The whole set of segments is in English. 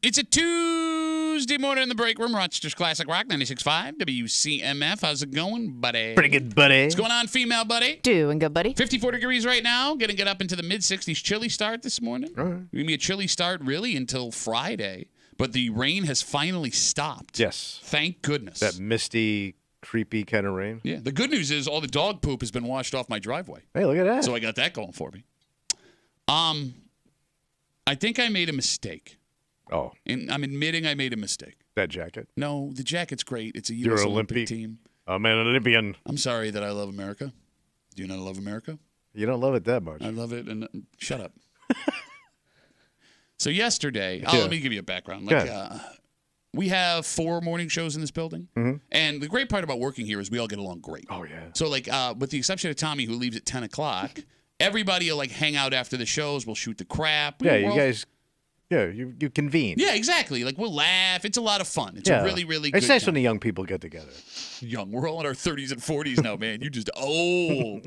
It's a Tuesday morning in the break room. Rochester's Classic Rock 96.5 WCMF. How's it going, buddy? Pretty good, buddy. What's going on, female buddy? Doing good, buddy. 54 degrees right now. Going to get up into the mid-60s. Chilly start this morning. All right. Going to be a chilly start really until Friday. But the rain has finally stopped. Yes. Thank goodness. That misty, creepy kind of rain. Yeah. The good news is all the dog poop has been washed off my driveway. Hey, look at that. So I got that going for me. I think I made a mistake. Oh. And I'm admitting I made a mistake. That jacket. No, the jacket's great. It's a You're U.S. an Olympic team. I'm an Olympian. I'm sorry that I love America. Do you not love America? You don't love it that much. I love it, and shut up. So yesterday, Yeah. let me give you a background. We have 4 morning shows in this building, and the great part about working here is we all get along great. Oh, yeah. So, with the exception of Tommy, who leaves at 10 o'clock, everybody will, hang out after the shows. We'll shoot the crap. Yeah, you guys, you convene. Yeah, exactly. We'll laugh. It's a lot of fun. It's a really, really good It's nice time. when the young people get together. Young. We're all in our 30s and 40s now, man. You're just old.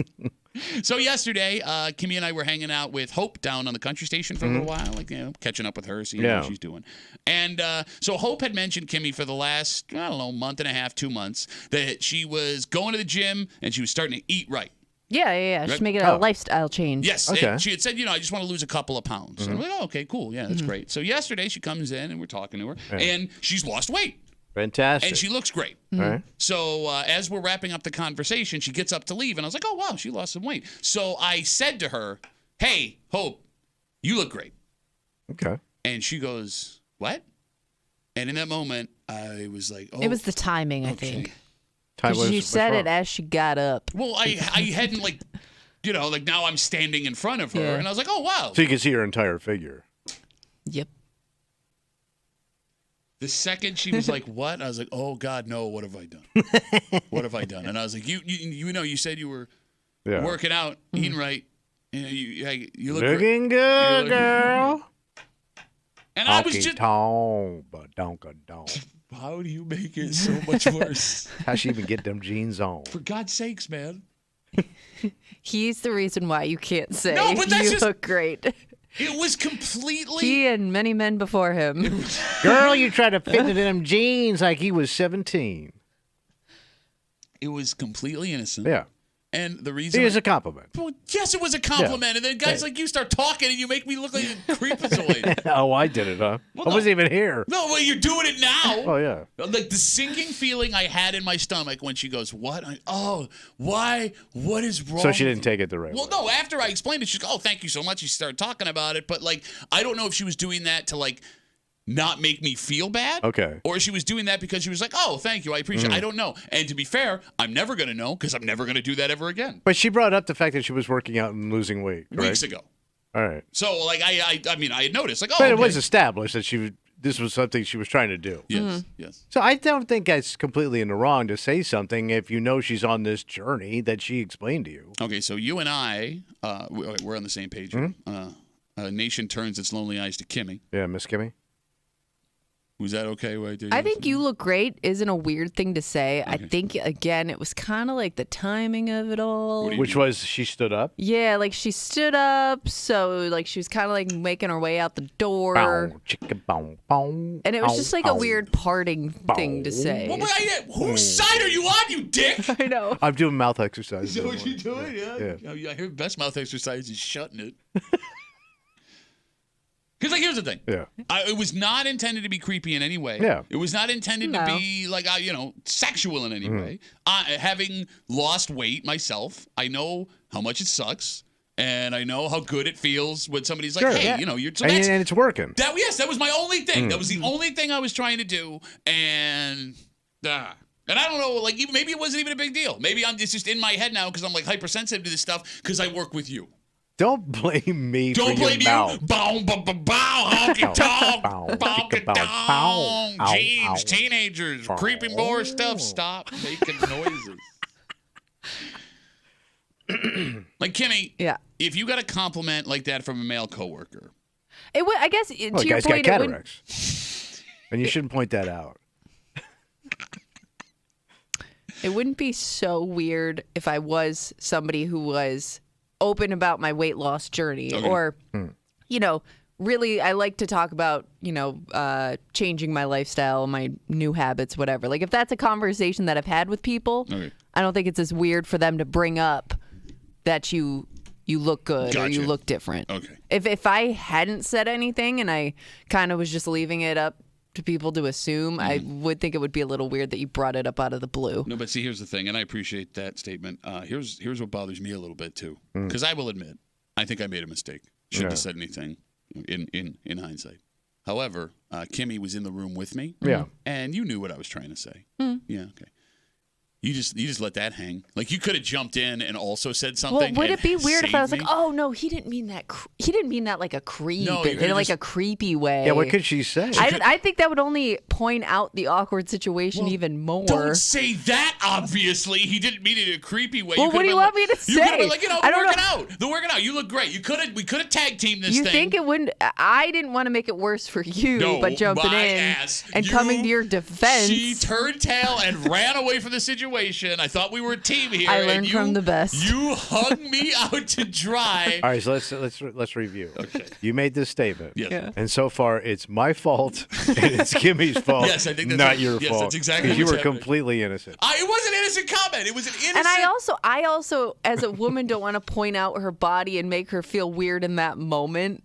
So yesterday, Kimmy and I were hanging out with Hope down on the country station for a little while, catching up with her, seeing how she's doing. And so Hope had mentioned Kimmy for the last, month and a half, 2 months, that she was going to the gym and she was starting to eat right. Yeah. Right? She's making a lifestyle change. Yes. Okay. And she had said, I just want to lose a couple of pounds. And I'm like, okay, cool. Yeah, that's great. So yesterday she comes in and we're talking to her, and she's lost weight. Fantastic. And she looks great. All right. So as we're wrapping up the conversation, she gets up to leave, and I was like, oh, wow, she lost some weight. So I said to her, hey, Hope, you look great. Okay. And she goes, what? And in that moment, I was like, oh. It was the timing, I okay. think. Time Because you said it as she got up. Well, I hadn't, now I'm standing in front of her, Yeah. and I was like, oh, wow. So you can see her entire figure. Yep. The second she was like, what? I was like, oh, God, no, what have I done? What have I done? And I was like, you said you were working out, eating right. You look Looking good, girl. And I was just... Donk-a-donk. How do you make it so much worse? How she even get them jeans on? For God's sakes, man. He's the reason why you can't say No, but that's you just- look great. It was completely... He and many men before him. Girl, you tried to fit it in them jeans like he was 17. It was completely innocent. Yeah. And the reason... It was a compliment. Well, yes, it was a compliment. And then guys like you start talking and you make me look like a creepazoid. Oh, I did it, huh? Well, I wasn't even here. No, well, you're doing it now. Oh, yeah. Like the sinking feeling I had in my stomach when she goes, what? Why? What is wrong? So she didn't take it the right way. Well, no, after I explained it, she's like, oh, thank you so much. She started talking about it. But, I don't know if she was doing that to, not make me feel bad. Okay. Or she was doing that because she was like, oh, thank you. I appreciate it. I don't know. And to be fair, I'm never going to know because I'm never going to do that ever again. But she brought up the fact that she was working out and losing weight, correct? Weeks ago. All right. So, I had noticed. But it okay. was established that this was something she was trying to do. Yes, yes. So I don't think that's completely in the wrong to say something if you know she's on this journey that she explained to you. Okay, so you and I, we're on the same page. Nation turns its lonely eyes to Kimmy. Yeah, Miss Kimmy? Was that okay? What I did? I think you look great isn't a weird thing to say. I think, again, it was kind of like the timing of it all. Which was she stood up? Yeah, she stood up, so she was kind of making her way out the door. Bow, chicka, bow, bow, And it was bow, just a bow. weird parting thing to say. Well, but whose side are you on, you dick? I know. I'm doing mouth exercises. Is that what you're doing? Yeah. Yeah. I hear best mouth exercise is shutting it. Because, here's the thing. Yeah. It was not intended to be creepy in any way. Yeah. It was not intended to be, sexual in any way. Having lost weight myself, I know how much it sucks, and I know how good it feels when somebody's like, Sure. hey, Yeah. you're... So And that's, it's working. that was my only thing. That was the only thing I was trying to do, and... And I don't know, maybe it wasn't even a big deal. Maybe it's just in my head now because I'm, hypersensitive to this stuff because I work with you. Don't blame me Don't for blame your mouth. you. Bow, bow, bow, bow, honky tonk, bonky Ow, dong. Jeez, ow. teenagers, creeping more stuff. Stop making noises. Kimmy, if you got a compliment like that from a male coworker, I guess, Well, to the your guy's got point, it wouldn't... cataracts. And you shouldn't point that out. It wouldn't be so weird if I was somebody who was open about my weight loss journey or, really, I like to talk about, changing my lifestyle, my new habits, whatever. Like, if that's a conversation that I've had with people, Okay. I don't think it's as weird for them to bring up that you look good or you look different. Okay. If I hadn't said anything and I kind of was just leaving it up to people to assume, I would think it would be a little weird that you brought it up out of the blue. No, but see, here's the thing, and I appreciate that statement. Here's what bothers me a little bit too, because I will admit, I think I made a mistake. Shouldn't have said anything in hindsight. However, Kimmy was in the room with me, and you knew what I was trying to say. Yeah, okay. You just let that hang. Like, you could have jumped in and also said something. Well, would it be weird if I was me? like, "Oh no, he didn't mean that. He didn't mean that like a creep, No, in like a creepy way." Yeah, what could she say? I think that would only point out the awkward situation even more. Don't say that. Obviously, he didn't mean it in a creepy way. Well, what do you want me to say? You could have been like, I don't the working out. You look great. We could have tag teamed this you thing. think it wouldn't? I didn't want to make it worse for you, but jumping my in ass. and coming to your defense. She turned tail and ran away from the situation. I thought we were a team here. I learned from the best. You hung me out to dry. All right, so let's review. Okay. You made this statement. Yes. Yeah. And so far, it's my fault and it's Kimmy's fault. Yes, I think that's not right. your Yes, fault. that's exactly because you what's were happening. completely innocent. It was an innocent comment. It was an innocent. And I also, as a woman, don't want to point out her body and make her feel weird in that moment.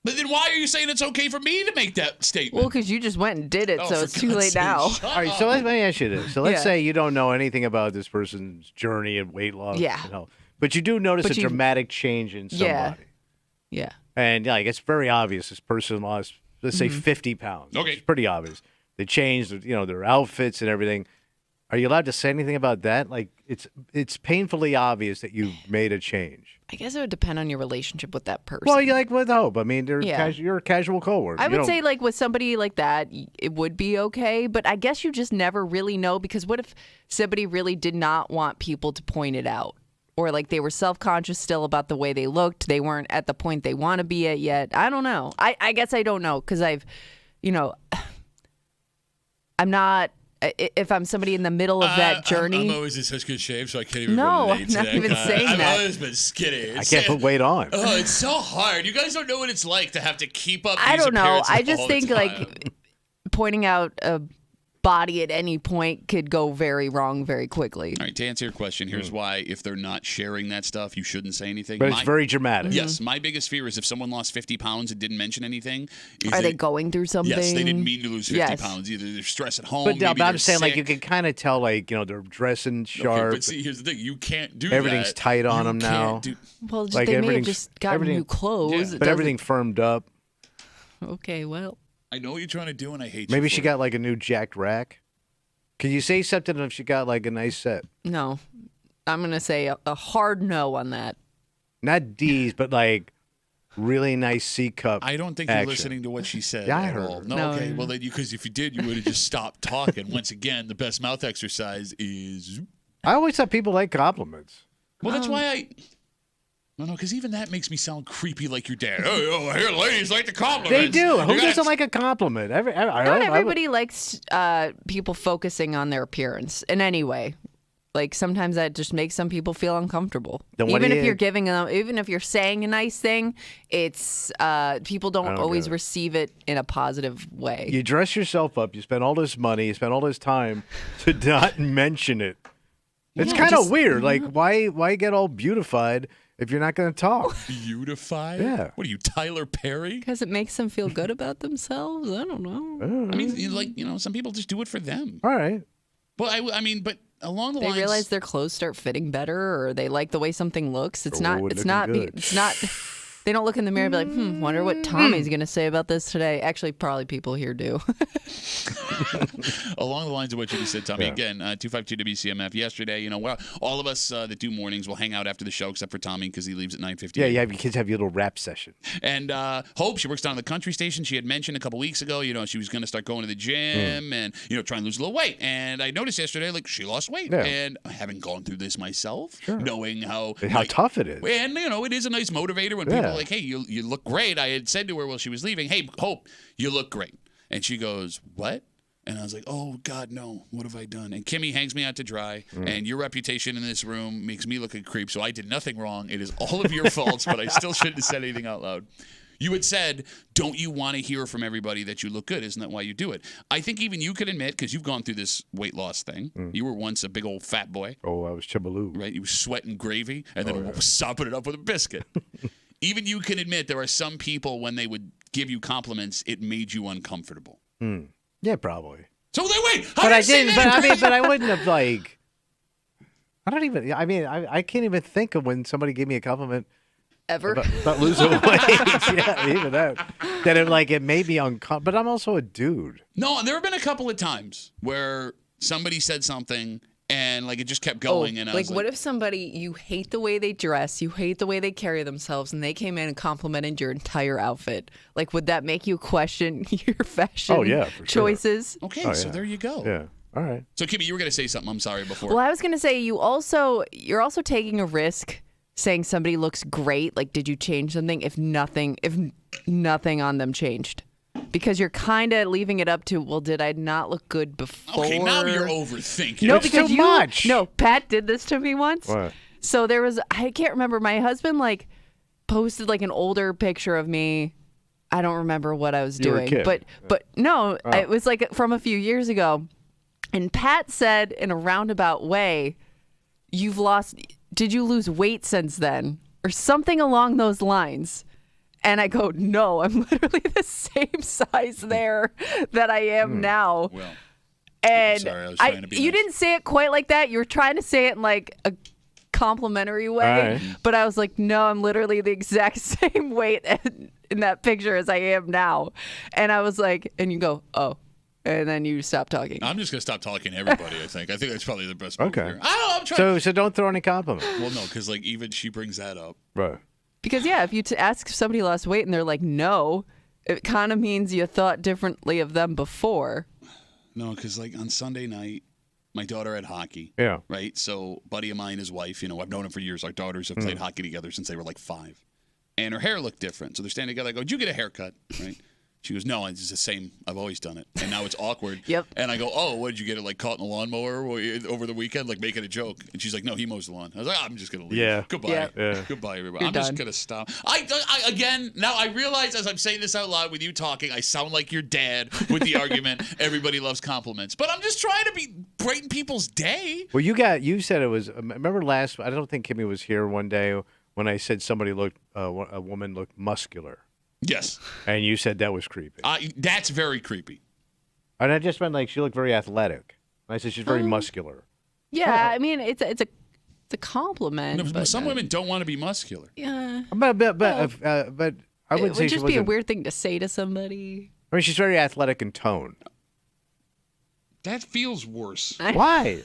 But then why are you saying it's okay for me to make that statement? Well, because you just went and did it, Oh, so for it's too God's late sake, now. shut All right, up. so let me ask you this. So let's Yeah. say you don't know anything about this person's journey and weight loss. Yeah. But you do notice But a you- dramatic change in somebody. Yeah. Yeah. And like it's very obvious this person lost, let's say, 50 pounds. Okay. It's pretty obvious. They changed, their outfits and everything. Are you allowed to say anything about that? Like it's painfully obvious that you made a change. I guess it would depend on your relationship with that person. Well, you like with hope. I mean, Yeah. you're a casual coworker. I You would don't- say, like, with somebody like that, it would be okay. But I guess you just never really know, because what if somebody really did not want people to point it out? Or, like, they were self-conscious still about the way they looked. They weren't at the point they want to be at yet. I don't know. I guess I don't know, because I'm not... If I'm somebody in the middle of that journey... I'm always in such good shape, so I can't even No, relate I'm to not that even guy. saying I've that. always been skinny. I can't put weight on. Oh, it's so hard. You guys don't know what it's like to have to keep up. I these don't know. appearances I just all the think, time. like, pointing out a body at any point could go very wrong very quickly. All right, to answer your question, here's why: if they're not sharing that stuff, you shouldn't say anything. But it's very dramatic. Yes, my biggest fear is if someone lost 50 pounds and didn't mention anything. Are they going through something? Yes, they didn't mean to lose 50 Yes. pounds. Either they're stressed at home. But maybe I'm they're saying, like, sick. you can kind of tell, like, they're dressing sharp. Okay, but see, here's the thing: you can't do Everything's that. tight on You them can't now. do- Well, just, Like, they may have everything's- just gotten everything- new clothes. Yeah. It but doesn't- everything firmed up. Okay, well. I know what you're trying to do, and I hate you. Maybe for she it. got, like, a new jacked rack. Can you say something if she got, like, a nice set? No. I'm going to say a hard no on that. Not D's, but, like, really nice C cup. I don't think action. you're listening to what she said Yeah, I at heard all. her. No, No, okay. yeah. Well, then because if you did, you would have just stopped talking. Once again, the best mouth exercise is. I always thought people like compliments. Well, that's why I. No, because even that makes me sound creepy like your dad. Oh, here, ladies like the compliments. They do. You Who gotta- doesn't like a compliment? Not everybody likes people focusing on their appearance in any way. Like, sometimes that just makes some people feel uncomfortable. Then what Even do if you- you're giving them, even if you're saying a nice thing, it's people don't don't always get it. receive it in a positive way. You dress yourself up. You spend all this money. You spend all this time to not mention it. It's Yeah, kind of just- weird. Like, why get all beautified if you're not going to talk? Beautified? Yeah. What are you, Tyler Perry? Because it makes them feel good about themselves. I don't know. I mean, some people just do it for them. All right. Well, I mean, but along the They lines. realize their clothes start fitting better, or they like the way something looks. It's Oh, not. looking It's not. good. It's not. They don't look in the mirror and be like, wonder what Tommy's going to say about this today. Actually, probably people here do. Along the lines of what you just said, Tommy, Yeah. again, 252 WCMF yesterday, well, all of us that do mornings will hang out after the show, except for Tommy, because he leaves at 9:50. Yeah, you have your kids have your little rap session. And Hope, she works down at the country station. She had mentioned a couple weeks ago, she was going to start going to the gym and, try and lose a little weight. And I noticed yesterday, like, she lost weight. Yeah. And having gone through this myself, knowing how tough it is. And, it is a nice motivator when people are like, hey, you look great. I had said to her while she was leaving, hey, Hope, you look great. And she goes, what? And I was like, oh, God, no. What have I done? And Kimmy hangs me out to dry. And your reputation in this room makes me look like a creep. So I did nothing wrong. It is all of your faults, but I still shouldn't have said anything out loud. You had said, don't you want to hear from everybody that you look good? Isn't that why you do it? I think even you could admit, because you've gone through this weight loss thing. You were once a big old fat boy. Oh, I was Chibaloo. Right? You were sweating gravy and then sopping it up with a biscuit. Even you can admit there are some people, when they would give you compliments, it made you uncomfortable. Yeah, probably. So wait, But I didn't. But I wouldn't have like. I don't even. I mean, I can't even think of when somebody gave me a compliment Ever? about losing weight. Yeah, even that. That it made me uncomfortable. But I'm also a dude. No, there have been a couple of times where somebody said something and it just kept going. And I was what if somebody, you hate the way they dress, you hate the way they carry themselves, and they came in and complimented your entire outfit? Would that make you question your fashion for choices? Sure. Okay, so there you go. Yeah. All right. So, Kimmy, you were going to say something. I'm sorry before. Well, I was going to say you're also taking a risk saying somebody looks great. Did you change something if nothing on them changed? Because you're kind of leaving it up to, well, did I not look good before? Okay, now you're overthinking. No, It's because too much. No, Pat did this to me once. What? So there was, I can't remember. My husband posted an older picture of me. I don't remember what I was You were a doing, kid. but no, it was from a few years ago. And Pat said in a roundabout way, did you lose weight since then? Or something along those lines. And I go, no, I'm literally the same size there that I am now. Well, and sorry, I was trying to be you nice. didn't say it quite like that. You were trying to say it in a complimentary way. Right. But I was like, no, I'm literally the exact same weight in that picture as I am now. And I was like, and you go, oh. And then you stop talking. I'm just going to stop talking to everybody, I think. I think that's probably the best move Okay. here. I don't know. I'm trying So don't throw any compliments. Well, no, because even she brings that up. Right. Because, if you ask if somebody lost weight and they're like, no, it kind of means you thought differently of them before. No, because on Sunday night, my daughter had hockey. Yeah. Right? So, buddy of mine, his wife, I've known him for years. Our daughters have played hockey together since they were 5. And her hair looked different. So they're standing together. I go, did you get a haircut? Right? She goes, no, it's the same. I've always done it. And now it's awkward. Yep. And I go, oh, what did you get it caught in a lawnmower over the weekend, making a joke? And she's like, no, he mows the lawn. I was like, I'm just going to leave. Yeah. Goodbye. Yeah. Yeah. Goodbye, everybody. You're I'm just done. going to stop. Again, now I realize as I'm saying this out loud with you talking, I sound like your dad with the argument, everybody loves compliments. But I'm just trying to brighten people's day. Well, you said it was. Remember I don't think Kimmy was here one day when I said somebody looked, a woman looked muscular. Yes. And you said that was creepy. That's very creepy. And I just meant she looked very athletic. And I said she's very muscular. Yeah, I mean, it's a compliment. No, but some women don't want to be muscular. Yeah. But I It wouldn't would say she just be a wasn't. weird thing to say to somebody. I mean, she's very athletic in tone. That feels worse. Why?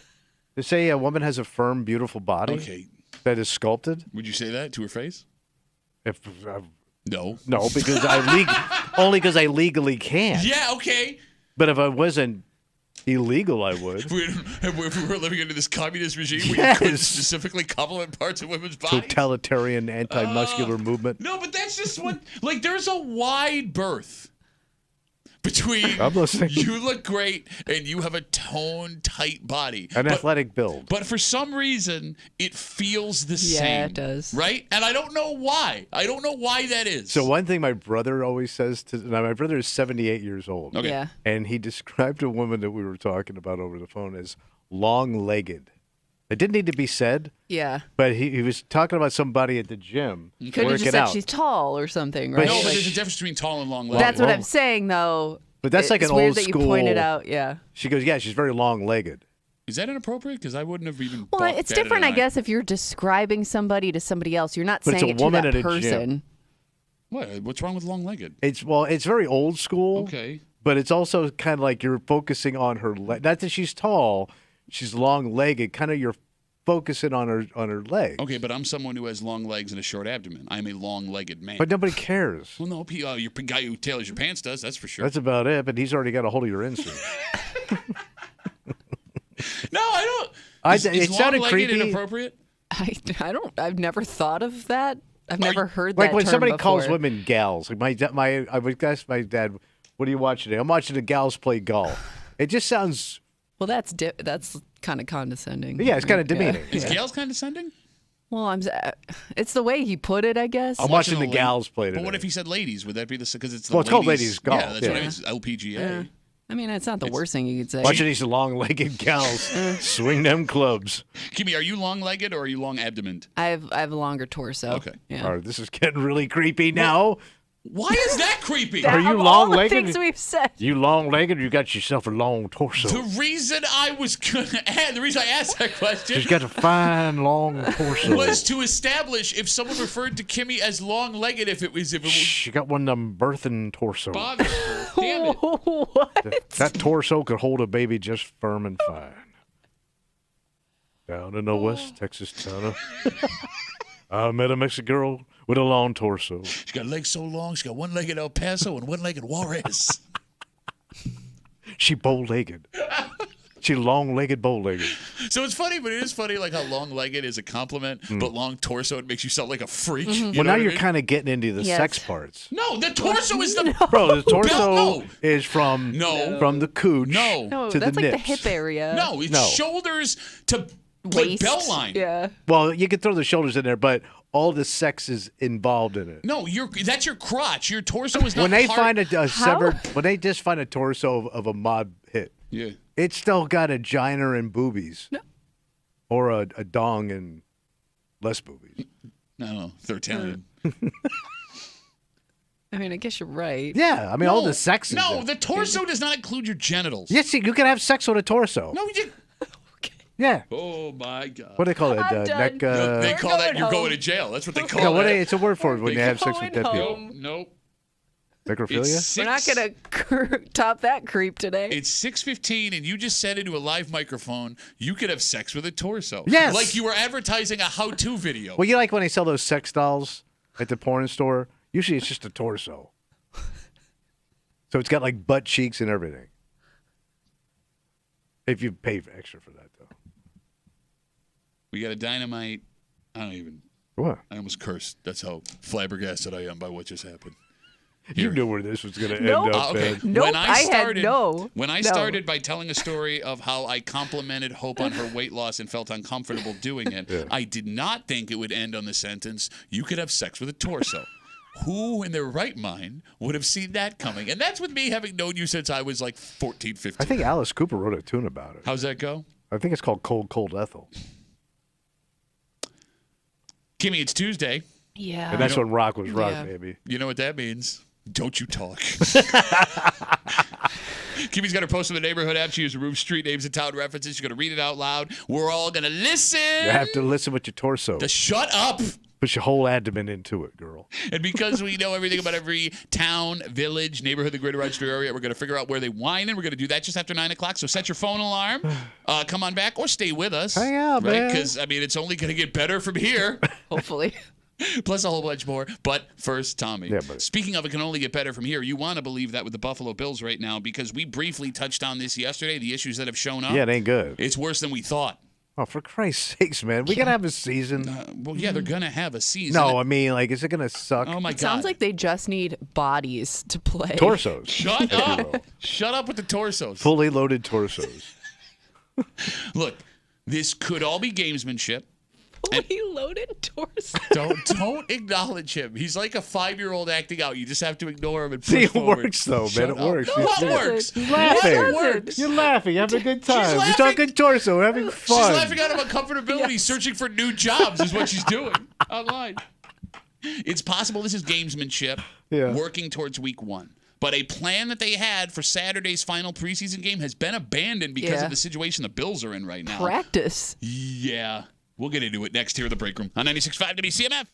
To say a woman has a firm, beautiful body Okay. that is sculpted? Would you say that to her face? If No. No, because only because I legally can't. Yeah, okay. But if I wasn't illegal, I would. If we were living under this communist regime where Yes. you couldn't specifically compliment parts of women's bodies. Totalitarian, anti-muscular movement. No, but that's just what, there's a wide berth between I'm listening. you look great and you have a toned, tight body. An athletic build. But for some reason, it feels the same. Yeah, it does. Right? And I don't know why. I don't know why that is. So one thing my brother always says my brother is 78 years old. Okay. Yeah. And he described a woman that we were talking about over the phone as long-legged. It didn't need to be said, Yeah. but he was talking about somebody at the gym Could have working just said out. she's tall or something, But right? No, but Like- there's a difference between tall and long legs. That's what well- I'm saying, though. But that's like It's an weird old that school. you pointed out, yeah. She goes, yeah, she's very long-legged. Is that inappropriate? Because I wouldn't have even. Well, it's different, I guess, if you're describing somebody to somebody else. You're not But it's saying a it to woman that at a gym. person. What's wrong with long-legged? It's very old school. Okay. But it's also kind of like you're focusing on her leg. Not that she's tall, she's long-legged. Kind of you're focusing on her leg. Okay, but I'm someone who has long legs and a short abdomen. I'm a long-legged man. But nobody cares. Well, no, your guy who tailors your pants does. That's for sure. That's about it. But he's already got a hold of your instinct. No, I don't. It sounded long-legged creepy. inappropriate? I don't. I've never thought of that. I've never heard that Like when term somebody before. calls women gals. Like I would ask my dad, "What are you watching today?" I'm watching the gals play golf. It just sounds. Well, that's kind of condescending. Yeah, it's kind of demeaning. Is Gail's condescending? Well, it's the way he put it, I guess. I'm watching the gals play today. But what if he said ladies? Would that be because it's the Well, it's called ladies golf. Yeah, that's what I mean. It's LPGA. Yeah. I mean, it's not the worst thing you could say. Watching these long-legged gals swing them clubs. Kimmy, are you long-legged or are you long-abdomened? I have a longer torso. Okay. Yeah. All right, this is getting really creepy now. Why is that creepy? Are you Of all the long-legged? things we've said. You long-legged, or you got yourself a long torso? The reason I was going to add, the reason I asked that question She's got a fine, long torso. was to establish if someone referred to Kimmy as long-legged, if it was She got one of them birthing torso. bothered her. Damn it. What? That torso could hold a baby just firm and fine. Down in the West Texas town, I met a Mexican girl with a long torso. She got legs so long, she got one leg in El Paso and one leg in Juarez. She bow-legged. She long-legged, bow-legged. So it's funny, but it is funny like how long-legged is a compliment, but long torso, it makes you sound like a freak. Mm-hmm. You Well, know now what I you're mean? kind of getting into the Yes. sex parts. No, the torso is the... Bro, the torso No. is from the cooch No. No, to that's the like nips. the hip area. No, it's No. shoulders to like Waist. belt line. Yeah. Well, you can throw the shoulders in there, but all the sex is involved in it. No, that's your crotch. Your torso is not When they hard. find a severed, when they just find a torso of a mob hit, Yeah. it's still got a giner and boobies. No. Or a dong and less boobies. No, they're Italian. I mean, I guess you're right. Yeah, I mean, all the sex is No, there. the torso does not include your genitals. Yes, you can have sex with a torso. No, you... Yeah. Oh, my God. What do they call it? I'm done. Neck. No, they We're call that going you're home. going to jail. That's what they call Yeah, it. it's a word for it when They you have sex with dead going people. home. Nope. Necrophilia? It's We're not gonna top that creep today. It's 6:15, and you just said into a live microphone, you could have sex with a torso. Yes. Like you were advertising a how-to video. Well, you like when they sell those sex dolls at the porn store? Usually it's just a torso. So it's got like butt cheeks and everything. If you pay extra for that, though. We got a dynamite. I almost cursed. That's how flabbergasted I am by what just happened. You knew where this was going to end Nope. up, Okay. man. Nope, when I had no. When I No. started by telling a story of how I complimented Hope on her weight loss and felt uncomfortable doing it, I did not think it would end on the sentence, you could have sex with a torso. Who in their right mind would have seen that coming? And that's with me having known you since I was like 14, 15. I think Alice Cooper wrote a tune about it. How's that go? I think it's called Cold, Cold Ethel. Kimmy, it's Tuesday. Yeah. And that's when rock was rock, Yeah. baby. You know what that means? Don't you talk. Kimmy's got her post in the neighborhood app. She uses room, street names, and town references. She's going to read it out loud. We're all going to listen. You have to listen with your torso. To shut up. Put your whole abdomen into it, girl. And because we know everything about every town, village, neighborhood, the greater Rochester area, we're going to figure out where they whine, and we're going to do that just after 9 o'clock. So set your phone alarm, come on back, or stay with us. Hang out, right? man. Because, I mean, it's only going to get better from here. Hopefully. Plus a whole bunch more. But first, Tommy. Yeah, buddy. Speaking of it can only get better from here, you want to believe that with the Buffalo Bills right now because we briefly touched on this yesterday, the issues that have shown up. Yeah, it ain't good. It's worse than we thought. Oh, for Christ's sakes, man. We got to have a season. Well, yeah, they're going to have a season. No, I mean, like, is it going to suck? Oh, my God. Sounds like they just need bodies to play. Torsos. Shut if you will. up. Shut up with the torsos. Fully loaded torsos. Look, this could all be gamesmanship. Fully loaded torso. Don't acknowledge him. He's like a 5-year-old acting out. You just have to ignore him and push See, it forward. works, though, Shut man. It up. works. No, what Yeah. works? You're laughing. What works? You're laughing. You're having a good time. You're laughing. talking torso. We're having She's fun. laughing out of uncomfortability, searching for new jobs is what she's doing online. It's possible this is gamesmanship working towards week 1. But a plan that they had for Saturday's final preseason game has been abandoned because of the situation the Bills are in right now. Practice. Yeah. We'll get into it next here at the Break Room on 96.5 WCMF.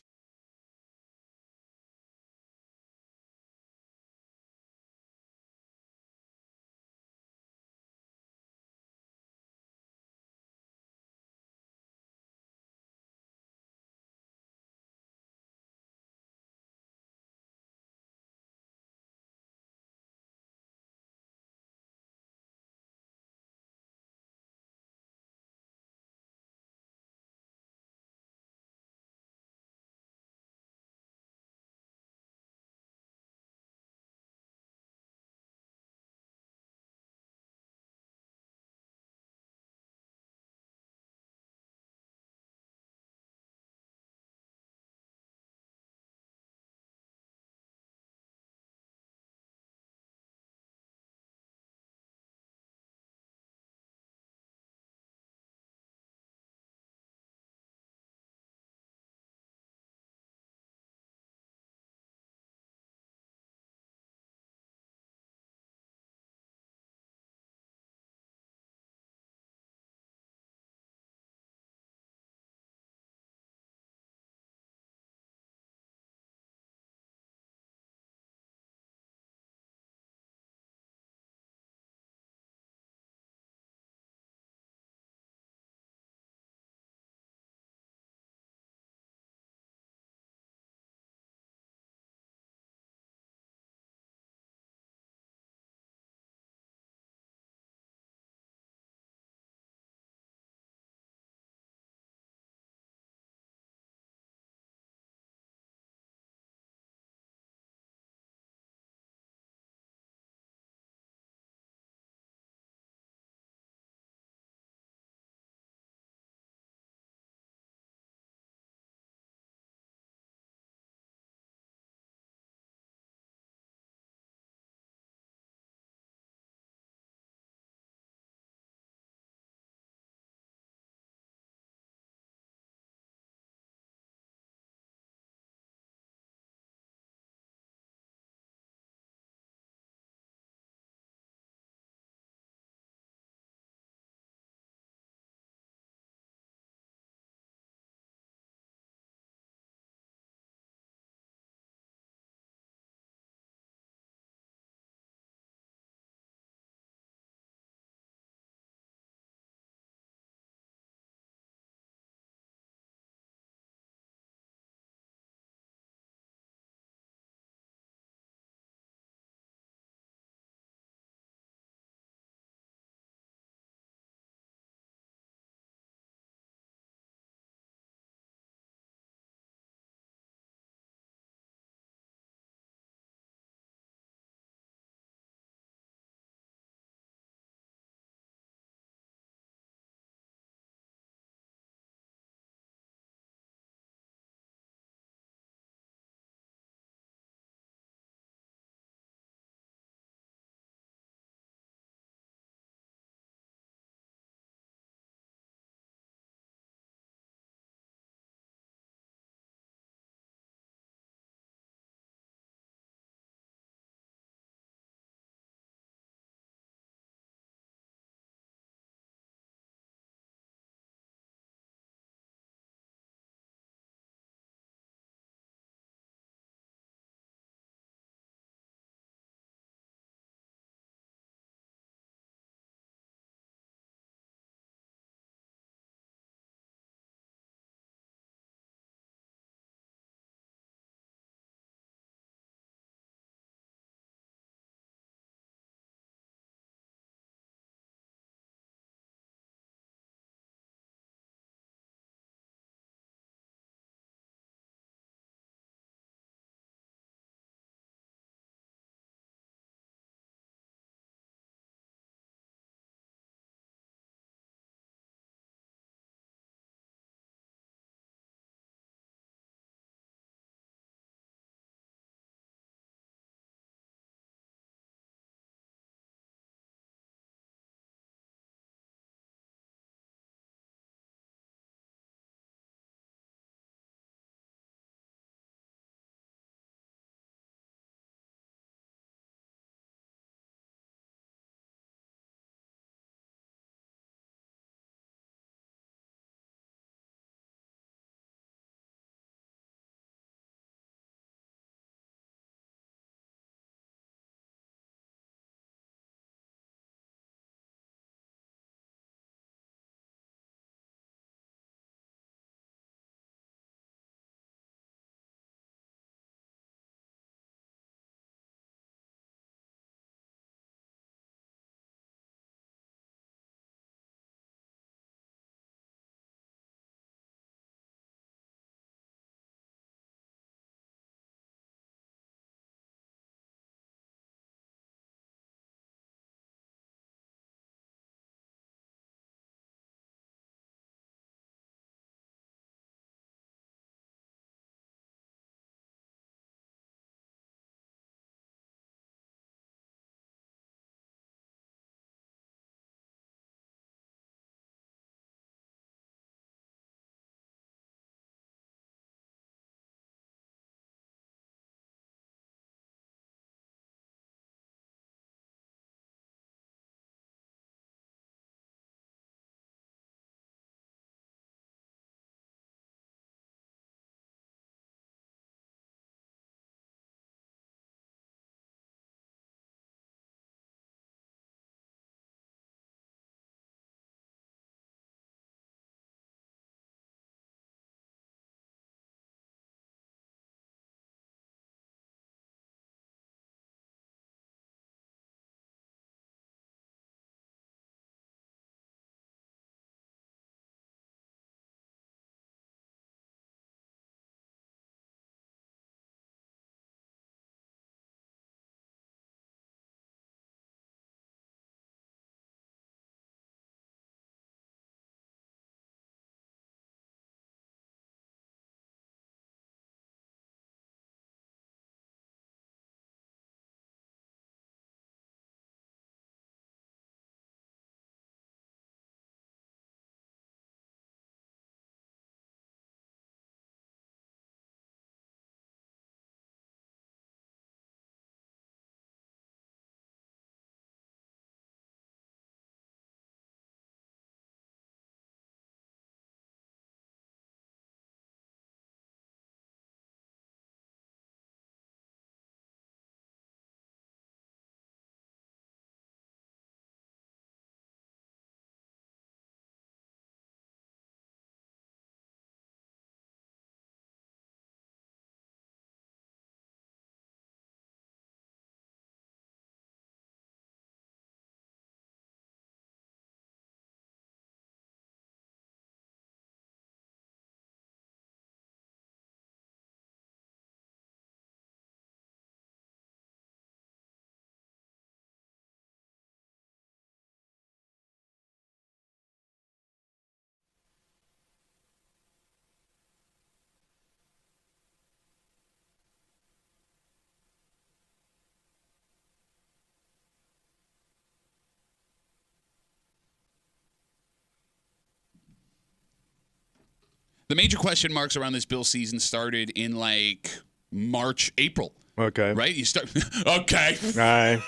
The major question marks around this Bill season started in like March, April. Okay. Right? You start. Okay. All right.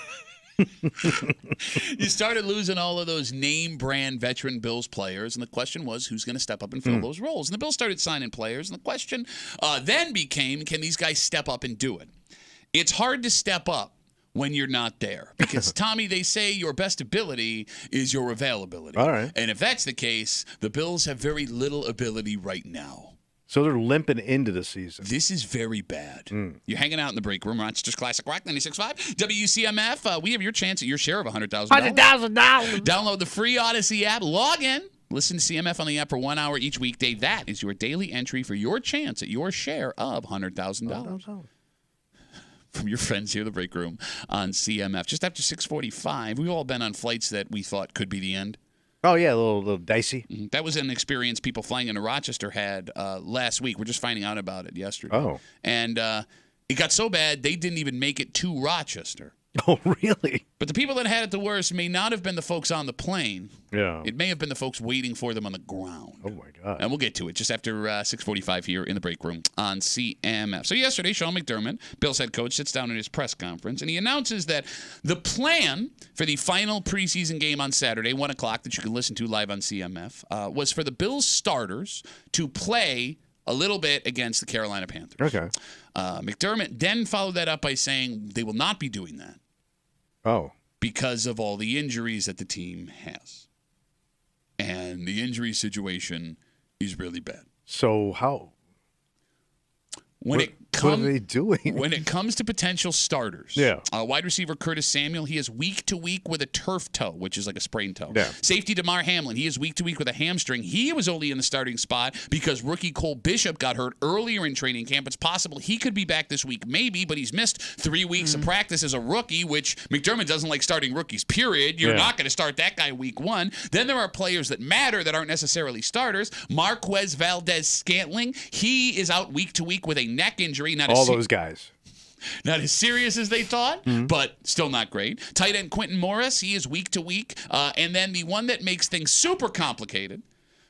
You started losing all of those name brand veteran Bills players, and the question was who's going to step up and fill those roles. And the Bills started signing players, and the question then became, can these guys step up and do it? It's hard to step up when you're not there because, Tommy, they say your best ability is your availability. All right. And if that's the case, the Bills have very little ability right now. So they're limping into the season. This is very bad. You're hanging out in the break room. Rochester's Classic Rock 96.5. WCMF. We have your chance at your share of $100,000. $100,000. Download the free Odyssey app. Log in. Listen to CMF on the app for 1 hour each weekday. That is your daily entry for your chance at your share of $100,000. From your friends here, the break room on CMF. Just after 6:45, we've all been on flights that we thought could be the end. Oh, yeah, a little dicey. That was an experience people flying into Rochester had last week. We're just finding out about it yesterday. Oh. And it got so bad, they didn't even make it to Rochester. Oh, really? But the people that had it the worst may not have been the folks on the plane. Yeah. It may have been the folks waiting for them on the ground. Oh, my God. And we'll get to it just after 6:45 here in the break room on CMF. So yesterday, Sean McDermott, Bill's head coach, sits down in his press conference, and he announces that the plan for the final preseason game on Saturday, 1 o'clock, that you can listen to live on CMF, was for the Bills starters to play a little bit against the Carolina Panthers. Okay. McDermott then followed that up by saying they will not be doing that. Oh. Because of all the injuries that the team has. And the injury situation is really bad. So how? What are they doing? When it comes to potential starters, wide receiver Curtis Samuel, he is week to week with a turf toe, which is like a sprained toe. Yeah. Safety DeMar Hamlin, he is week to week with a hamstring. He was only in the starting spot because rookie Cole Bishop got hurt earlier in training camp. It's possible he could be back this week, maybe, but he's missed 3 weeks of practice as a rookie, which McDermott doesn't like starting rookies, period. You're not going to start that guy week 1. Then there are players that matter that aren't necessarily starters. Marquez Valdez-Scantling, he is out week to week with a neck injury. All those guys. Not as serious as they thought, but still not great. Tight end Quentin Morris, he is week to week. And then the one that makes things super complicated,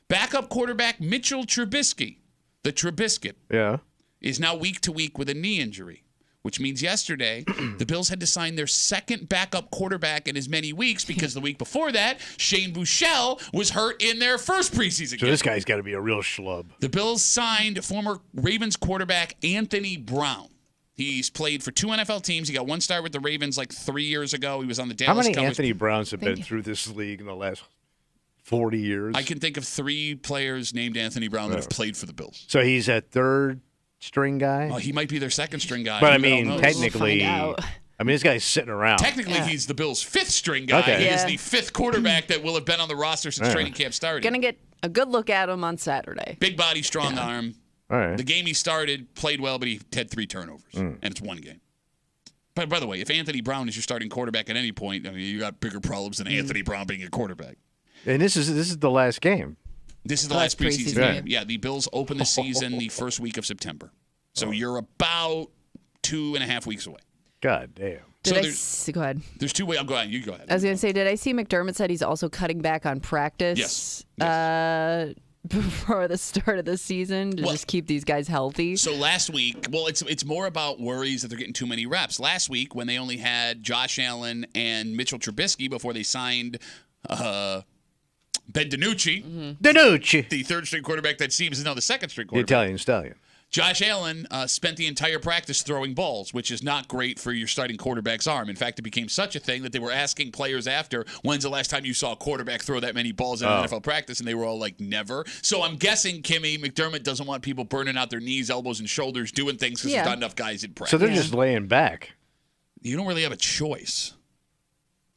backup quarterback Mitchell Trubisky, the Trubiscuit, is now week to week with a knee injury, which means yesterday the Bills had to sign their second backup quarterback in as many weeks because the week before that, Shane Buechele was hurt in their first preseason game. So this guy's got to be a real schlub. The Bills signed former Ravens quarterback Anthony Brown. He's played for 2 NFL teams. He got 1 start with the Ravens like 3 years ago. He was on the Dallas How many Cowboys. Anthony Browns have been through this league in the last 40 years? I can think of 3 players named Anthony Brown that have played for the Bills. So he's a third string guy? Oh, he might be their second string guy. But I mean, technically, this guy's sitting around. Technically, he's the Bills' 5th string guy. Okay. He is the 5th quarterback that will have been on the roster since training camp started. Gonna get a good look at him on Saturday. Big body, strong arm. All right. The game he started, played well, but he had 3 turnovers, and it's 1 game. But by the way, if Anthony Brown is your starting quarterback at any point, I mean, you got bigger problems than Anthony Brown being a quarterback. And this is the last game. This is the last preseason game. Yeah, the Bills open the season the first week of September. So you're about 2.5 weeks away. God damn. Go ahead. There's 2 ways. I'll go ahead. You go ahead. I was going to say, did I see McDermott said he's also cutting back on practice? Yes. Before the start of the season to just keep these guys healthy. So last week, it's more about worries that they're getting too many reps. Last week, when they only had Josh Allen and Mitchell Trubisky before they signed Ben DiNucci, the 3rd string quarterback that seems is now the 2nd string quarterback. The Italian stallion. Josh Allen spent the entire practice throwing balls, which is not great for your starting quarterback's arm. In fact, it became such a thing that they were asking players after, when's the last time you saw a quarterback throw that many balls in an NFL practice? And they were all like, never. So I'm guessing, Kimmy, McDermott doesn't want people burning out their knees, elbows, and shoulders doing things because there's not enough guys in practice. So they're just laying back. You don't really have a choice.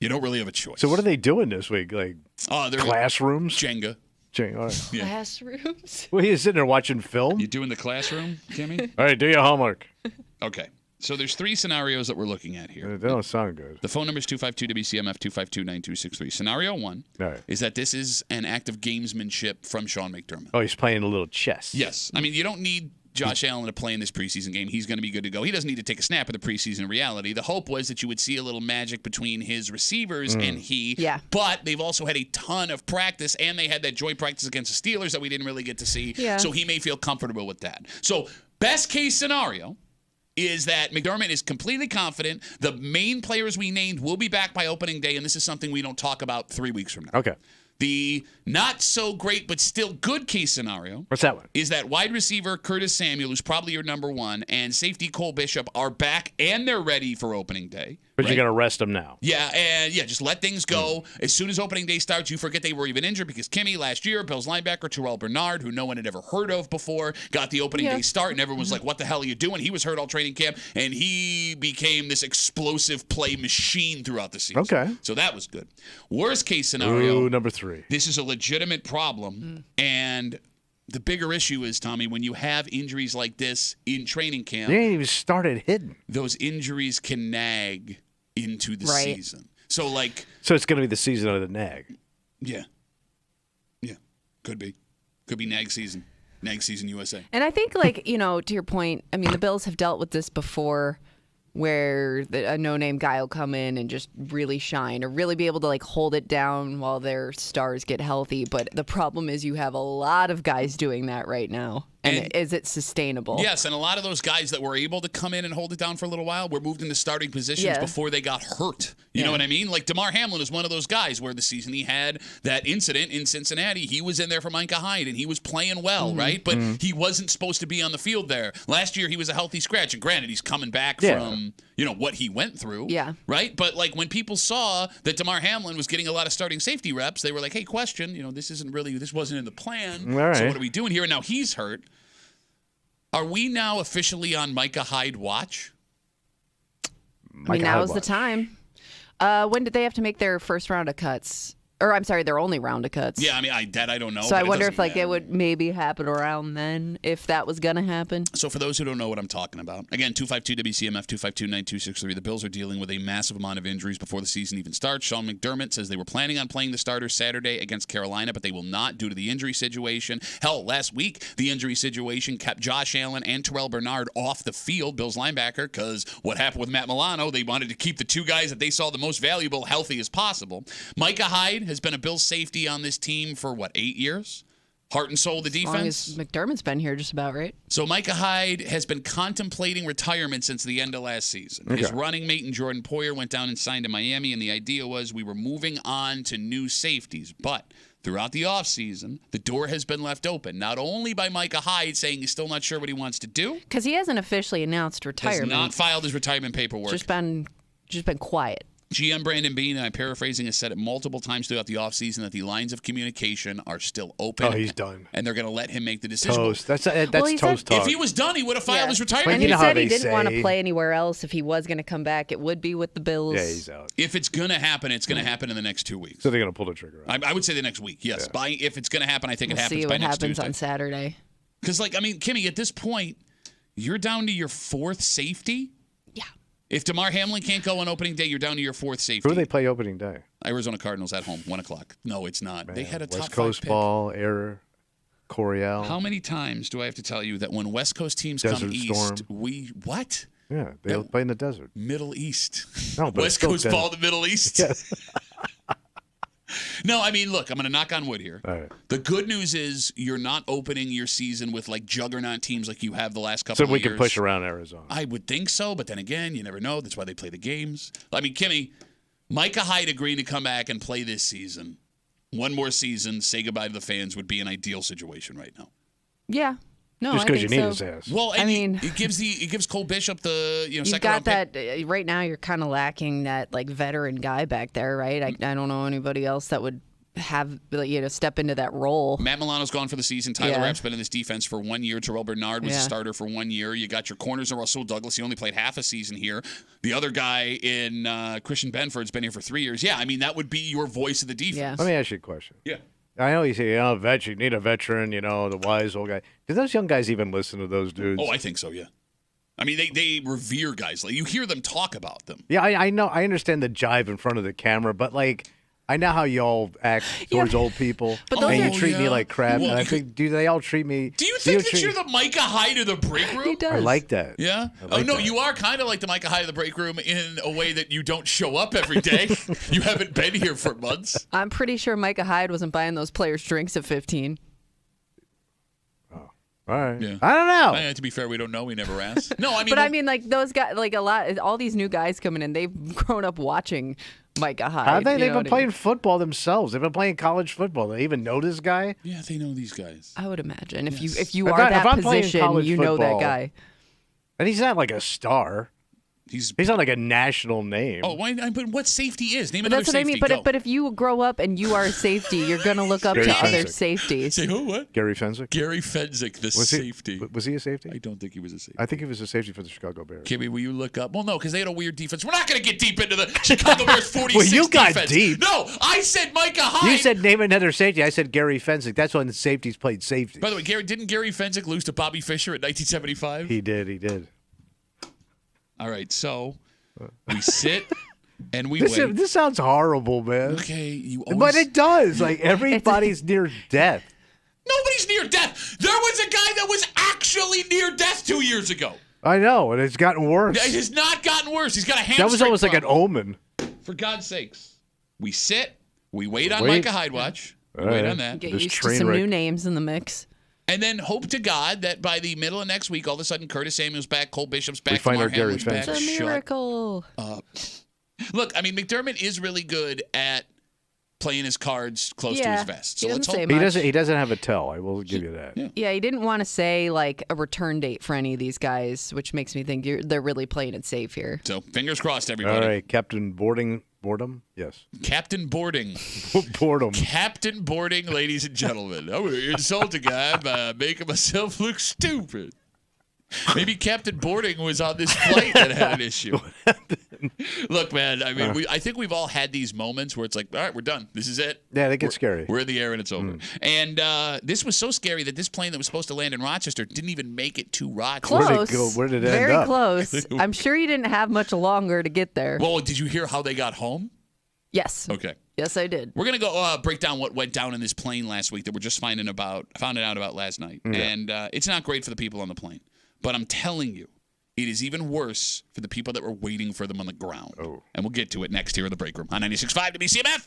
So what are they doing this week? Like they're classrooms? Jenga. All right. Yeah. Classrooms? Well, he's sitting there watching film? You doing the classroom, Kimmy? All right, do your homework. Okay. So there's 3 scenarios that we're looking at here. They don't sound good. The phone number is 252-WCMF, 252-9263. Scenario 1 is that this is an act of gamesmanship from Sean McDermott. Oh, he's playing a little chess. Yes. I mean, you don't need Josh Allen to play in this preseason game. He's going to be good to go. He doesn't need to take a snap in the preseason in reality. The hope was that you would see a little magic between his receivers and he. Yeah. But they've also had a ton of practice, and they had that joint practice against the Steelers that we didn't really get to see. Yeah. So he may feel comfortable with that. So best case scenario is that McDermott is completely confident the main players we named will be back by opening day, and this is something we don't talk about 3 weeks from now. Okay. The not so great but still good case scenario What's that one? is that wide receiver Curtis Samuel, who's probably your number one, and safety Cole Bishop are back and they're ready for opening day. But you're going to rest them now. Yeah, and just let things go. As soon as opening day starts, you forget they were even injured because Kimmy last year, Bills linebacker Terrell Bernard, who no one had ever heard of before, got the opening day start, and everyone was like, what the hell are you doing? He was hurt all training camp, and he became this explosive play machine throughout the season. Okay. So that was good. Worst case scenario. Ooh, number 3. This is a legitimate problem, and the bigger issue is, Tommy, when you have injuries like this in training camp, They ain't even started hitting. those injuries can nag into the season. So, So it's going to be the season of the nag. Yeah, could be nag season USA. And I think, to your point, I mean, the Bills have dealt with this before where a no-name guy will come in and just really shine or really be able to, hold it down while their stars get healthy. But the problem is you have a lot of guys doing that right now. And is it sustainable? Yes, and a lot of those guys that were able to come in and hold it down for a little while were moved into starting positions before they got hurt. You know what I mean? Like DeMar Hamlin is one of those guys where the season he had that incident in Cincinnati, he was in there for Micah Hyde, and he was playing well, right? But he wasn't supposed to be on the field there. Last year, he was a healthy scratch, and granted, he's coming back from, what he went through. Yeah. Right? But, when people saw that DeMar Hamlin was getting a lot of starting safety reps, they were like, hey, question, this wasn't in the plan. All right. So what are we doing here? And now he's hurt. Are we now officially on Micah Hyde watch? I mean, now's the time. When did they have to make their first round of cuts? Or, I'm sorry, their only round of cuts. Yeah, I mean, I don't know. So I wonder if it would maybe happen around then, if that was going to happen. So for those who don't know what I'm talking about, again, 252-WCMF, 252-9263, the Bills are dealing with a massive amount of injuries before the season even starts. Sean McDermott says they were planning on playing the starters Saturday against Carolina, but they will not due to the injury situation. Hell, last week, the injury situation kept Josh Allen and Terrell Bernard off the field, Bills linebacker, because what happened with Matt Milano, they wanted to keep the two guys that they saw the most valuable healthy as possible. Micah Hyde has been a Bills safety on this team for, 8 years? Heart and soul of the defense? As long as McDermott's been here just about, right? So Micah Hyde has been contemplating retirement since the end of last season. Okay. His running mate and Jordan Poyer went down and signed in Miami, and the idea was we were moving on to new safeties. But throughout the offseason, the door has been left open, not only by Micah Hyde saying he's still not sure what he wants to do. Because he hasn't officially announced retirement. Has not filed his retirement paperwork. Just been quiet. GM Brandon Beane, and I'm paraphrasing, has said it multiple times throughout the offseason that the lines of communication are still open. Oh, he's done. And they're going to let him make the decision. Toast. That's toast talk. If he was done, he would have filed his retirement. And he said he didn't want to play anywhere else. If he was going to come back, it would be with the Bills. Yeah, he's out. If it's going to happen, it's going to happen in the next 2 weeks. So they're going to pull the trigger out. I would say the next week, yes. Yeah. If it's going to happen, I think it happens see by what next happens Tuesday. on Saturday. Because, Kimmy, at this point, you're down to your fourth safety? Yeah. If DeMar Hamlin can't go on opening day, you're down to your fourth safety. Who do they play opening day? Arizona Cardinals at home, 1 o'clock. No, it's not. Man, they had a top West Coast pick. ball, error, Coryell. How many times do I have to tell you that when West Coast teams Desert come Storm. east, what? Yeah, they'll play in the desert. Middle East. No, but West Coast ball, the Middle East. Yes. No, I mean, look, I'm going to knock on wood here. All right. The good news is you're not opening your season with juggernaut teams like you have the last couple of years. So we can push around Arizona. I would think so, but then again, you never know. That's why they play the games. I mean, Kimmy, Micah Hyde agreeing to come back and play this season, one more season, say goodbye to the fans would be an ideal situation right now. Yeah. No, just because you need his ass. Well, I mean, it gives Cole Bishop the you've second got round that pick. right now. You're kind of lacking that veteran guy back there, right? I don't know anybody else that would have step into that role. Matt Milano's gone for the season. Tyler Rapp's been in this defense for 1 year. Terrell Bernard was a starter for 1 year. You got your corners of Russell Douglas. He only played half a season here. The other guy in Christian Benford's been here for 3 years. Yeah, I mean, that would be your voice of the defense. Yeah. Let me ask you a question. Yeah. I know you say, you need a veteran, the wise old guy. Do those young guys even listen to those dudes? Oh, I think so, yeah. I mean, they revere guys. You hear them talk about them. Yeah, I know. I understand the jive in front of the camera, but I know how y'all act towards old people, But those and are- you treat me like crap. Well, and I think, do they all treat me? Do you think that you're the Micah Hyde of the break room? He does. I like that. Yeah. like No, that. you are kind of like the Micah Hyde of the break room in a way that you don't show up every day. You haven't been here for months. I'm pretty sure Micah Hyde wasn't buying those players drinks at 15. All right. Yeah. I don't know. To be fair, we don't know. We never asked. No, I mean, But I mean, like those guys, like all these new guys coming in, they've grown up watching Micah Hyde. Have they? you They've know been what I playing mean? football themselves. They've been playing college football. They even know this guy. yeah, they know these guys. I would imagine if Yes. you If are I- if that I'm playing position, college you know that football- guy. And he's not like a star. He's He's not like a national name. but what safety is? Name But another that's what I safety. mean. But Go. if you grow up and you are a safety, you're gonna look up Gary to other Fenwick. safeties. Say who? What? Gary Fenwick. Gary Fenwick, the Was he, safety. Was he a safety? I don't think he was a safety. I think he was a safety for the Chicago Bears. Kimmy, will you look up? Well, no, because they had a weird defense. We're not going to get deep into the Chicago Bears 46 Well, you got defense. deep. No, I said Micah Hyde. You said name another safety. I said Gary Fenwick. That's when the safeties played safety. By the way, didn't Gary Fenwick lose to Bobby Fischer in 1975? He did. All right, so we sit and we wait. This sounds horrible, man. Okay, you always... But it does. Like everybody's near death. Nobody's near death. There was a guy that was actually near death 2 years ago. I know, and it's gotten worse. It has not gotten worse. He's got a hamstring That was almost like an problem. omen. For God's sakes. We sit, we wait on Wait. Micah Hyde watch. We All wait right. on that. Get This used to train some wreck. new names in the mix. And then hope to God that by the middle of next week, all of a sudden Curtis Samuel's back, Cole Bishop's back, find Damar our Gary Hamlin's back. Fenwick. It's a Shut miracle. up. Look, I mean, McDermott is really good at playing his cards close to his vest. So he let's doesn't hope. say He much. doesn't have a tell. I will give you that. Yeah. Yeah, he didn't want to say like a return date for any of these guys, which makes me think they're really playing it safe here. So fingers crossed, All everybody. right, Captain Boredom. Yes. Captain Boarding. Boredom. Captain Boarding, ladies and gentlemen. I'm going to insult a guy by making myself look stupid. Maybe Captain Boarding was on this flight that had an issue. Look, man, I mean, I think we've all had these moments where it's like, all right, we're done. This is it. Yeah, they get scary. We're in the air and it's over. And this was so scary that this plane that was supposed to land in Rochester didn't even make it to Rochester. Where'd it Close. go? Where did it end Very up? close. I'm sure you didn't have much longer to get there. Well, did you hear how they got home? Yes. Okay. Yes, I did. We're gonna go break down what went down in this plane last week that we're just found out about last night, and it's not great for the people on the plane. But I'm telling you, it is even worse for the people that were waiting for them on the ground. Oh. And we'll get to it next here in the break room on 96.5 WCMF.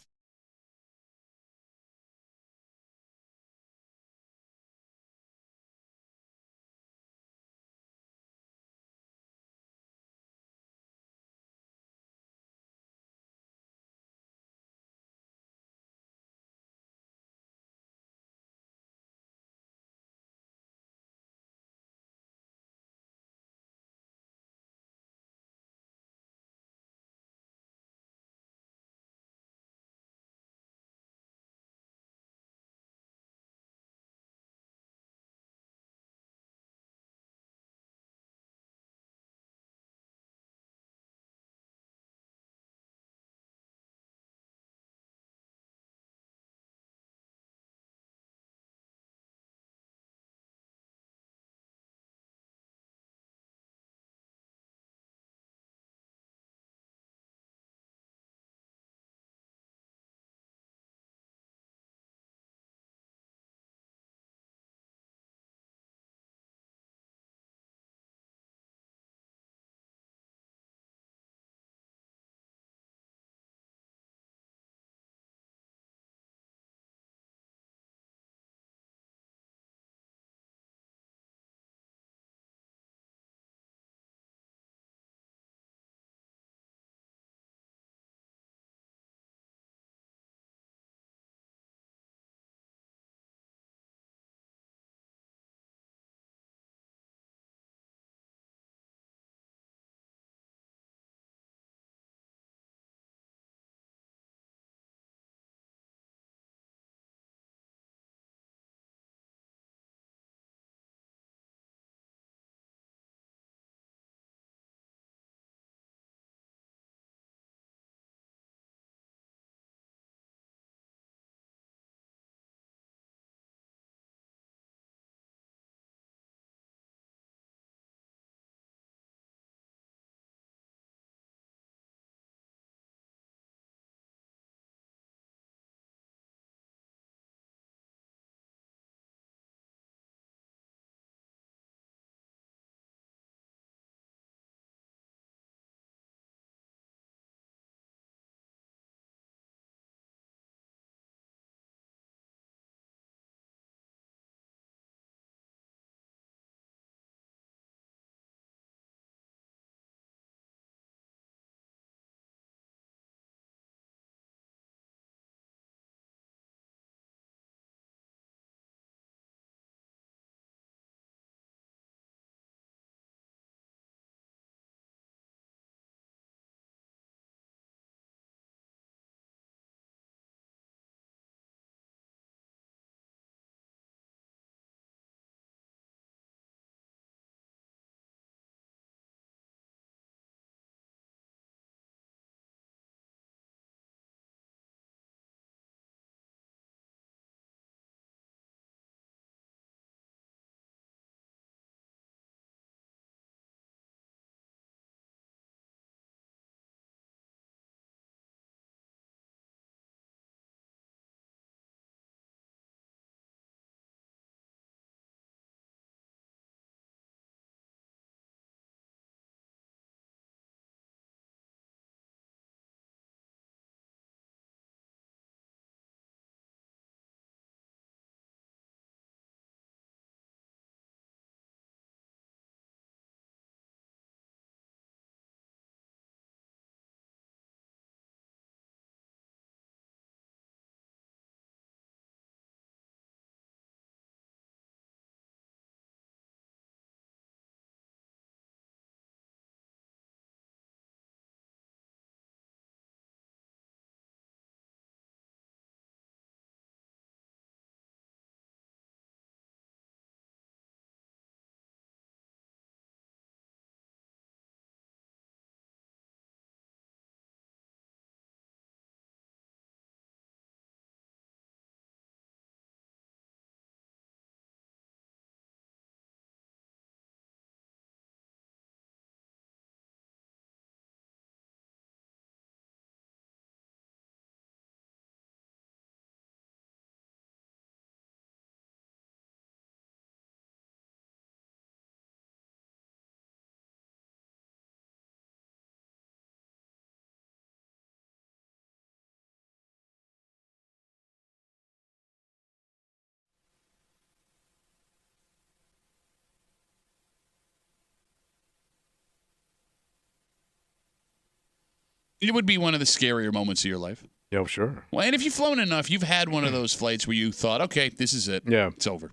It would be one of the scarier moments of your life. Yeah, sure. Well, and if you've flown enough, you've had one of those flights where you thought, okay, this is it. Yeah. It's over.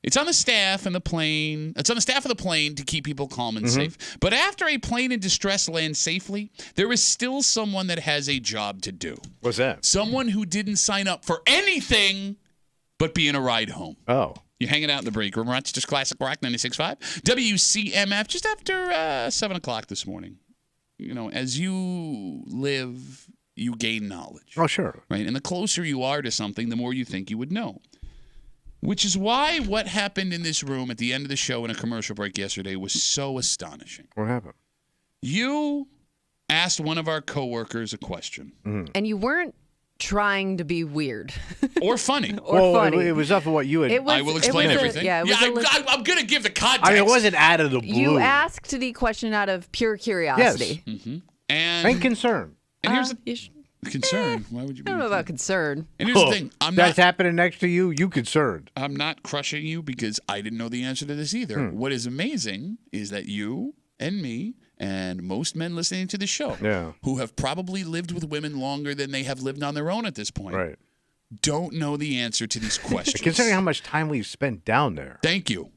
It's on the staff and the plane. It's on the staff of the plane to keep people calm and safe. But after a plane in distress lands safely, there is still someone that has a job to do. What's that? Someone who didn't sign up for anything but being a ride home. Oh. You're hanging out in the break room. Rochester's Classic Rock 96.5. WCMF just after 7 o'clock this morning. You know, as you live, you gain knowledge. Oh, sure. Right? And the closer you are to something, the more you think you would know. Which is why what happened in this room at the end of the show in a commercial break yesterday was so astonishing. What happened? You asked one of our coworkers a question. And you weren't trying to be weird. Or funny. Or funny. It was off of what you had. I will explain everything. I'm going to give the context. I mean, it wasn't out of the blue. You asked the question out of pure curiosity. Yes. And concern. And here's the concern. Why would you be? I don't know about concern. And here's the thing. That's happening next to you. You concerned. I'm not crushing you because I didn't know the answer to this either. What is amazing is that you and me and most men listening to the show who have probably lived with women longer than they have lived on their own at this point don't know the answer to these questions. Considering how much time we've spent down there. Thank you.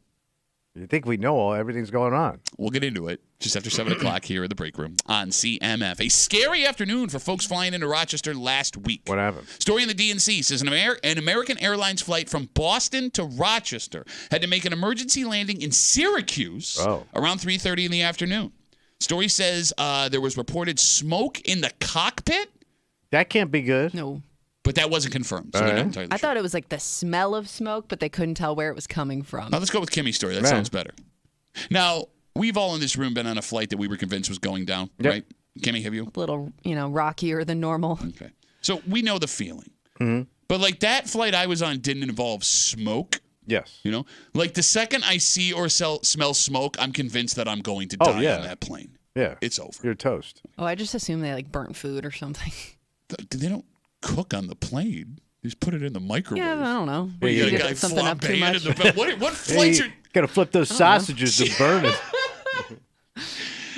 You think we know everything's going on. We'll get into it just after 7 o'clock here at the break room on CMF. A scary afternoon for folks flying into Rochester last week. What happened? Story in the DNC says an American Airlines flight from Boston to Rochester had to make an emergency landing in Syracuse around 3:30 in the afternoon. Story says there was reported smoke in the cockpit. That can't be good. No. But that wasn't confirmed. So they're not entirely I sure. thought it was like the smell of smoke, but they couldn't tell where it was coming from. Now let's go with Kimmy's story. That sounds better. Now, we've all in this room been on a flight that we were convinced was going down, right? Kimmy, have you? A little, rockier than normal. Okay. So we know the feeling. But like that flight I was on didn't involve smoke. Yes. You know? Like the second I see or smell smoke, I'm convinced that I'm going to die on that plane. Yeah. It's over. You're toast. Oh, I just assume they like burnt food or something. They don't cook on the plane. They just put it in the microwave. Yeah, I don't know. Well, you got a guy something up too much. What flights are... Got to flip those sausages to burn it.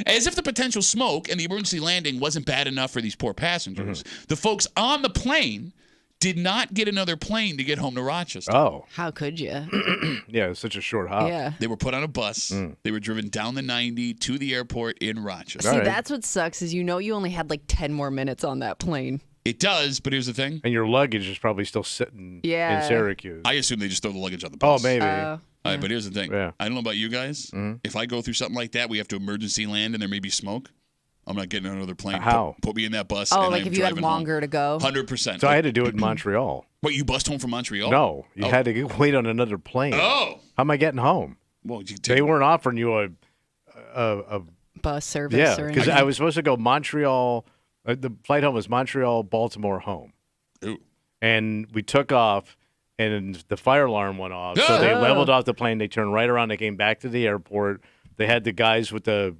As if the potential smoke and the emergency landing wasn't bad enough for these poor passengers, the folks on the plane did not get another plane to get home to Rochester. Oh. How could you? Yeah, it's such a short hop. Yeah. They were put on a bus. They were driven down the 90 to the airport in Rochester. See, that's what sucks is you only had like 10 more minutes on that plane. It does, but here's the thing. And your luggage is probably still sitting in Syracuse. I assume they just throw the luggage on the bus. Oh, maybe. All right, but here's the thing. I don't know about you guys. If I go through something like that, we have to emergency land and there may be smoke. I'm not getting on another plane. How? Put me in that bus. Oh, and like I'm if you had driving longer to go? 100%. So I had to do it in Montreal. Wait, you bust home from Montreal? No, you had to wait on another plane. Oh. How am I getting home? Well, they weren't offering you a bus service or anything. because I was supposed to go Montreal. The flight home was Montreal, Baltimore home. Ooh. And we took off, and the fire alarm went off. So they leveled off the plane. They turned right around. They came back to the airport. They had the guys with the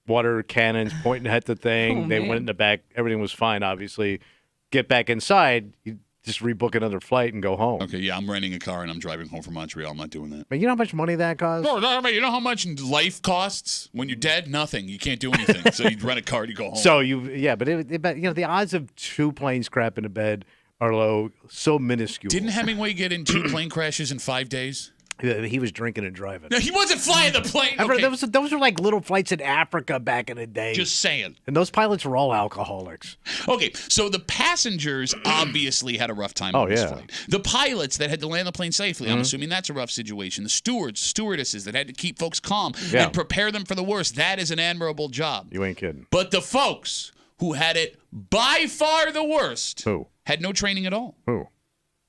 water cannons pointing at the thing. They went in the back. Everything was fine, obviously. Get back inside. You just rebook another flight and go home. Okay, yeah, I'm renting a car and I'm driving home from Montreal. I'm not doing that. But you know how much money that costs? No, you know how much life costs when you're dead? Nothing. You can't do anything. So you rent a car to go home. So but the odds of two planes crapping to bed are low, so minuscule. Didn't Hemingway get in 2 plane crashes in 5 days? He was drinking and driving. No, he wasn't flying the plane. Okay. Those were like little flights in Africa back in the day. Just saying. And those pilots were all alcoholics. Okay, so the passengers obviously had a rough time on this flight. The pilots that had to land the plane safely, I'm assuming that's a rough situation. The stewards, stewardesses that had to keep folks calm and prepare them for the worst, that is an admirable job. You ain't kidding. But the folks who had it by far the worst had no training at all. Who?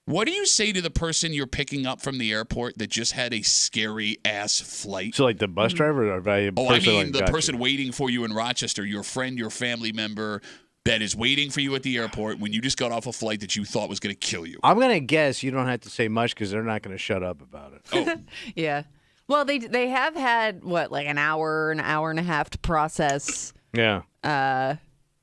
What do you say to the person you're picking up from the airport that just had a scary-ass flight? So like the bus driver? Or the person waiting for you in Rochester, your friend, your family member that is waiting for you at the airport when you just got off a flight that you thought was going to kill you. I'm going to guess you don't have to say much because they're not going to shut up about it. Oh. Yeah. Well, they have had, like an hour and a half to process. Yeah.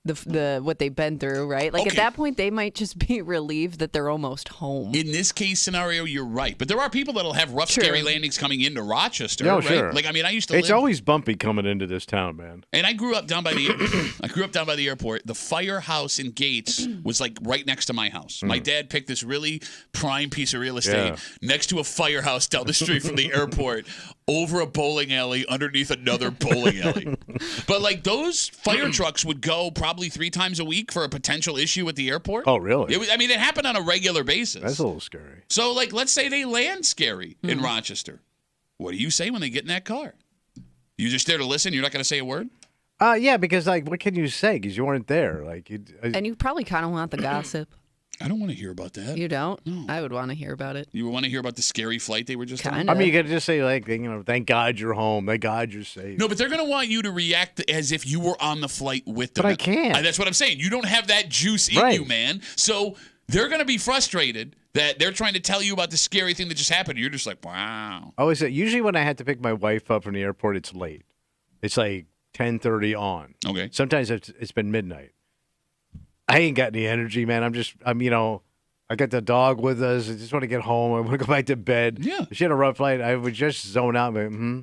the what they've been through, right? Like at that point, they might just be relieved that they're almost home. In this case scenario, you're right. But there are people that'll have rough, scary landings coming into Rochester, no, right? Sure. Like, I mean, I used to It's always bumpy coming into this town, man. And I grew up down by the airport. The firehouse in Gates was like right next to my house. My dad picked this really prime piece of real estate next to a firehouse down the street from the airport, over a bowling alley, underneath another bowling alley. But like those fire trucks would go probably 3 times a week for a potential issue at the airport. Oh, really? It happened on a regular basis. That's a little scary. So, like, let's say they land scary in Rochester. What do you say when they get in that car? You just there to listen? You're not going to say a word? Yeah, because like, what can you say? Because you weren't there. Like, and you probably kind of want the gossip. I don't want to hear about that. You don't? No. I would want to hear about it. You want to hear about the scary flight they were just on? I mean, you got to just say, like, thank God you're home. Thank God you're safe. No, but they're going to want you to react as if you were on the flight with them. But I can't. That's what I'm saying. You don't have that juice in you, man. So they're going to be frustrated that they're trying to tell you about the scary thing that just happened. You're just like, wow. Oh, is it? Usually when I had to pick my wife up from the airport, it's late. It's like 10:30 on. Okay. Sometimes it's been midnight. I ain't got any energy, man. I got the dog with us. I just want to get home. I want to go back to bed. Yeah. If she had a rough flight, I would just zone out.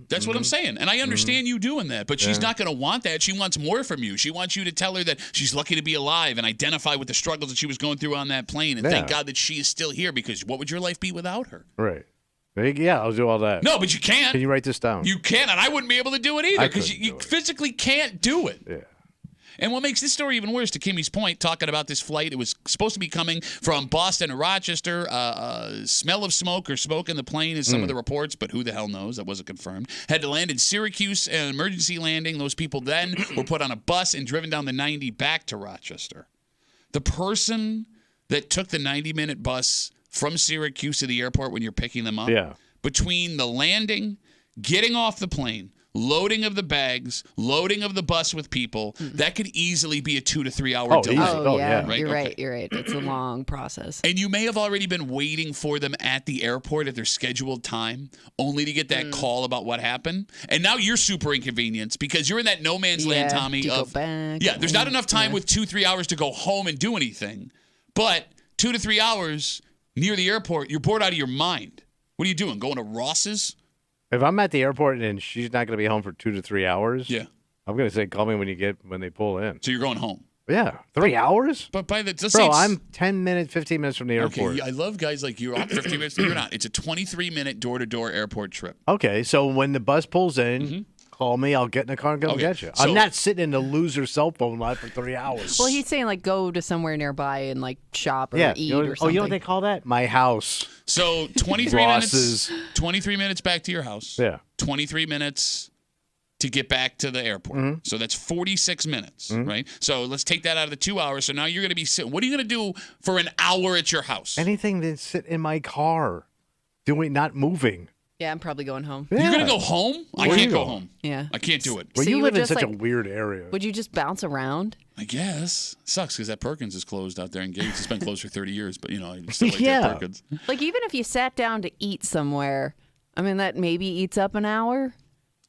That's what I'm saying. And I understand you doing that, but she's not going to want that. She wants more from you. She wants you to tell her that she's lucky to be alive and identify with the struggles that she was going through on that plane. And thank God that she is still here, because what would your life be without her? Right. Yeah, I'll do all that. No, but you can't. Can you write this down? You can't, and I wouldn't be able to do it either, because you physically can't do it. Yeah. And what makes this story even worse, to Kimmy's point, talking about this flight, it was supposed to be coming from Boston to Rochester. Smell of smoke or smoke in the plane is some of the reports, but who the hell knows? That wasn't confirmed. Had to land in Syracuse, an emergency landing. Those people then were put on a bus and driven down the 90 back to Rochester. The person that took the 90-minute bus from Syracuse to the airport when you're picking them up, between the landing, getting off the plane, loading of the bags, loading of the bus with people, that could easily be a 2 to 3 hour delay. Oh, yeah. Right? You're right. You're right. It's a long process. And you may have already been waiting for them at the airport at their scheduled time, only to get that call about what happened. And now you're super inconvenienced because you're in that no man's land, Tommy. Go back. Yeah, there's not enough time with 2-3 hours to go home and do anything. But 2 to 3 hours near the airport, you're bored out of your mind. What are you doing? Going to Ross's? If I'm at the airport and she's not going to be home for 2 to 3 hours, I'm going to say, call me when they pull in. So you're going home? Yeah. 3 hours? But by the Bro, I'm 10 minutes, 15 minutes from the airport. Okay, I love guys like you. I'm 15 minutes. You're not. It's a 23-minute door-to-door airport trip. Okay, so when the bus pulls in, call me. I'll get in the car and go get you. So, I'm not sitting in the loser cell phone line for 3 hours. Well, he's saying like go to somewhere nearby and like shop or eat or something. Oh, you know what they call that? My house. So 23 minutes. 23 minutes back to your house. Yeah. 23 minutes to get back to the airport. So that's 46 minutes, right? So let's take that out of the 2 hours. So now you're going to be sitting. What are you going to do for an hour at your house? Anything that sit in my car, not moving. Yeah, I'm probably going home. You're going to go home? I can't go home. Yeah. I can't do it. Well, So you you live would in just, such a like- weird area. Would you just bounce around? I guess. Sucks because that Perkins is closed out there in Gates. It's been closed for 30 years, but, I still like that Perkins. Like even if you sat down to eat somewhere, I mean, that maybe eats up an hour.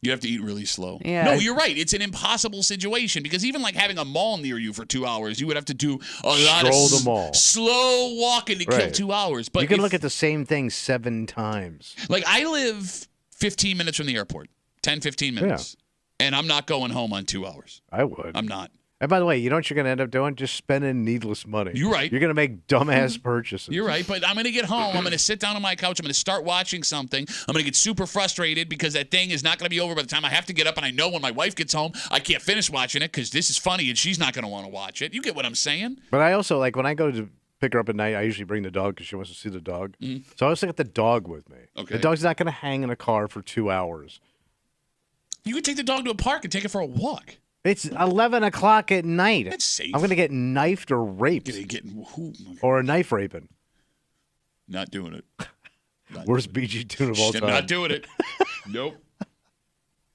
You have to eat really slow. Yeah. No, you're right. It's an impossible situation because even like having a mall near you for 2 hours, you would have to do a lot of the mall. slow walking to kill 2 hours. But you can look at the same thing 7 times. Like I live 15 minutes from the airport, 10, 15 minutes, and I'm not going home on 2 hours. I would. I'm not. And by the way, you know what you're going to end up doing? Just spending needless money. You're right. You're going to make dumbass purchases. You're right, but I'm going to get home. I'm going to sit down on my couch. I'm going to start watching something. I'm going to get super frustrated because that thing is not going to be over by the time I have to get up. And I know when my wife gets home, I can't finish watching it because this is funny and she's not going to want to watch it. You get what I'm saying? But I also, like, when I go to pick her up at night, I usually bring the dog because she wants to see the dog. So I also got the dog with me. Okay. The dog's not going to hang in a car for 2 hours. You could take the dog to a park and take it for a walk. It's 11 o'clock at night. That's safe. I'm going to get knifed or raped. Or knife raping. Not doing it. Worst BG tune of all time. Not doing it. Nope.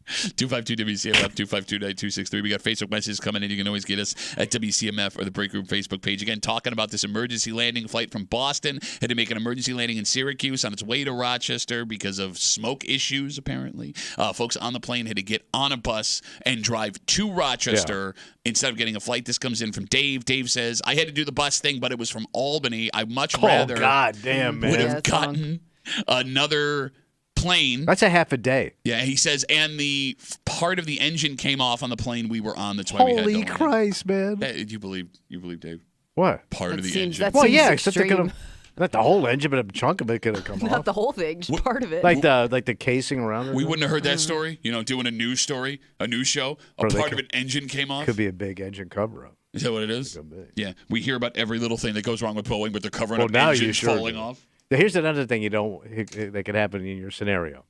252 WCMF 252-9263. We got Facebook messages coming in. You can always get us at WCMF or the Break Room Facebook page. Again, talking about this emergency landing flight from Boston. Had to make an emergency landing in Syracuse on its way to Rochester because of smoke issues, apparently. Folks on the plane had to get on a bus and drive to Rochester instead of getting a flight. This comes in from Dave. Dave says, I had to do the bus thing, but it was from Albany. I much rather God damn, man. would have gotten another plane. That's a half a day. Yeah, he says, and the part of the engine came off on the plane we were on. That's why we had to Holy land. Christ, man. Hey, you believe Dave? What? Part of the engine. That Well, seems yeah, except they could extreme. have not the whole engine, but a chunk of it could have come Not off. the whole thing, just part of it. Like the casing around it. We wouldn't have heard that story, doing a news story, a news show. A Or they part could- of an engine came off. Could be a big engine cover-up. Is that what it is? Could be. Yeah, we hear about every little thing that goes wrong with Boeing, but they're covering Well, up now you engines sure falling do. off. Now, here's another thing that could happen in your scenario.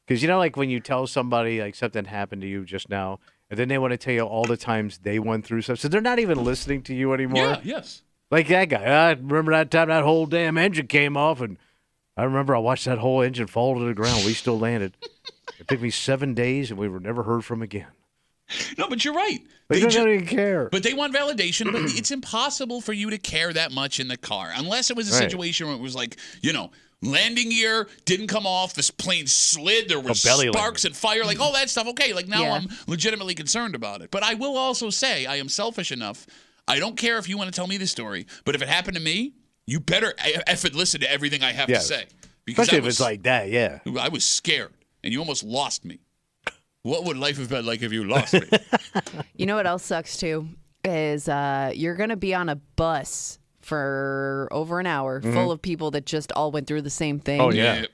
Because like when you tell somebody like something happened to you just now, and then they want to tell you all the times they went through stuff, so they're not even listening to you anymore. Yeah, yes. Like that guy. I remember that time that whole damn engine came off, and I remember I watched that whole engine fall to the ground. We still landed. It took me 7 days, and we were never heard from again. No, but you're right. They don't ju- even care. But they want validation, but it's impossible for you to care that much in the car unless it was a Right. situation where it was like, landing gear didn't come off, this plane slid, there was belly sparks and fire, like all that stuff. Okay, like now Yeah. I'm legitimately concerned about it. But I will also say I am selfish enough. I don't care if you want to tell me the story, but if it happened to me, you better effing listen to everything I have to Yes. say. Because Especially if it's like that, yeah. I was scared, and you almost lost me. What would life have been like if you lost me? You know what else sucks too is you're gonna be on a bus for over an hour full of people that just all went through the same thing. Oh, yeah.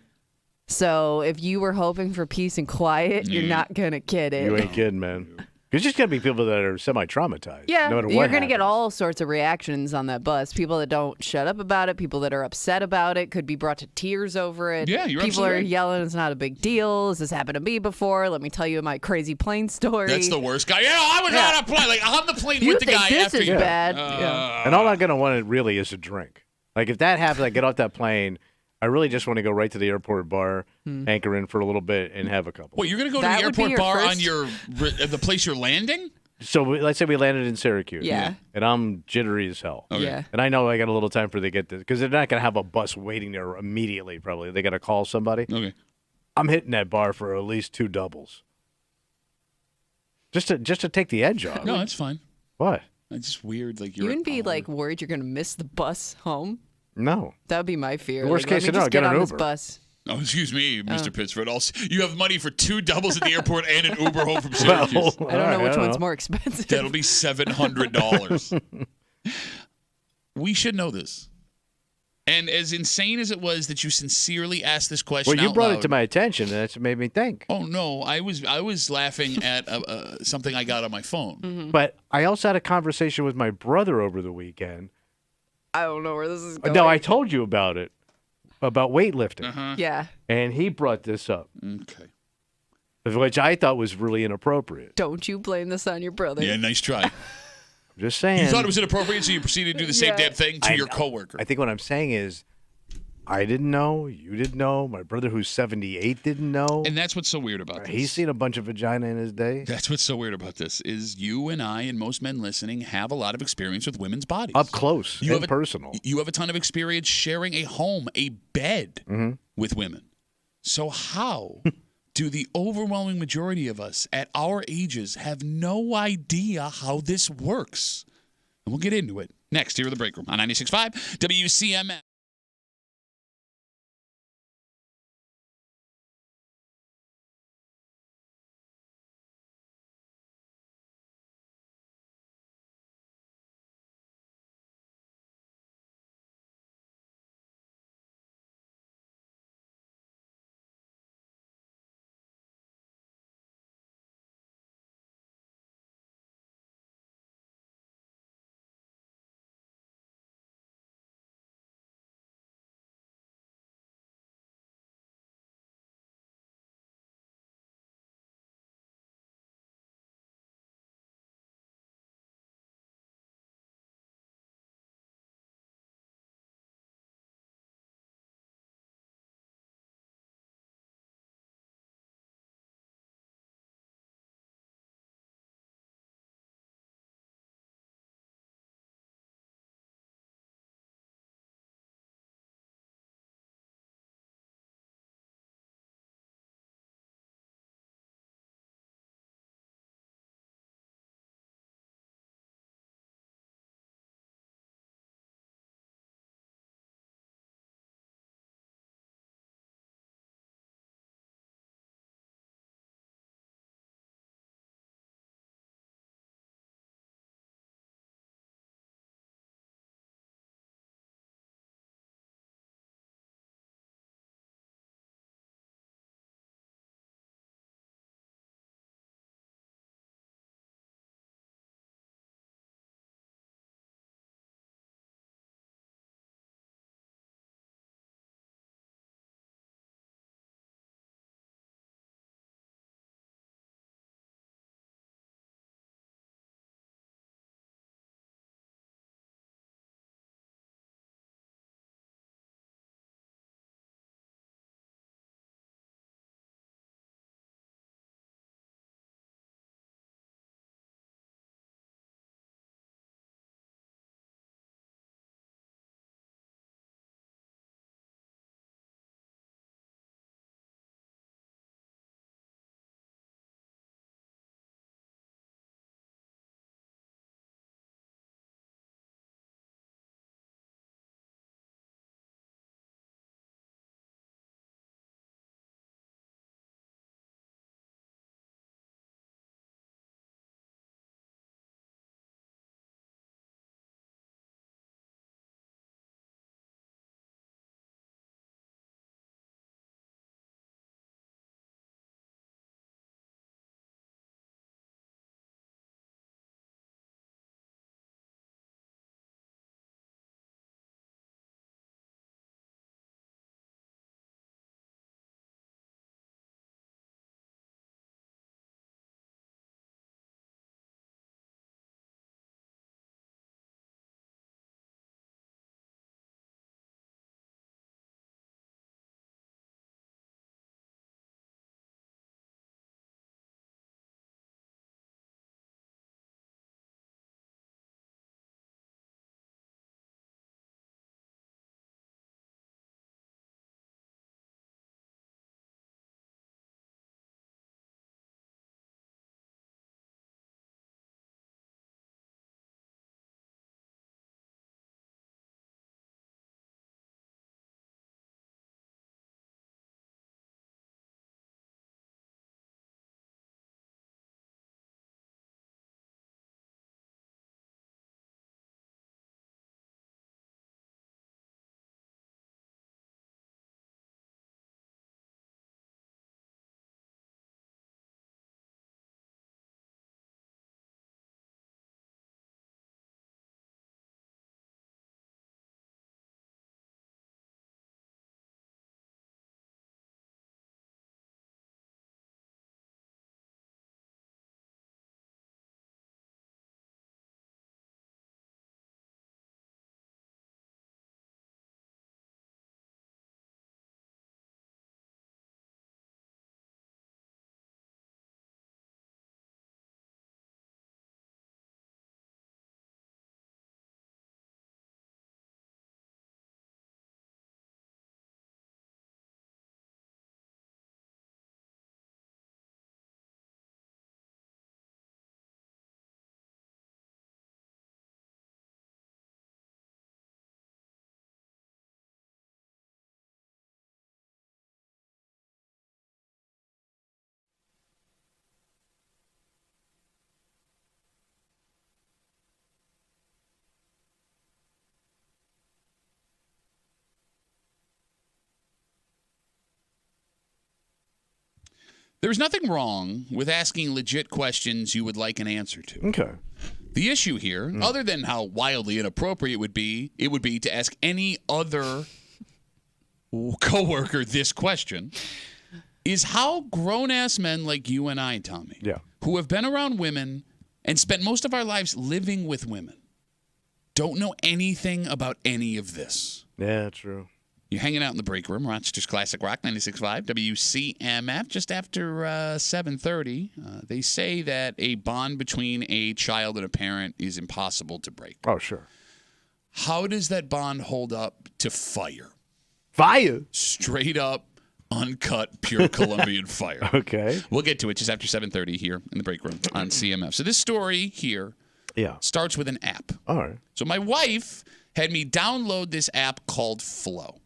So if you were hoping for peace and quiet, you're not gonna get it. You ain't kidding, man. There's just going to be people that are semi-traumatized. Yeah, no matter what you're going to get happens. all sorts of reactions on that bus. People that don't shut up about it, people that are upset about it, could be brought to tears over it. Yeah, you're People absolutely are right. yelling, it's not a big deal. Has this happened to me before? Let me tell you my crazy plane story. That's the worst guy. Yeah, I was on a plane. Like I'm the plane you with the think guy this after is you. bad? Yeah. And all I'm going to want really is a drink. Like, if that happens, I get off that plane, I really just want to go right to the airport bar, anchor in for a little bit, and have a couple. Wait, you're gonna go That to the would be airport your bar on first- the place you're landing? So let's say we landed in Syracuse. Yeah. And I'm jittery as hell. Okay. Yeah. And I know I got a little time for they get this because they're not going to have a bus waiting there immediately. Probably they got to call somebody. Okay. I'm hitting that bar for at least 2 doubles, just to take the edge off. No, that's fine. What? It's just weird. Like You you're. wouldn't be like worried you're going to miss the bus home? No. That would be my fear. The worst Like, case let me scenario, just get get an on this Uber. bus. Oh, excuse me, Mr. Pittsford. You have money for 2 doubles at the airport and an Uber home from Syracuse. I don't know which one's more expensive. That'll be $700. We should know this. And as insane as it was that you sincerely asked this question, Well, you out brought loud, it to my attention, and that's what made me think. Oh no, I was laughing at something I got on my phone. But I also had a conversation with my brother over the weekend. I don't know where this is going. No, I told you about it, about weightlifting, Yeah. and he brought this up, Okay. which I thought was really inappropriate. Don't you blame this on your brother. Yeah, nice try. I'm just saying. You thought it was inappropriate, so you proceeded to do the same Yeah. damn thing to your coworker. I think what I'm saying is, I didn't know, you didn't know, my brother who's 78 didn't know. And that's what's so weird about this. He's seen a bunch of vagina in his day. That's what's so weird about this is you and I and most men listening have a lot of experience with women's bodies. Up close You and have personal. You have a ton of experience sharing a home, a bed with women. So how do the overwhelming majority of us at our ages have no idea how this works? And we'll get into it next here in the break room on 96.5 WCMF. There's nothing wrong with asking legit questions you would like an answer to. Okay. The issue here, other than how wildly inappropriate it would be to ask any other coworker this question, is how grown-ass men like you and I, Tommy, who have been around women and spent most of our lives living with women, don't know anything about any of this. Yeah, true. You're hanging out in the break room, Rochester's Classic Rock 96.5, WCMF, just after 7:30. They say that a bond between a child and a parent is impossible to break. Oh, sure. How does that bond hold up to fire? Fire? Straight up, uncut, pure Colombian fire. Okay. We'll get to it just after 7:30 here in the break room on CMF. So this story here starts with an app. All right. So my wife had me download this app called Flow.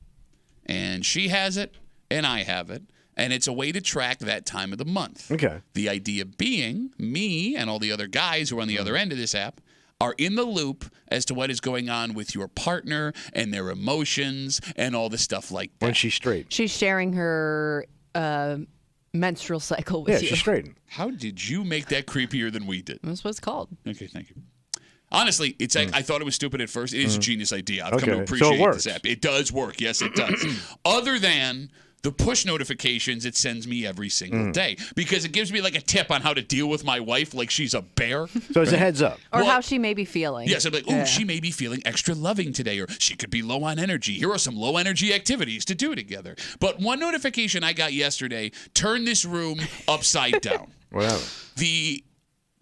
And she has it, and I have it, and it's a way to track that time of the month. Okay. The idea being, me and all the other guys who are on the other end of this app are in the loop as to what is going on with your partner and their emotions and all the stuff like that. When she's straight. She's sharing her menstrual cycle with you. Yeah, she's straight. How did you make that creepier than we did? That's what it's called. Okay, thank you. Honestly, it's like I thought it was stupid at first. It is a genius idea. I've come to So it appreciate works. this app. It does work. Yes, it does. Other than the push notifications it sends me every single day, because it gives me like a tip on how to deal with my wife like she's a bear. So it's a heads up. Or how she may be feeling. Yes, I'm like, oh, she may be feeling extra loving today, or she could be low on energy. Here are some low energy activities to do together. But one notification I got yesterday turned this room upside down. Whatever. The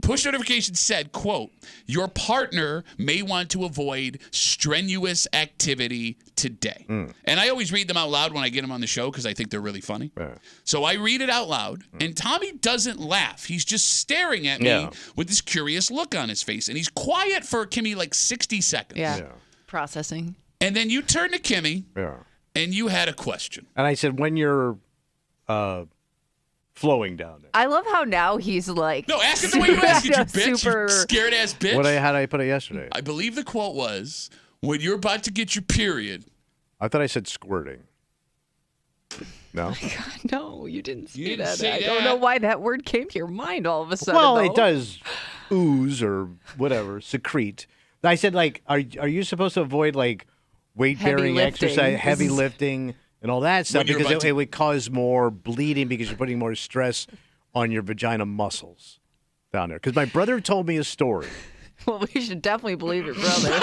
push notification said, quote, your partner may want to avoid strenuous activity today. And I always read them out loud when I get them on the show because I think they're really funny. Yeah. So I read it out loud, and Tommy doesn't laugh. He's just staring at me with this curious look on his face. And he's quiet for, Kimmy, like 60 seconds. Yeah. Processing. And then you turn to Kimmy, and you had a question. And I said, when you're flowing down there. I love how now he's like... No, ask it the way you ask it, you bitch. Super... You scared-ass bitch. How did I put it yesterday? I believe the quote was, when you're about to get your period... I thought I said squirting. No? Oh my God, no, you didn't say You didn't that. say I that. don't know why that word came to your mind all of a sudden. Well, though. it does ooze or whatever, secrete. I said, like, are you supposed to avoid, like, weight-bearing exercise, heavy lifting, and all that stuff? Because it would cause more bleeding because you're putting more stress on your vagina muscles down there. Because my brother told me a story. Well, we should definitely believe your brother.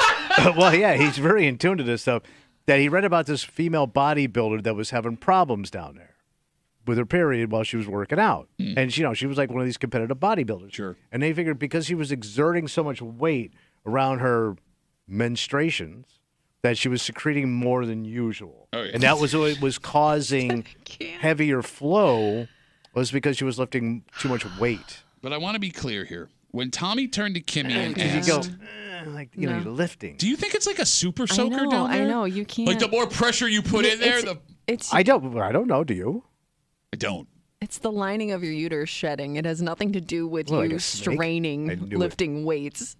Well, yeah, he's very in tune to this stuff. That he read about this female bodybuilder that was having problems down there with her period while she was working out. And, she was like one of these competitive bodybuilders. Sure. And they figured because she was exerting so much weight around her menstruations that she was secreting more than usual. Oh, yeah. And that was what was causing heavier flow, was because she was lifting too much weight. But I want to be clear here. When Tommy turned to Kimmy and You go, asked, you're lifting. do you think it's like a super soaker down there? I know, you can't. Like the more pressure you put in there, I don't know, do you? I don't. It's the lining of your uterus shedding. It has nothing to do with Like you a snake? straining, lifting weights.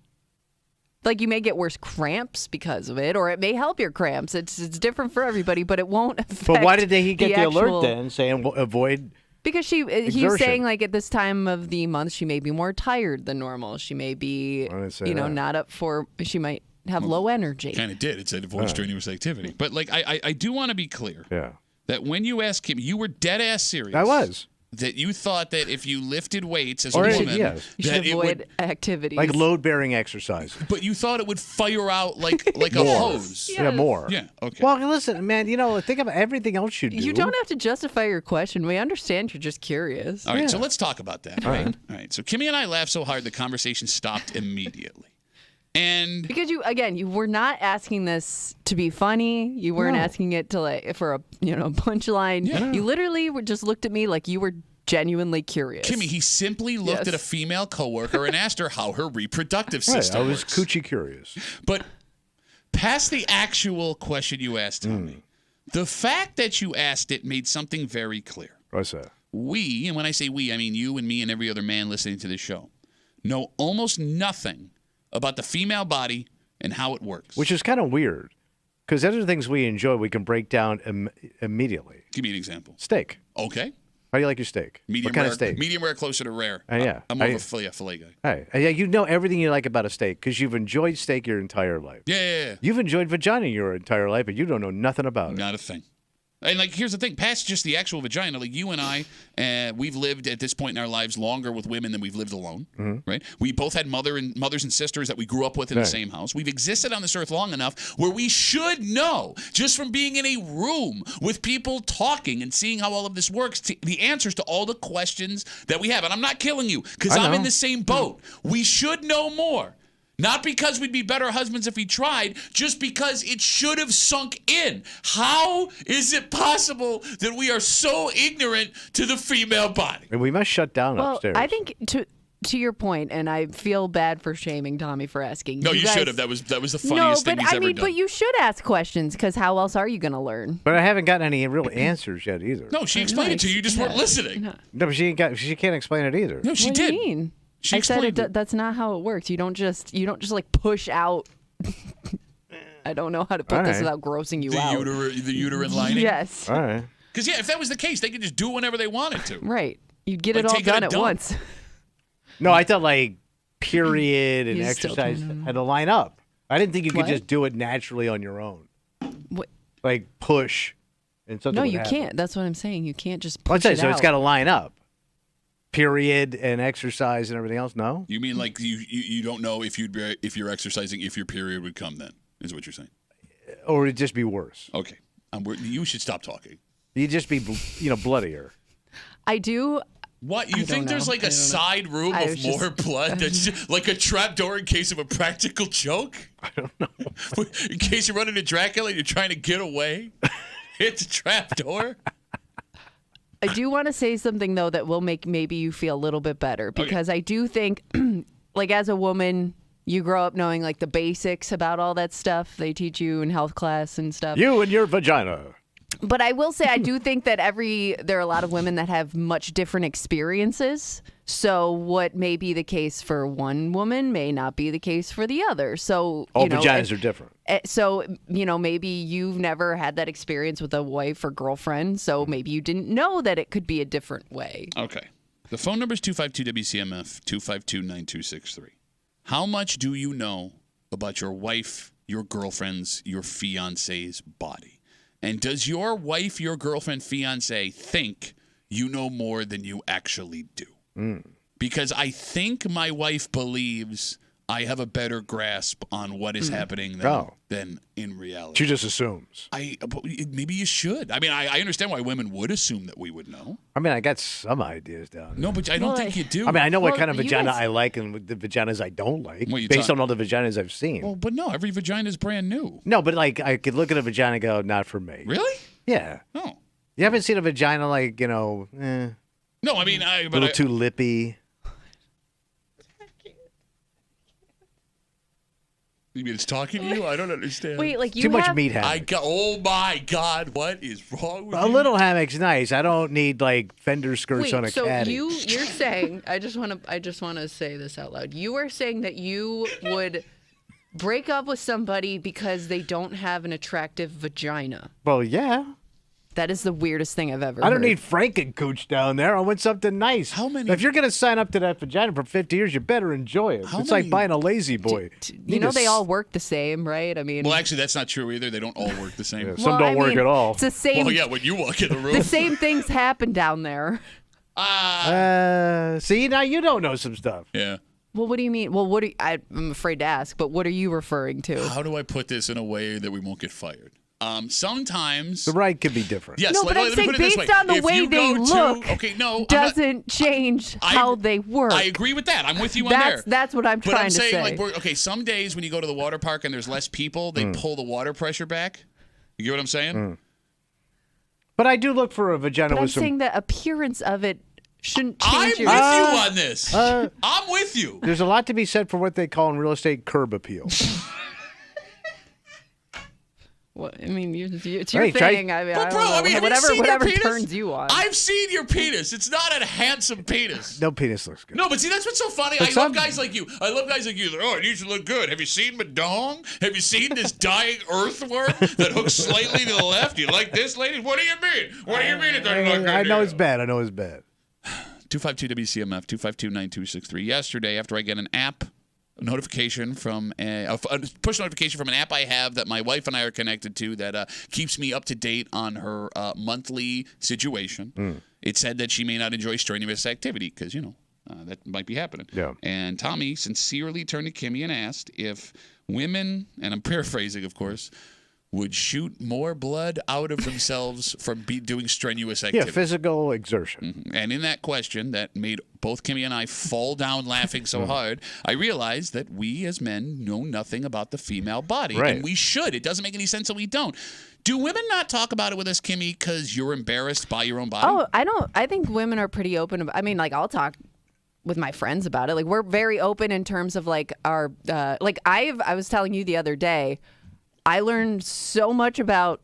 Like you may get worse cramps because of it, or it may help your cramps. It's different for everybody, but it won't affect. But why did he get the actual... alert then, saying avoid? Because he's saying like at this time of the month she may be more tired than normal. She may be not up for. She might have low energy. Kind of did. It said avoid strenuous activity. But like I do want to be clear. Yeah. That when you asked him, you were dead ass serious. I was. That you thought that if you lifted weights as a woman, you should avoid activities like load-bearing exercise. But you thought it would fire out like a hose. Yes. Yeah, more. Yeah. Okay. Well, listen, man. Think about everything else you do. You don't have to justify your question. We understand you're just curious. All right. So let's talk about that. All right. So Kimmy and I laughed so hard the conversation stopped immediately. And because you were not asking this to be funny. You weren't asking it to for a punchline. Yeah. You literally just looked at me like you were genuinely curious. Kimmy, he simply looked at a female coworker and asked her how her reproductive system I was works. coochie curious. But past the actual question you asked Tommy, the fact that you asked it made something very clear. What's that? We, and when I say we, I mean you and me and every other man listening to this show, know almost nothing about the female body and how it works. Which is kind of weird, because other things we enjoy we can break down immediately. Give me an example. Steak. Okay. How do you like your steak? Medium what kind rare, of steak? Medium rare, closer to rare. Yeah. I'm more of a filet guy. Hey, yeah, you know everything you like about a steak because you've enjoyed steak your entire life. Yeah. You've enjoyed vagina your entire life, but you don't know nothing about it. Not a thing. And, like, here's the thing. Past just the actual vagina, like, you and I, we've lived at this point in our lives longer with women than we've lived alone, right? We both had mothers and sisters that we grew up with in the same house. We've existed on this earth long enough where we should know, just from being in a room with people talking and seeing how all of this works, the answers to all the questions that we have. And I'm not killing you because I'm in the same boat. We should know more. Not because we'd be better husbands if we tried, just because it should have sunk in. How is it possible that we are so ignorant to the female body? And we must shut down upstairs. I think to your point, and I feel bad for shaming Tommy for asking. No, you guys, should have. That was the funniest thing he's ever done. But you should ask questions because how else are you going to learn? But I haven't gotten any real answers yet either. No, she explained it to you. You just weren't listening. No, but she can't explain it either. No, she what did. Do you mean? She explained it. That's not how it works. You don't just like push out. I don't know how to put this without grossing you out. The uterine lining? Yes. All right. Because, if that was the case, they could just do whenever they wanted to. Right. You'd get it all done at once. No, I thought like period and exercise had to line up. I didn't think you could just do it naturally on your own. What? Like push and something. No, would you happen. can't. That's what I'm saying. You can't just Well, push it so out. it's got to line up. Period and exercise and everything else. No. You mean like you don't know if you're exercising if your period would come then is what you're saying? Or it'd just be worse. Okay, you should stop talking. You'd just be bloodier. I do. What, you think there's like a side room of more blood that's just like a trap door in case of a practical joke? I don't know. In case you run into Dracula and you're trying to get away, hit the trap door. I do want to say something though that will make maybe you feel a little bit better because I do think, like as a woman, you grow up knowing like the basics about all that stuff they teach you in health class and stuff. You and your vagina. But I will say I do think that there are a lot of women that have much different experiences. So what may be the case for one woman may not be the case for the other. So all vaginas are different. So, maybe you've never had that experience with a wife or girlfriend. So maybe you didn't know that it could be a different way. Okay. The phone number is 252-WCMF, 252-9263. How much do you know about your wife, your girlfriend's, your fiance's body? And does your wife, your girlfriend, fiance think you know more than you actually do? Because I think my wife believes I have a better grasp on what is happening than in reality. She just assumes. Maybe you should. I mean, I understand why women would assume that we would know. I mean, I got some ideas down there. No, but I don't think you do. I mean, I know what kind of vagina I like and the vaginas I don't like based on all the vaginas I've seen. Well, but no, every vagina is brand new. No, but like I could look at a vagina and go, not for me. Really? Yeah. Oh. You haven't seen a vagina like, No, I mean, a little too lippy. You mean it's talking to you? I don't understand. Wait, like you too much meat hammock. Oh my God, what is wrong with you? A little hammock's nice. I don't need like fender skirts on a caddy. So you're saying I just want to say this out loud. You are saying that you would break up with somebody because they don't have an attractive vagina. Well, yeah. That is the weirdest thing I've ever heard. I don't need Frankencooch down there. I want something nice. How many? If you're going to sign up to that vagina for 50 years, you better enjoy it. It's like buying a lazy boy. They all work the same, right? I mean, well, actually, that's not true either. They don't all work the same. Yeah, some don't work at all. It's the same. Well, yeah, when you walk in the room. The same things happen down there. See, now you don't know some stuff. Yeah. Well, what do you mean? Well, I'm afraid to ask, but what are you referring to? How do I put this in a way that we won't get fired? Sometimes the right could be different. Yes, no, but I'm saying based on the way they look, doesn't change how they work. I agree with that. I'm with you on there. That's what I'm trying to say. But I'm saying, like, some days when you go to the water park and there's less people, they pull the water pressure back. You get what I'm saying? But I do look for a vagina but with I'm some. saying the appearance of it shouldn't change. I'm with you on this. I'm with you. There's a lot to be said for what they call in real estate curb appeal. Well, I mean, it's your thing. I mean, But bro, I mean, whatever turns you on. I've seen your penis. It's not a handsome penis. No penis looks good. No, but see, that's what's so funny. I love guys like you. Oh, it needs to look good. Have you seen my dong? Have you seen this dying earthworm that hooks slightly to the left? You like this, lady? What do you mean? What do you mean it doesn't look good? I know it's bad. 252-WCMF, 252-9263. Yesterday, after I get an app notification from a push notification from an app I have that my wife and I are connected to that keeps me up to date on her monthly situation. It said that she may not enjoy strenuous activity because, that might be happening. Yeah. And Tommy sincerely turned to Kimmy and asked if women, and I'm paraphrasing, of course, would shoot more blood out of themselves from doing strenuous activity. Yeah, physical exertion. Mm-hmm. And in that question that made both Kimmy and I fall down laughing so hard, I realized that we as men know nothing about the female body. Right. And we should. It doesn't make any sense that we don't. Do women not talk about it with us, Kimmy, because you're embarrassed by your own body? Oh, I don't. I think women are pretty open. I'll talk with my friends about it. Like, we're very open in terms of like our I was telling you the other day, I learned so much about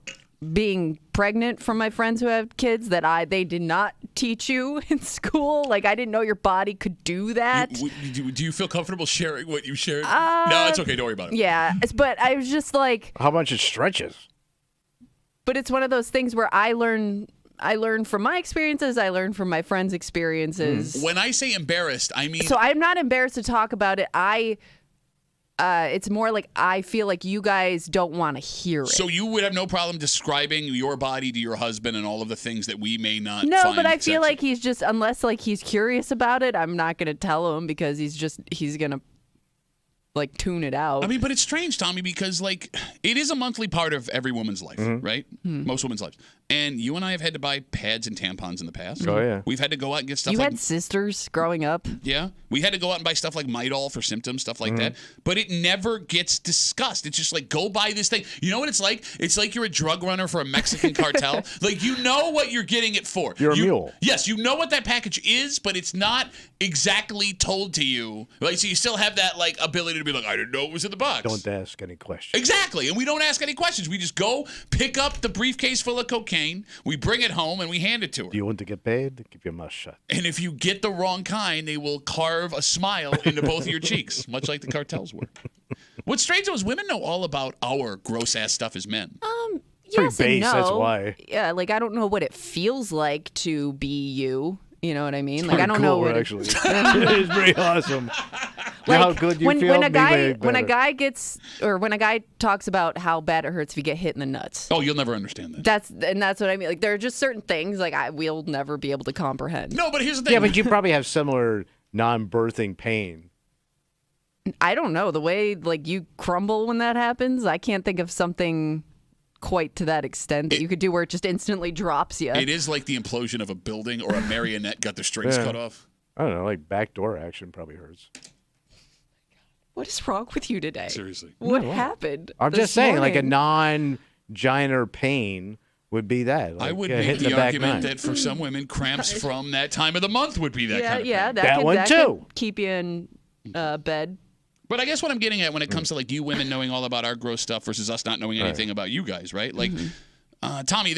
being pregnant from my friends who have kids that they did not teach you in school. Like, I didn't know your body could do that. Do you feel comfortable sharing what you shared? No, it's okay. Don't worry about it. Yeah, but I was just like, how much it stretches. But it's one of those things where I learn from my experiences. I learn from my friends' experiences. When I say embarrassed, I mean... So I'm not embarrassed to talk about it. It's more like I feel like you guys don't want to hear it. So you would have no problem describing your body to your husband and all of the things that we may not No, find but I feel sexy. like he's just, unless like he's curious about it, I'm not going to tell him because he's going to like tune it out. I mean, but it's strange, Tommy, because like it is a monthly part of every woman's life, right? Most women's lives. And you and I have had to buy pads and tampons in the past. Oh, yeah. We've had to go out and get stuff You like... had sisters growing up? Yeah. We had to go out and buy stuff like Midol for symptoms, stuff like that. But it never gets discussed. It's just like, go buy this thing. You know what it's like? It's like you're a drug runner for a Mexican cartel. Like, you know what you're getting it for. You're a mule. Yes, you know what that package is, but it's not exactly told to you. Like, so you still have that like ability to be like, I didn't know it was in the box. Don't ask any questions. Exactly. And we don't ask any questions. We just go pick up the briefcase full of cocaine. We bring it home and we hand it to her. Do you want to get paid? Keep your mouth shut. And if you get the wrong kind, they will carve a smile into both of your cheeks, much like the cartels work. What's strange though is women know all about our gross ass stuff as men. Yes pretty and base, no. that's why. Yeah, like I don't know what it feels like to be you. You know what I mean? Like I don't know what actually. It is pretty awesome. Like, how good you feel. When a guy talks about how bad it hurts if you get hit in the nuts. Oh, you'll never understand that. That's what I mean. Like there are just certain things like we'll never be able to comprehend. No, but here's the thing. Yeah, but you probably have similar non-birthing pain. I don't know. The way like you crumble when that happens, I can't think of something quite to that extent that you could do where it just instantly drops you. It is like the implosion of a building or a marionette got their strings cut off. I don't know, like backdoor action probably hurts. What is wrong with you today? Seriously. What happened? I'm this just saying, like a morning? non-giner pain would be that. Like, I would hit make in the back argument nine. that for some women, cramps from that time of the month would be that kind of pain. That one that too. could keep you in bed. But I guess what I'm getting at when it comes to like you women knowing all about our gross stuff versus us not knowing anything about you guys, right? Like, Tommy,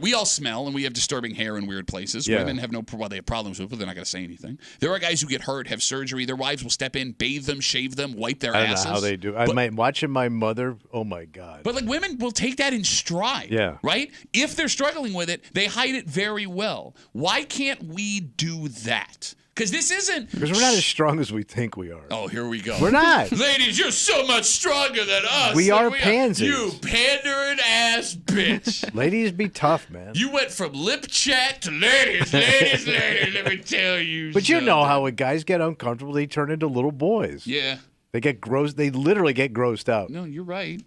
we all smell and we have disturbing hair in weird places. Yeah. Women have they have problems with it, but they're not going to say anything. There are guys who get hurt, have surgery. Their wives will step in, bathe them, shave them, wipe their I don't asses. know how they do. Watching my mother, oh my God. But like women will take that in stride. Yeah. Right? If they're struggling with it, they hide it very well. Why can't we do that? Because this isn't... Because we're not as strong as we think we are. Oh, here we go. We're not. Ladies, you're so much stronger than us. We are pansies. You pandering ass bitch. Ladies be tough, man. You went from lip chat to ladies, let me tell you But you know something. how when guys get uncomfortable, they turn into little boys. Yeah. They get gross. They literally get grossed out. No, you're right.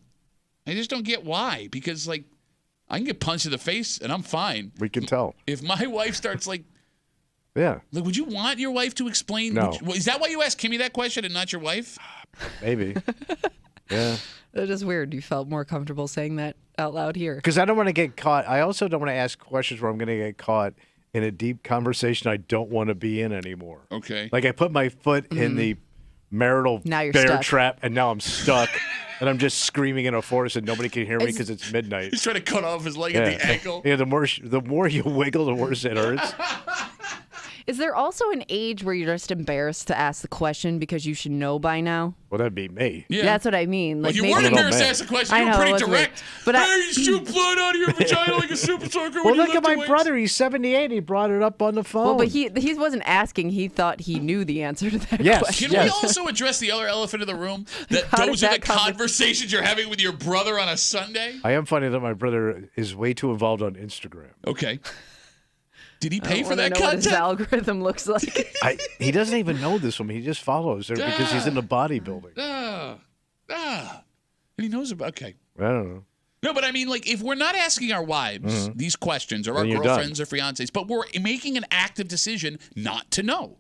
I just don't get why. Because, like, I can get punched in the face and I'm fine. We can tell. If my wife starts, like, Yeah, would you want your wife to explain? No. Is that why you asked Kimmy that question and not your wife? maybe. Yeah. That is weird. You felt more comfortable saying that out loud here. Because I don't want to get caught. I also don't want to ask questions where I'm going to get caught in a deep conversation I don't want to be in anymore. Okay. Like I put my foot in the marital Now you're bear stuck. trap, and now I'm stuck. and I'm just screaming in a forest and nobody can hear me because it's midnight. He's trying to cut off his leg at the ankle. Yeah, the more you wiggle, the worse it hurts. Is there also an age where you're just embarrassed to ask the question because you should know by now? Well, that'd be me. Yeah. That's what I mean. Well, Like you maybe weren't embarrassed to ask the question. You were pretty direct. But hey, you shoot blood out of your vagina like a super soaker. Well, look at my brother. He's 78. He brought it up on the phone. Well, but he wasn't asking. He thought he knew the answer to that question. Can we also address the other elephant in the room? That those are the conversations you're having with your brother on a Sunday? I am finding that my brother is way too involved on Instagram. Okay. Did he pay for that content? What his algorithm looks like. He doesn't even know this woman. He just follows her because he's into bodybuilding. And he knows about. Okay. I don't know. No, but I mean, like, if we're not asking our wives these questions or our girlfriends or fiancés, but we're making an active decision not to know.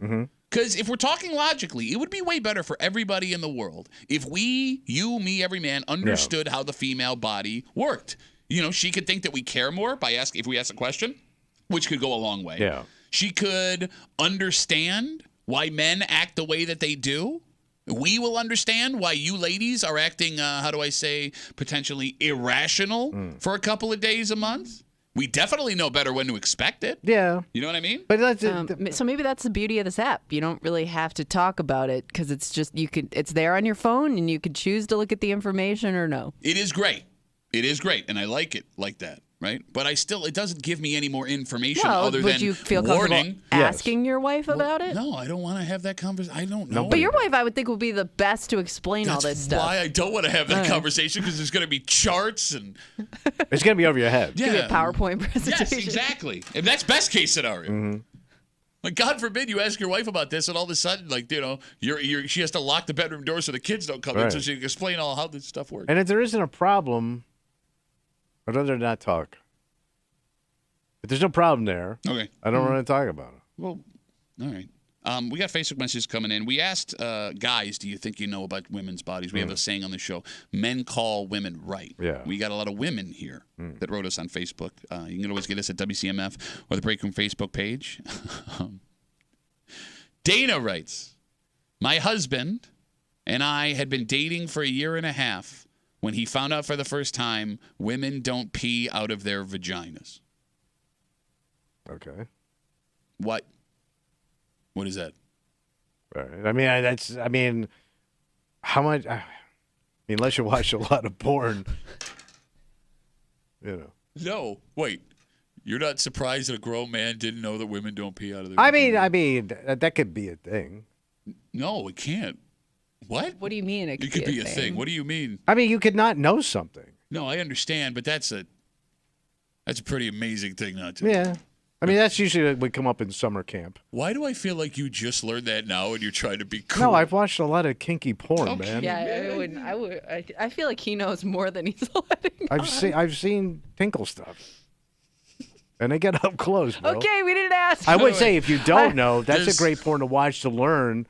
Because if we're talking logically, it would be way better for everybody in the world if we, you, me, every man, understood how the female body worked. You know, she could think that we care more by asking if we ask a question, which could go a long way. Yeah. She could understand why men act the way that they do. We will understand why you ladies are acting, potentially irrational for a couple of days a month. We definitely know better when to expect it. Yeah. You know what I mean? But that's so maybe that's the beauty of this app. You don't really have to talk about it because it's just it's there on your phone and you could choose to look at the information or no. It is great. It is great, and I like it like that. Right, but it doesn't give me any more information other than would you feel comfortable asking your wife about it? No, I don't want to have that conversation. I don't know. But your wife, I would think, would be the best to explain all this stuff. That's why I don't want to have that conversation because there's going to be charts and it's going to be over your head. Yeah, it's going to be a PowerPoint presentation. Yes, exactly. And that's best case scenario. Like, God forbid you ask your wife about this, and all of a sudden, like, you know, she has to lock the bedroom door so the kids don't come in, so she can explain all how this stuff works. And if there isn't a problem, I'd rather not talk. If there's no problem there, I don't want to talk about it. Well, all right. We got Facebook messages coming in. We asked guys, do you think you know about women's bodies? We have a saying on the show, men call women right. Yeah. We got a lot of women here that wrote us on Facebook. You can always get us at WCMF or the Break Room Facebook page. Dana writes, my husband and I had been dating for a year and a half when he found out for the first time women don't pee out of their vaginas. Okay. What is that? Right. I mean, how much? Unless you watch a lot of porn, you know. No, wait. You're not surprised that a grown man didn't know that women don't pee out of their. I mean, that could be a thing. No, it can't. What? What do you mean? It could be a thing. What do you mean? I mean, you could not know something. No, I understand, but that's a pretty amazing thing not to. Yeah. I mean, that's usually what would come up in summer camp. Why do I feel like you just learned that now and you're trying to be cool? No, I've watched a lot of kinky porn, man. Yeah, I would. I feel like he knows more than he's letting on. I've seen tinkle stuff, and they get up close, bro. Okay, we didn't ask. I would say if you don't know, that's a great porn to watch to learn.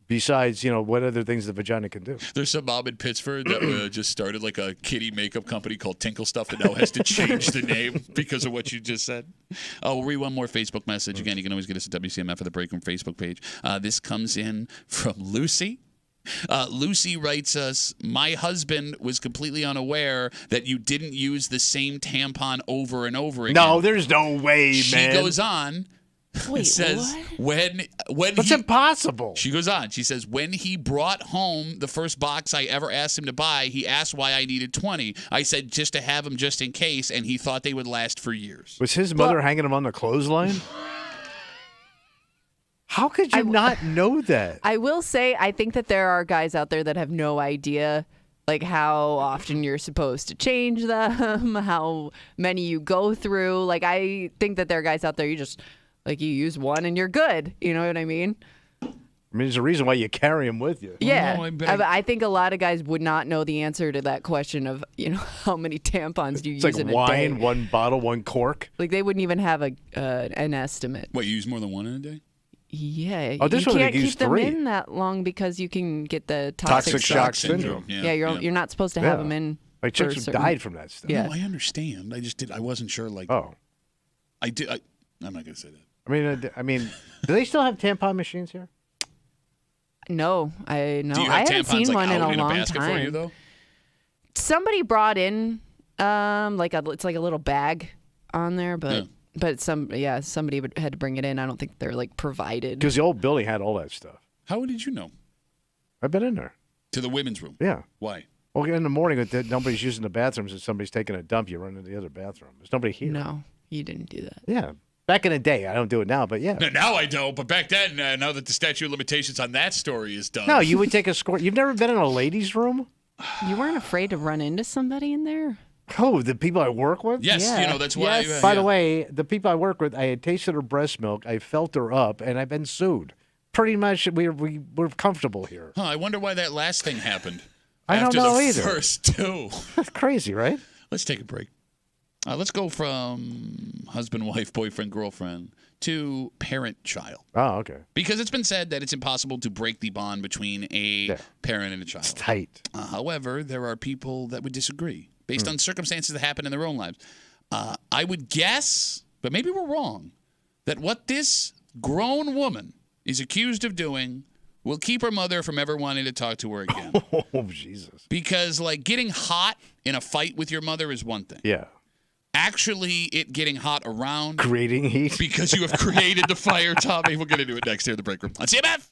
Besides, you know, what other things the vagina can do. There's some mom in Pittsburgh that just started like a kiddie makeup company called Tinkle Stuff that now has to change the name because of what you just said. We'll read one more Facebook message. Again, you can always get us at WCMF or the Break Room Facebook page. This comes in from Lucy. Lucy writes us, my husband was completely unaware that you didn't use the same tampon over and over again. No, there's no way, man. She goes on. Wait, it says what? when That's impossible. She goes on. She says when he brought home the first box I ever asked him to buy, he asked why I needed 20. I said just to have them just in case, and he thought they would last for years. Was his mother hanging him on the clothesline? How could you not know that? I will say I think that there are guys out there that have no idea like how often you're supposed to change them, how many you go through. Like I think that there are guys out there you just like you use one and you're good. You know what I mean? I mean, there's a reason why you carry them with you. Yeah. I think a lot of guys would not know the answer to that question of, you know, how many tampons do you use in a day? It's like wine, one bottle, one cork. Like they wouldn't even have an estimate. Wait, you use more than one in a day? Yeah. Oh, this you one can't use keep them 3. in that long because you can get the toxic shock syndrome. Yeah, you're not supposed to have them in. Like chicks have died from that stuff. Yeah. No, I understand. I wasn't sure. Like, I'm not gonna say that. I mean, do they still have tampon machines here? No, I Do you have I haven't tampons, seen like, one in out a long basket time. for you, though? Somebody brought in it's like a little bag on there, but somebody had to bring it in. I don't think they're like provided. Because the old building had all that stuff. How did you know? I've been in there. To the women's room? Yeah. Why? Well, in the morning, if nobody's using the bathrooms and somebody's taking a dump, you run into the other bathroom. There's nobody here. No, you didn't do that. Yeah. Back in the day. I don't do it now, but yeah. Now I don't, but back then, now that the statute of limitations on that story is done. No, you would take a score. You've never been in a ladies' room? You weren't afraid to run into somebody in there? Oh, the people I work with? Yes, Yeah. that's why. Yes. By the way, the people I work with, I had tasted her breast milk, I felt her up, and I've been sued. Pretty much, we're comfortable here. Huh, I wonder why that last thing happened. I don't know either. After the first two. That's crazy, right? Let's take a break. Let's go from husband, wife, boyfriend, girlfriend to parent-child. Oh, okay. Because it's been said that it's impossible to break the bond between a parent and a child. It's tight. However, there are people that would disagree based on circumstances that happen in their own lives. I would guess, but maybe we're wrong, that what this grown woman is accused of doing will keep her mother from ever wanting to talk to her again. Oh, Jesus. Because, getting hot in a fight with your mother is one thing. Yeah. Actually, it getting hot around. Creating heat. Because you have created the fire, Tommy. We'll get into it next here in the break room on CMF.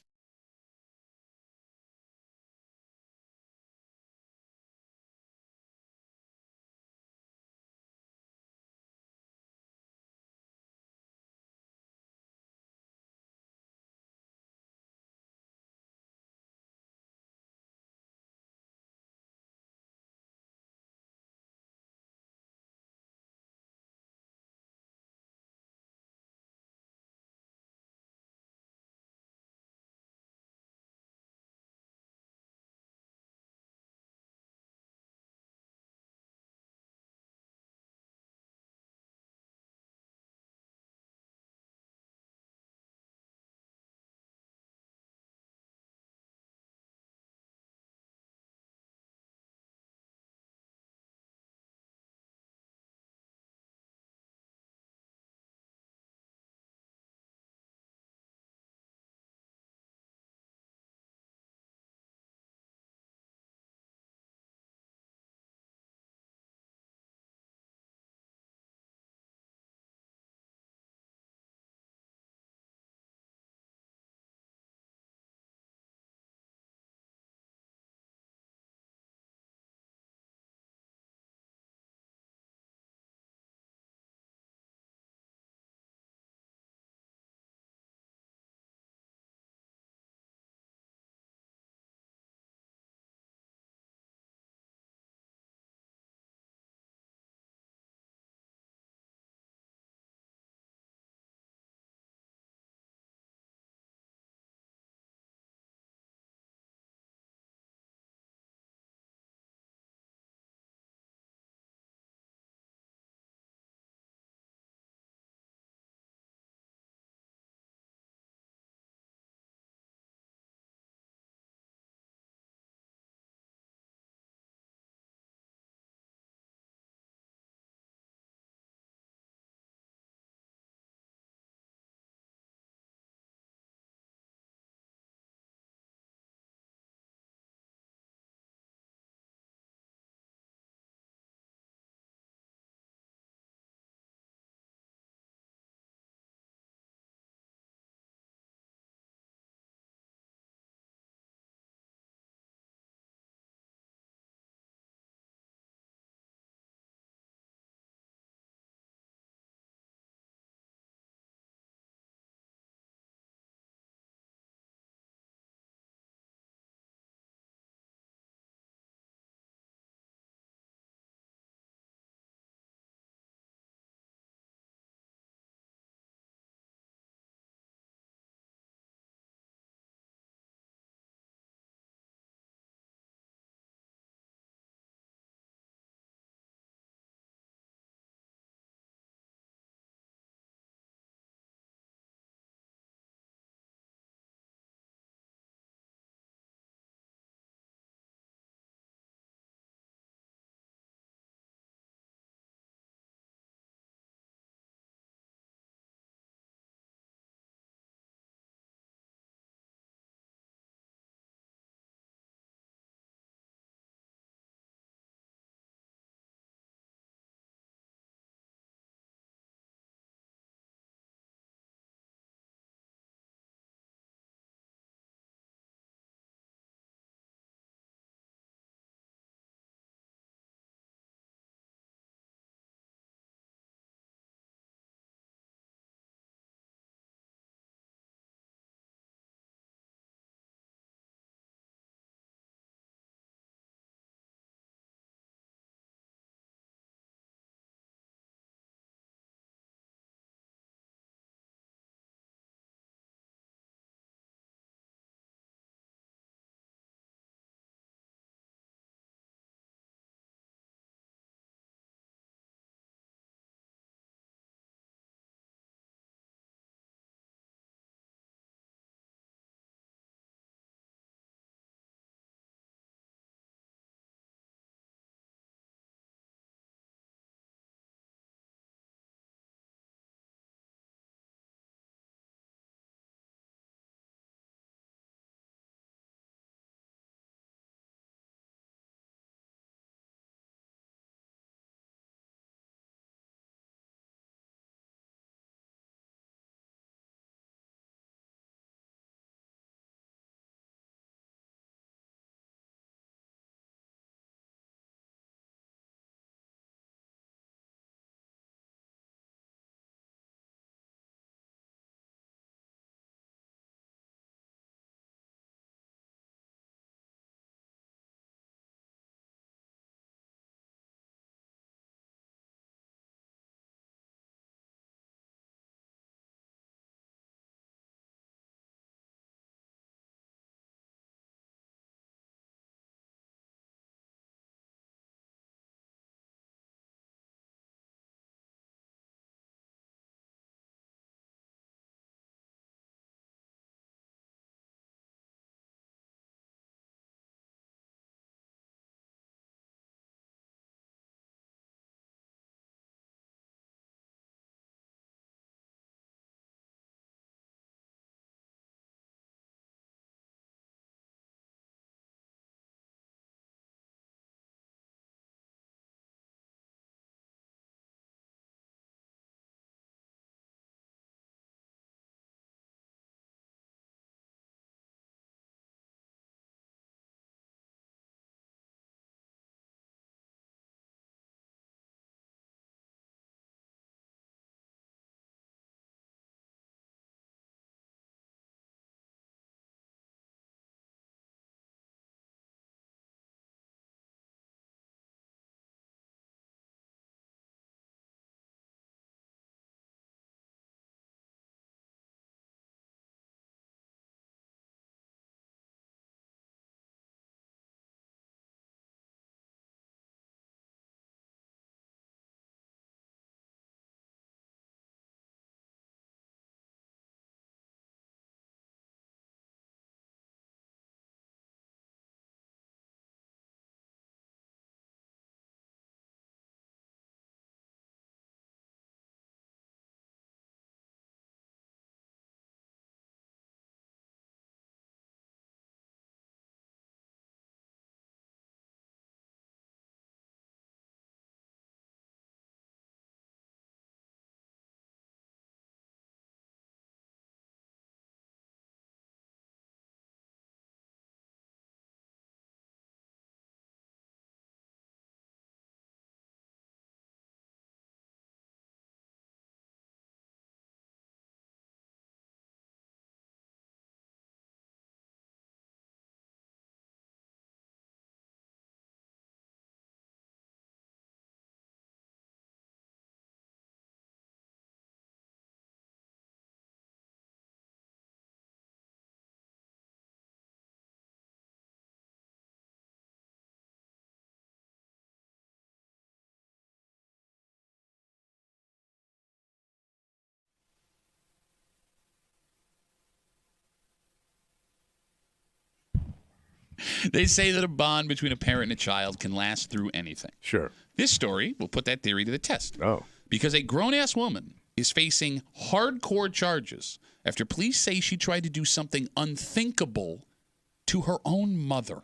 They say that a bond between a parent and a child can last through anything. Sure. This story will put that theory to the test. Oh. Because a grown-ass woman is facing hardcore charges after police say she tried to do something unthinkable to her own mother.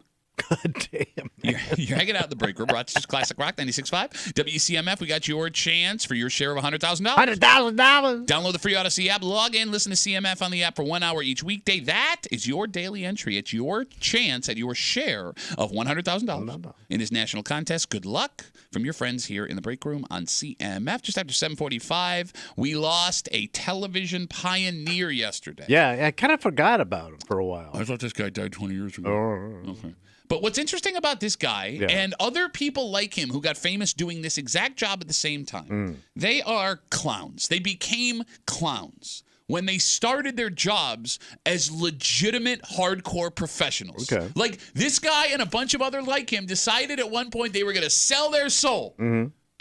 God damn. You're hanging out in the break room. Rochester's Classic Rock 96.5. WCMF, we got your chance for your share of $100,000. $100,000. Download the free Odyssey app. Log in. Listen to CMF on the app for 1 hour each weekday. That is your daily entry. It's your chance at your share of $100,000 in this national contest. Good luck from your friends here in the break room on CMF. Just after 7:45, we lost a television pioneer yesterday. Yeah, I kind of forgot about him for a while. I thought this guy died 20 years ago. Oh. Okay. But what's interesting about this guy and other people like him who got famous doing this exact job at the same time, they are clowns. They became clowns when they started their jobs as legitimate hardcore professionals. Okay. Like this guy and a bunch of other like him decided at one point they were going to sell their soul.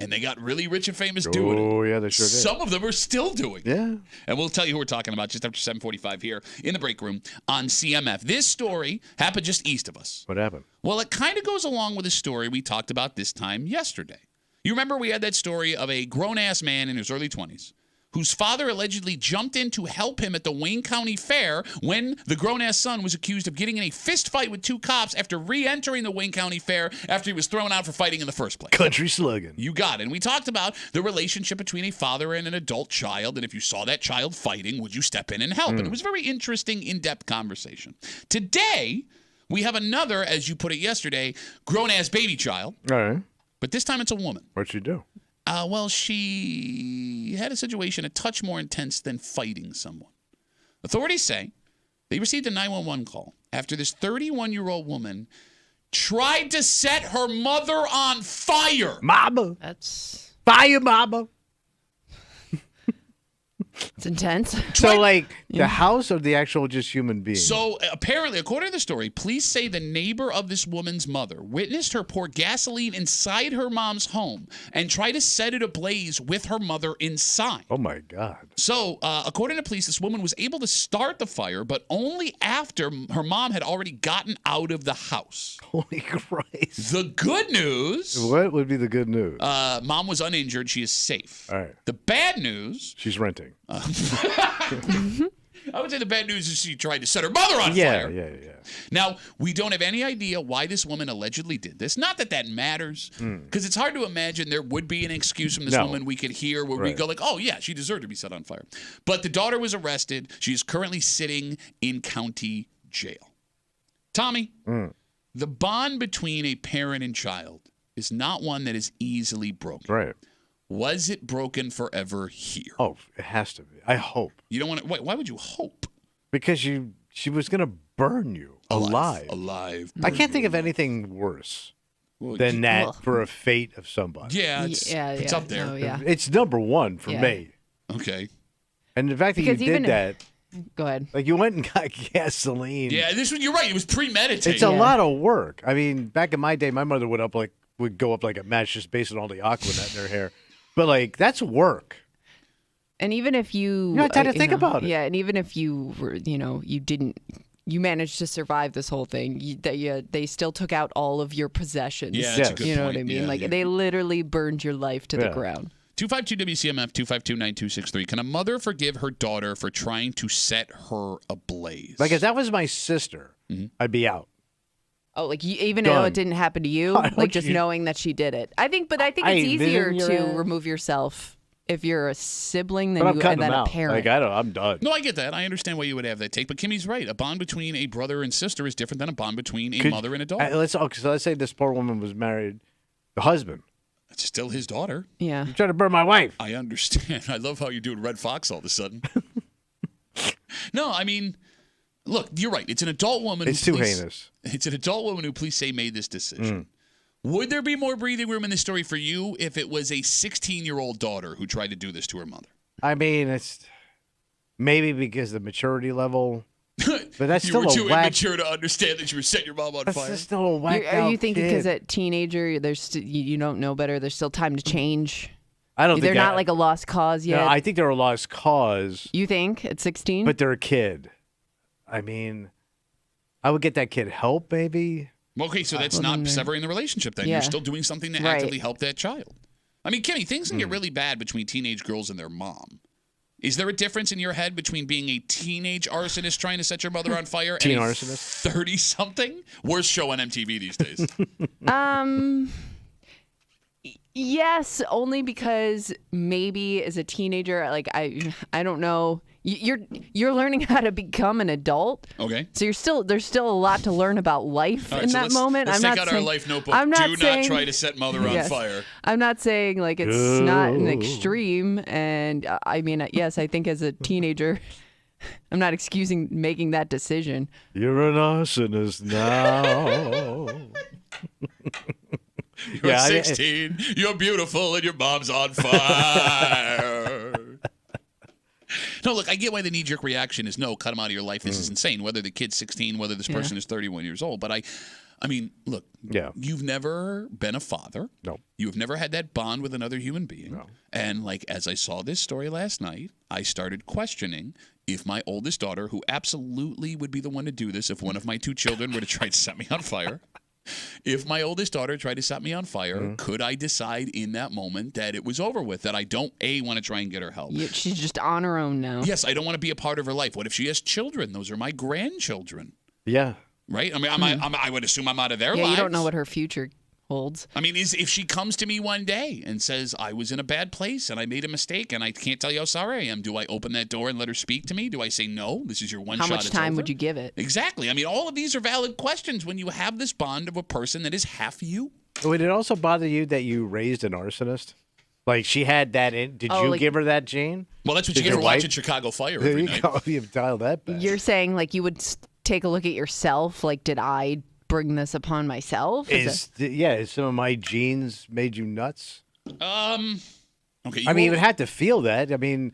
And they got really rich and famous doing it. Oh, yeah, they sure did. Some of them are still doing it. Yeah. And we'll tell you who we're talking about just after 7:45 here in the break room on CMF. This story happened just east of us. What happened? Well, it kind of goes along with a story we talked about this time yesterday. You remember we had that story of a grown-ass man in his early 20s whose father allegedly jumped in to help him at the Wayne County Fair when the grown-ass son was accused of getting in a fist fight with 2 cops after re-entering the Wayne County Fair after he was thrown out for fighting in the first place. Country slugging. You got it. And we talked about the relationship between a father and an adult child, and if you saw that child fighting, would you step in and help? And it was a very interesting, in-depth conversation. Today, we have another, as you put it yesterday, grown-ass baby child, All right. but this time it's a woman. What'd she do? Well, she had a situation a touch more intense than fighting someone. Authorities say they received a 911 call after this 31-year-old woman tried to set her mother on fire. Mama. That's Fire, mama. it's intense. So, like, the house or the actual just human being? So, apparently, according to the story, police say the neighbor of this woman's mother witnessed her pour gasoline inside her mom's home and try to set it ablaze with her mother inside. Oh, my God. So, according to police, this woman was able to start the fire, but only after her mom had already gotten out of the house. Holy Christ. The good news, What would be the good news? mom was uninjured. She is safe. All right. The bad news, She's renting. I would say the bad news is she tried to set her mother on Yeah. fire. Now, we don't have any idea why this woman allegedly did this. Not that that matters, because it's hard to imagine there would be an excuse from this No. woman we could hear where we go like, oh, yeah, she deserved to be set on fire. But the daughter was arrested. She is currently sitting in county jail. Tommy, the bond between a parent and child is not one that is easily broken. Right. Was it broken forever here? Oh, it has to be. I hope. You don't want to. Why would you hope? Because she was going to burn you alive. Alive. I can't think of anything worse than that for a fate of somebody. Yeah, it's up there. Oh, yeah. It's number one for me. Okay. And the fact that Because you did even that, Go ahead. like you went and got gasoline. Yeah, this one, you're right. It was premeditated. It's a lot of work. I mean, back in my day, my mother would go up like a match just based on all the Aquanet in her hair. But like that's work. And even if you had time to think about it. Yeah, and even if you were, you managed to survive this whole thing, they still took out all of your possessions. Yeah, that's a good You know point. what I mean? Yeah, They literally burned your life to the ground. 252 WCMF 252-9263. Can a mother forgive her daughter for trying to set her ablaze? Like if that was my sister, I'd be out. Oh, like even though it didn't happen to you, like just knowing that she did it. I think it's easier to remove yourself if you're a sibling than a parent. Like I'm done. No, I get that. I understand why you would have that take. But Kimmy's right. A bond between a brother and sister is different than a bond between a mother and a daughter. Let's say this poor woman was married. The husband. It's still his daughter. Yeah. You trying to burn my wife. I understand. I love how you're doing Red Fox all of a sudden. No, I mean, look, you're right. It's an adult woman. It's too heinous. It's an adult woman who police say made this decision. Would there be more breathing room in this story for you if it was a 16-year-old daughter who tried to do this to her mother? I mean, it's maybe because the maturity level, but that's you still were a too whack. immature to understand that you were setting your mom on That's fire. still a whack. Are you thinking because at teenager, you don't know better? There's still time to change. I don't think they're not like a lost cause yet. No, I think they're a lost cause. You think at 16? But they're a kid. I mean, I would get that kid help, maybe. Okay, so that's not severing the relationship then. Yeah. You're still doing something to actively help that child. I mean, Kimmy, things can get really bad between teenage girls and their mom. Is there a difference in your head between being a teenage arsonist trying to set your mother on fire and a 30-something? Worst show on MTV these days. Yes, only because maybe as a teenager, like I don't know. You're learning how to become an adult. Okay. So there's still a lot to learn about life in that moment. Let's take out our life notebook. Do not try to set mother on fire. I'm not saying like it's not an extreme, and I mean, yes, I think as a teenager, I'm not excusing making that decision. You're an arsonist now. You're 16. You're beautiful, and your mom's on fire. No, look, I get why the knee-jerk reaction is no, cut him out of your life. This is insane. Whether the kid's 16, whether this person is 31 years old. But I mean, look, you've never been a father. No. You've never had that bond with another human being. No. And like as I saw this story last night, I started questioning if my oldest daughter, who absolutely would be the one to do this if one of my two children were to try to set me on fire. If my oldest daughter tried to set me on fire, could I decide in that moment that it was over with, that I don't, want to try and get her help? She's just on her own now. Yes, I don't want to be a part of her life. What if she has children? Those are my grandchildren. Yeah. Right? I mean, I would assume I'm out of their lives. Yeah, you don't know what her future holds. I mean, if she comes to me one day and says, I was in a bad place and I made a mistake and I can't tell you how sorry I am, do I open that door and let her speak to me? Do I say, no, this is your one shot? How much time would you give it? Exactly. I mean, all of these are valid questions when you have this bond of a person that is half you. Would it also bother you that you raised an arsonist? Like she had that in. Did you give her that gene? Well, that's what you get for watching Chicago Fire every night. You've dialed that back. You're saying like you would take a look at yourself. Like, did I bring this upon myself? Is some of my genes made you nuts? Okay. I mean, you would have to feel that. I mean,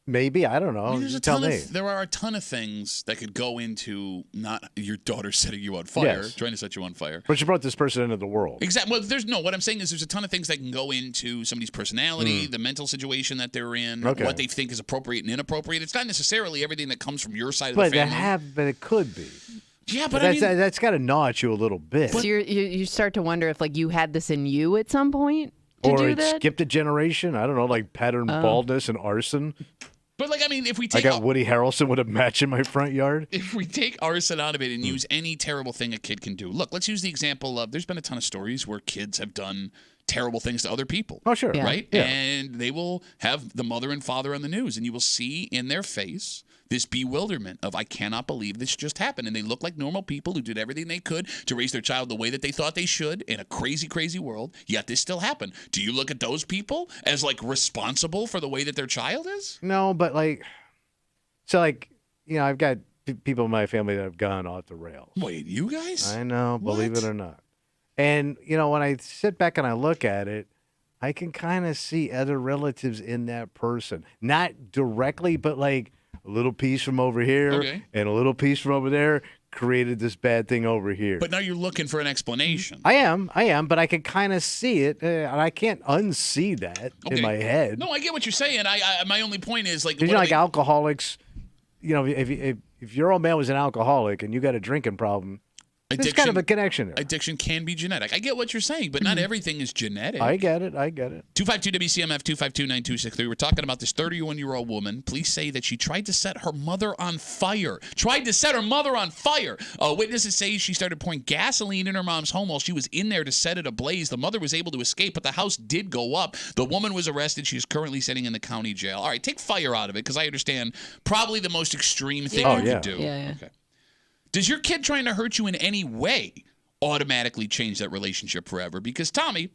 maybe, I don't know. I mean, Tell me. There are a ton of things that could go into not your daughter setting you on fire, trying to set you on fire. But you brought this person into the world. Exactly. Well, what I'm saying is there's a ton of things that can go into somebody's personality, the mental situation that they're in, what they think is appropriate and inappropriate. It's not necessarily everything that comes from your side of the family. But it could be. Yeah, but that's got to gnaw at you a little bit. So you start to wonder if like you had this in you at some point to or do it that? skipped a generation. I don't know, like pattern baldness and arson. But like, I mean, if we take, I got Woody Harrelson with a match in my front yard. If we take arson out of it and use any terrible thing a kid can do, look, let's use the example of. There's been a ton of stories where kids have done terrible things to other people. Oh, sure. Yeah. Right? Yeah. And they will have the mother and father on the news, and you will see in their face this bewilderment of, I cannot believe this just happened. And they look like normal people who did everything they could to raise their child the way that they thought they should in a crazy, crazy world, yet this still happened. Do you look at those people as, like, responsible for the way that their child is? No, but, like, so, like, you know, I've got people in my family that have gone off the rails. Wait, you guys? I know, believe it What? or not. And, you know, when I sit back and I look at it, I can kind of see other relatives in that person. Not directly, but like a little piece from over here and a little piece from over there created this bad thing over here. But now you're looking for an explanation. I am, but I can kind of see it, and I can't unsee that in my head. No, I get what you're saying. My only point is, like, you know, like alcoholics, you know, if your old man was an alcoholic and you got a drinking problem, there's kind of a connection there. Addiction can be genetic. I get what you're saying, but not everything is genetic. I get it. 252-WCMF, 252-9263. We're talking about this 31-year-old woman. Police say that she tried to set her mother on fire. Witnesses say she started pouring gasoline in her mom's home while she was in there to set it ablaze. The mother was able to escape, but the house did go up. The woman was arrested. She is currently sitting in the county jail. All right, take fire out of it, because I understand probably the most extreme thing you could do. Yeah. Okay. Does your kid trying to hurt you in any way automatically change that relationship forever? Because, Tommy,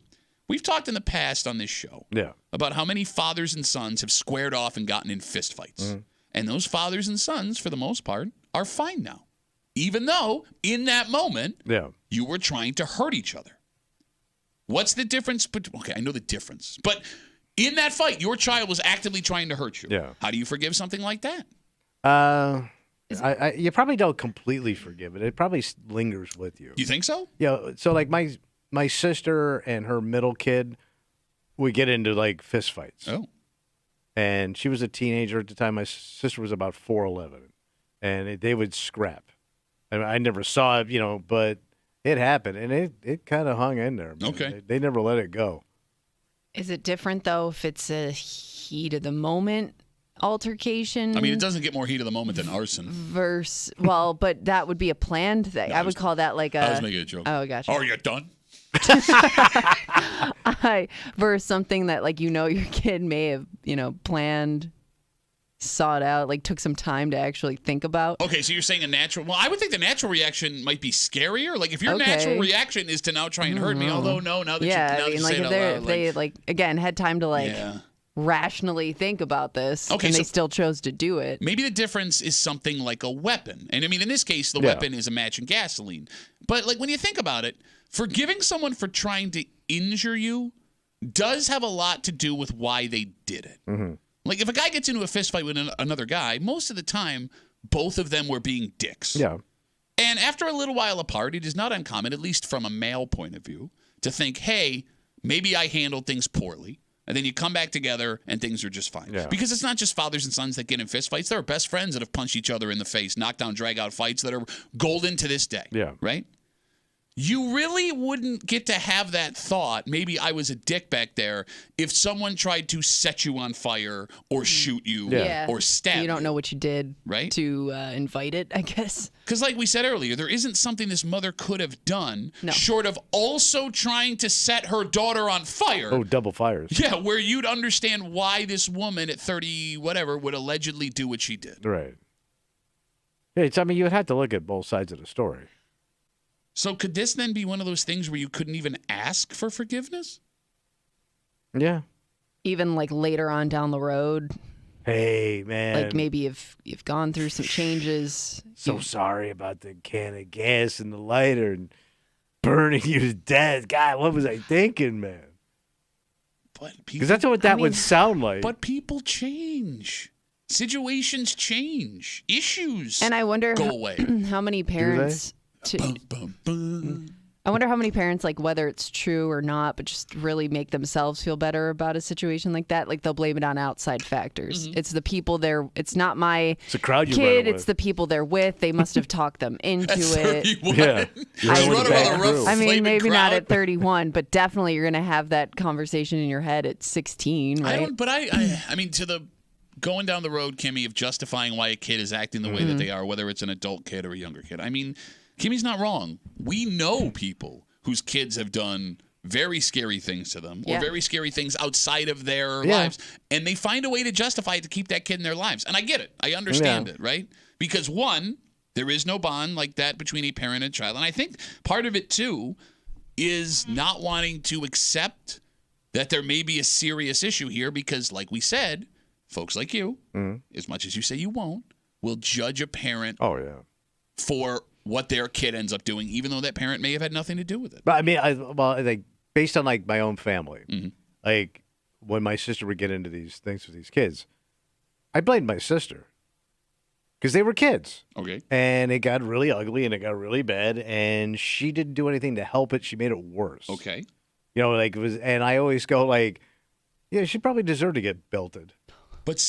we've talked in the past on this show about how many fathers and sons have squared off and gotten in fistfights. And those fathers and sons, for the most part, are fine now. Even though, in that moment, you were trying to hurt each other. What's the difference? Okay, I know the difference. But in that fight, your child was actively trying to hurt you. Yeah. How do you forgive something like that? You probably don't completely forgive it. It probably lingers with you. You think so? Yeah. So like my sister and her middle kid would get into like fist fights. Oh. And she was a teenager at the time. My sister was about 4'11", and they would scrap. I never saw it, you know, but It happened, and it kind of hung in there. Man. Okay. They never let it go. Is it different, though, if it's a heat of the moment altercation? I mean, it doesn't get more heat of the moment than arson. Well, but that would be a planned thing. I would call that like a... I was making a joke. Oh, gotcha. Are you done? Versus something that, like, your kid may have, planned, sought out, like, took some time to actually think about. Okay, so you're saying a natural... Well, I would think the natural reaction might be scarier. Like, if your natural reaction is to now try and hurt me, although, no, now that you say it out loud, they, like, again, had time to, rationally think about this, and they still chose to do it. Maybe the difference is something like a weapon. And, I mean, in this case, the weapon is a match and gasoline. But, like, when you think about it, forgiving someone for trying to injure you does have a lot to do with why they did it. Mm-hmm. Like, if a guy gets into a fist fight with another guy, most of the time, both of them were being dicks. Yeah. And after a little while apart, it is not uncommon, at least from a male point of view, to think, hey, maybe I handled things poorly. And then you come back together and things are just fine. Yeah. Because it's not just fathers and sons that get in fist fights. There are best friends that have punched each other in the face, knockdown, drag-out fights that are golden to this day. Yeah. Right? You really wouldn't get to have that thought, maybe I was a dick back there, if someone tried to set you on fire or shoot you or stab you. You don't know what you did to invite it, I guess. Because like we said earlier, there isn't something this mother could have done short of also trying to set her daughter on fire. Oh, double fires. Yeah, where you'd understand why this woman at 30 whatever would allegedly do what she did. Right. I mean, you would have to look at both sides of the story. So could this then be one of those things where you couldn't even ask for forgiveness? Yeah. Even like later on down the road. Hey, man. Like maybe if you've gone through some changes. So sorry about the can of gas and the lighter and burning you to death. God, what was I thinking, man? Because that's what that would sound like. But people change. Situations change. Issues and I wonder go away. How many parents... I wonder how many parents, like, whether it's true or not, but just really make themselves feel better about a situation like that. Like, they'll blame it on outside factors. Mm-hmm. It's the people it's not my kid, it's the people they're with. They must have talked them into it. Yeah. I mean, maybe not at 31, but definitely you're going to have that conversation in your head at 16, right? I mean, going down the road, Kimmy, of justifying why a kid is acting the way that they are, whether it's an adult kid or a younger kid. I mean, Kimmy's not wrong. We know people whose kids have done very scary things to them or very scary things outside of their lives, and they find a way to justify it to keep that kid in their lives. And I get it. I understand it, right? Because, one, there is no bond like that between a parent and child. And I think part of it, too, is not wanting to accept that there may be a serious issue here because, like we said, folks like you, as much as you say you won't, will judge a parent for what their kid ends up doing, even though that parent may have had nothing to do with it. But I mean, like based on like my own family, like when my sister would get into these things with these kids, I blamed my sister because they were kids. Okay. And it got really ugly and it got really bad, and she didn't do anything to help it. She made it worse. Okay. Like it was, and I always go like, yeah, she probably deserved to get belted. But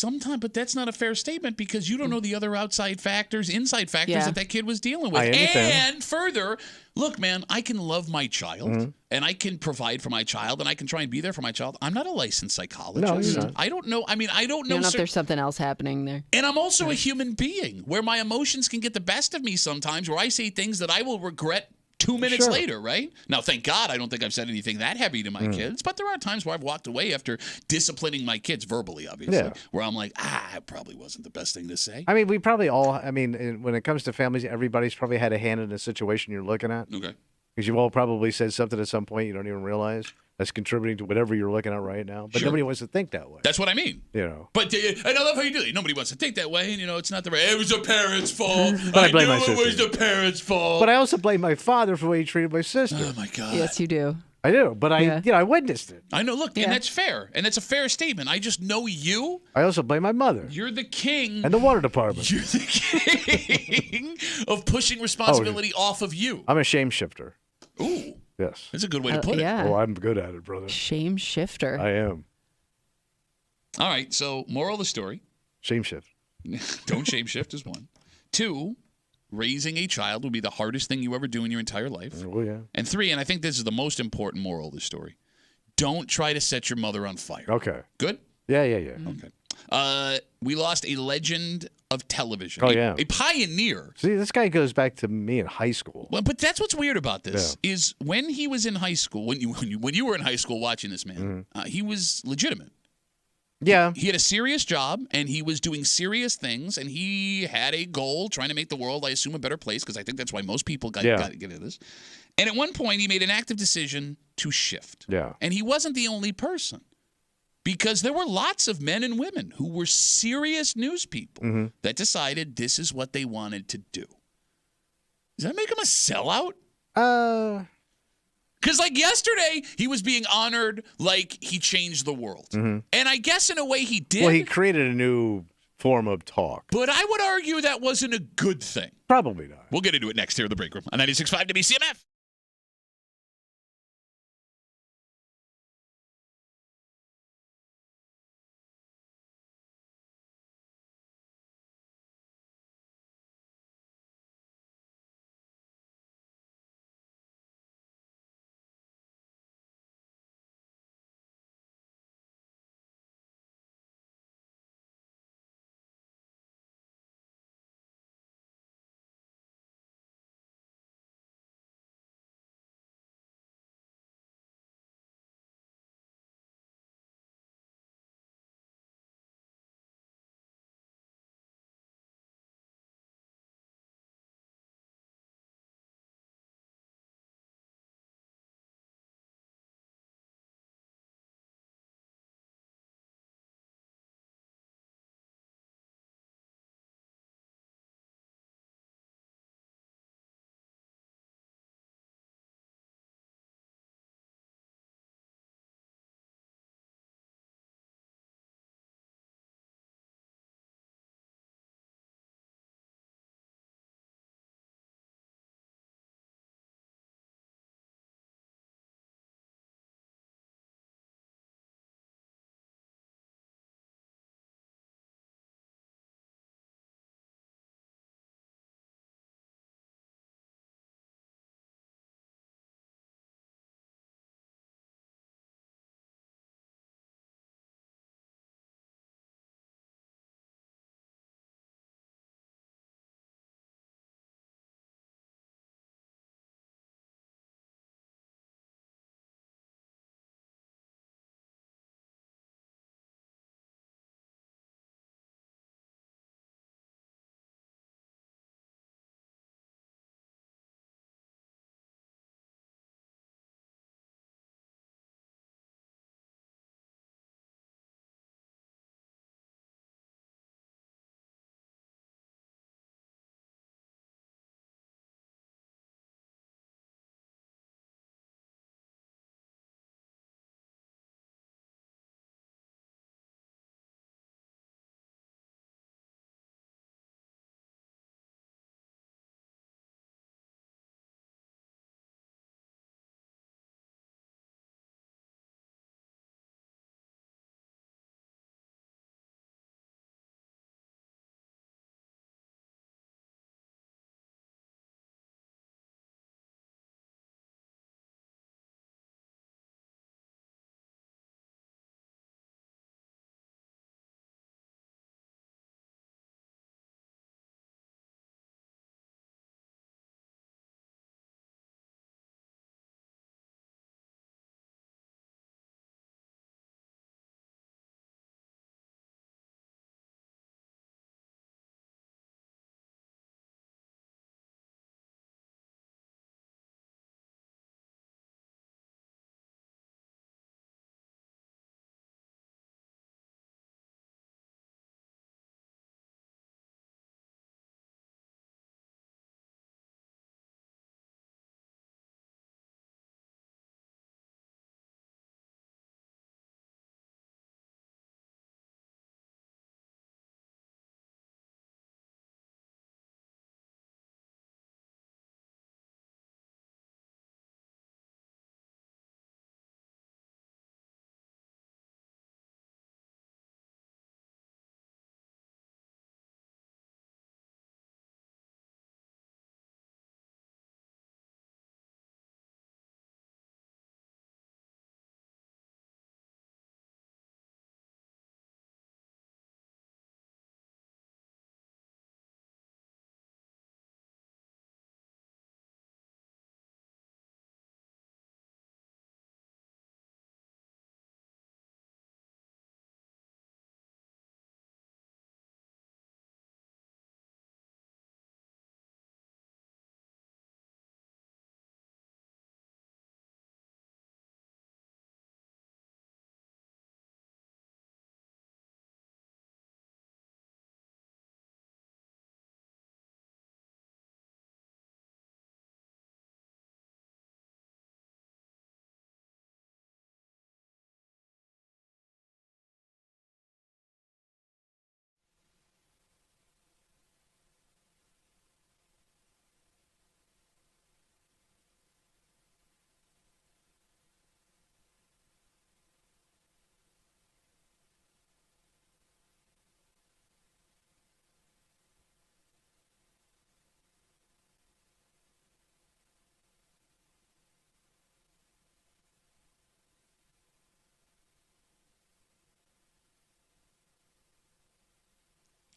that's not a fair statement because you don't know the other inside factors that kid was dealing with. And further, look, man, I can love my child and I can provide for my child and I can try and be there for my child. I'm not a licensed psychologist. No, you're not. I don't know. I mean, I don't know. You don't know if there's something else happening there. And I'm also a human being where my emotions can get the best of me sometimes, where I say things that I will regret 2 minutes later, right? Now, thank God I don't think I've said anything that heavy to my kids, but there are times where I've walked away after disciplining my kids verbally, obviously, where I'm like, it probably wasn't the best thing to say. I mean, we probably all, when it comes to families, everybody's probably had a hand in the situation you're looking at. Okay. Because you've all probably said something at some point you don't even realize that's contributing to whatever you're looking at right now. But nobody wants to think that way. That's what I mean. But I love how you do it. Nobody wants to think that way. And, it's not the right. It was the parents' fault. But I blame my sister. It was the parents' fault. But I also blame my father for the way he treated my sister. Oh, my God. Yes, you do. I do. But I witnessed it. I know. Look, and that's fair. And that's a fair statement. I just know you. I also blame my mother. You're the king. And the water department. You're the king of pushing responsibility off of you. I'm a shame shifter. Ooh. Yes. That's a good way to put it. Oh, I'm good at it, brother. Shame shifter. I am. All right. So, moral of the story. Shame shift. Don't shame shift is one. 2, raising a child will be the hardest thing you ever do in your entire life. Oh, yeah. And 3, and I think this is the most important moral of the story, don't try to set your mother on fire. Okay. Good? Yeah. Okay. We lost a legend of television. Oh, yeah. A pioneer. See, this guy goes back to me in high school. Well, but that's what's weird about this is when he was in high school, when you were in high school watching this man, he was legitimate. Yeah. He had a serious job, and he was doing serious things, and he had a goal trying to make the world, I assume, a better place, because I think that's why most people got to get into this. And at one point, he made an active decision to shift. Yeah. And he wasn't the only person, because there were lots of men and women who were serious news people that decided this is what they wanted to do. Does that make him a sellout? Because, like, yesterday, he was being honored like he changed the world. And I guess in a way he did. Well, he created a new form of talk. But I would argue that wasn't a good thing. Probably not. We'll get into it next here in the break room on 96.5 WCMF.